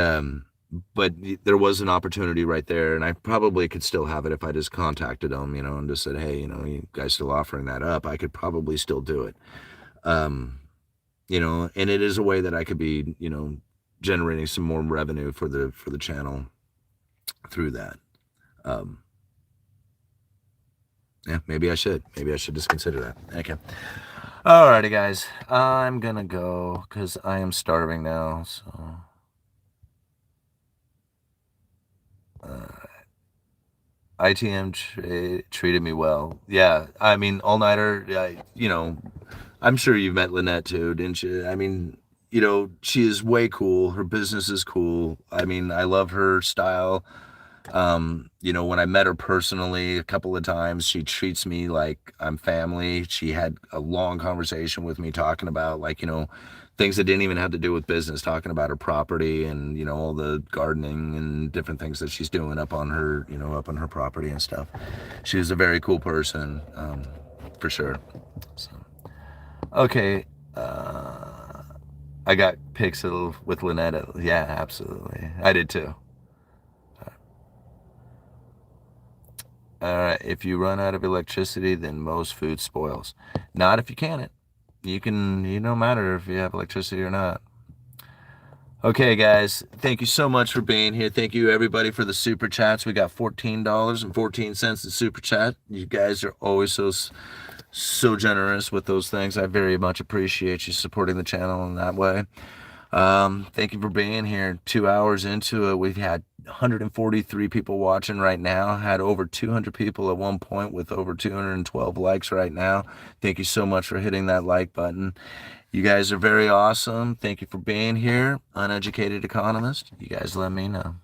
[SPEAKER 1] there was an opportunity right there, and I probably could still have it if I just contacted them, you know, and just said, hey, you know, you guys still offering that up? I could probably still do it. You know, and it is a way that I could be, you know, generating some more revenue for the channel through that. Yeah, maybe I should just consider that. Okay. Alrighty, guys, I'm gonna go because I am starving now. So, ITM treated me well. Yeah, I mean, all-nighter. You know, I'm sure you've met Lynette too, didn't you? I mean, you know, she is way cool. Her business is cool. I mean, I love her style. You know, when I met her personally a couple of times, she treats me like I'm family. She had a long conversation with me talking about like, you know, things that didn't even have to do with business, talking about her property and, you know, all the gardening and different things that she's doing up on her, you know, up on her property and stuff. She was a very cool person, for sure. So, okay. I got pics with Lynette. Yeah, absolutely. I did too. If you run out of electricity, then most food spoils. Not if you can it. You can, you no matter if you have electricity or not. Okay, guys, thank you so much for being here. Thank you, everybody, for the super chats. We got $14.14 in super chat. You guys are always so generous with those things. I very much appreciate you supporting the channel in that way. Thank you for being here. 2 hours into it, we've had 143 people watching right now. Had over 200 people at one point with over 212 likes right now. Thank you so much for hitting that like button. You guys are very awesome. Thank you for being here. Uneducated Economist. You guys let me know.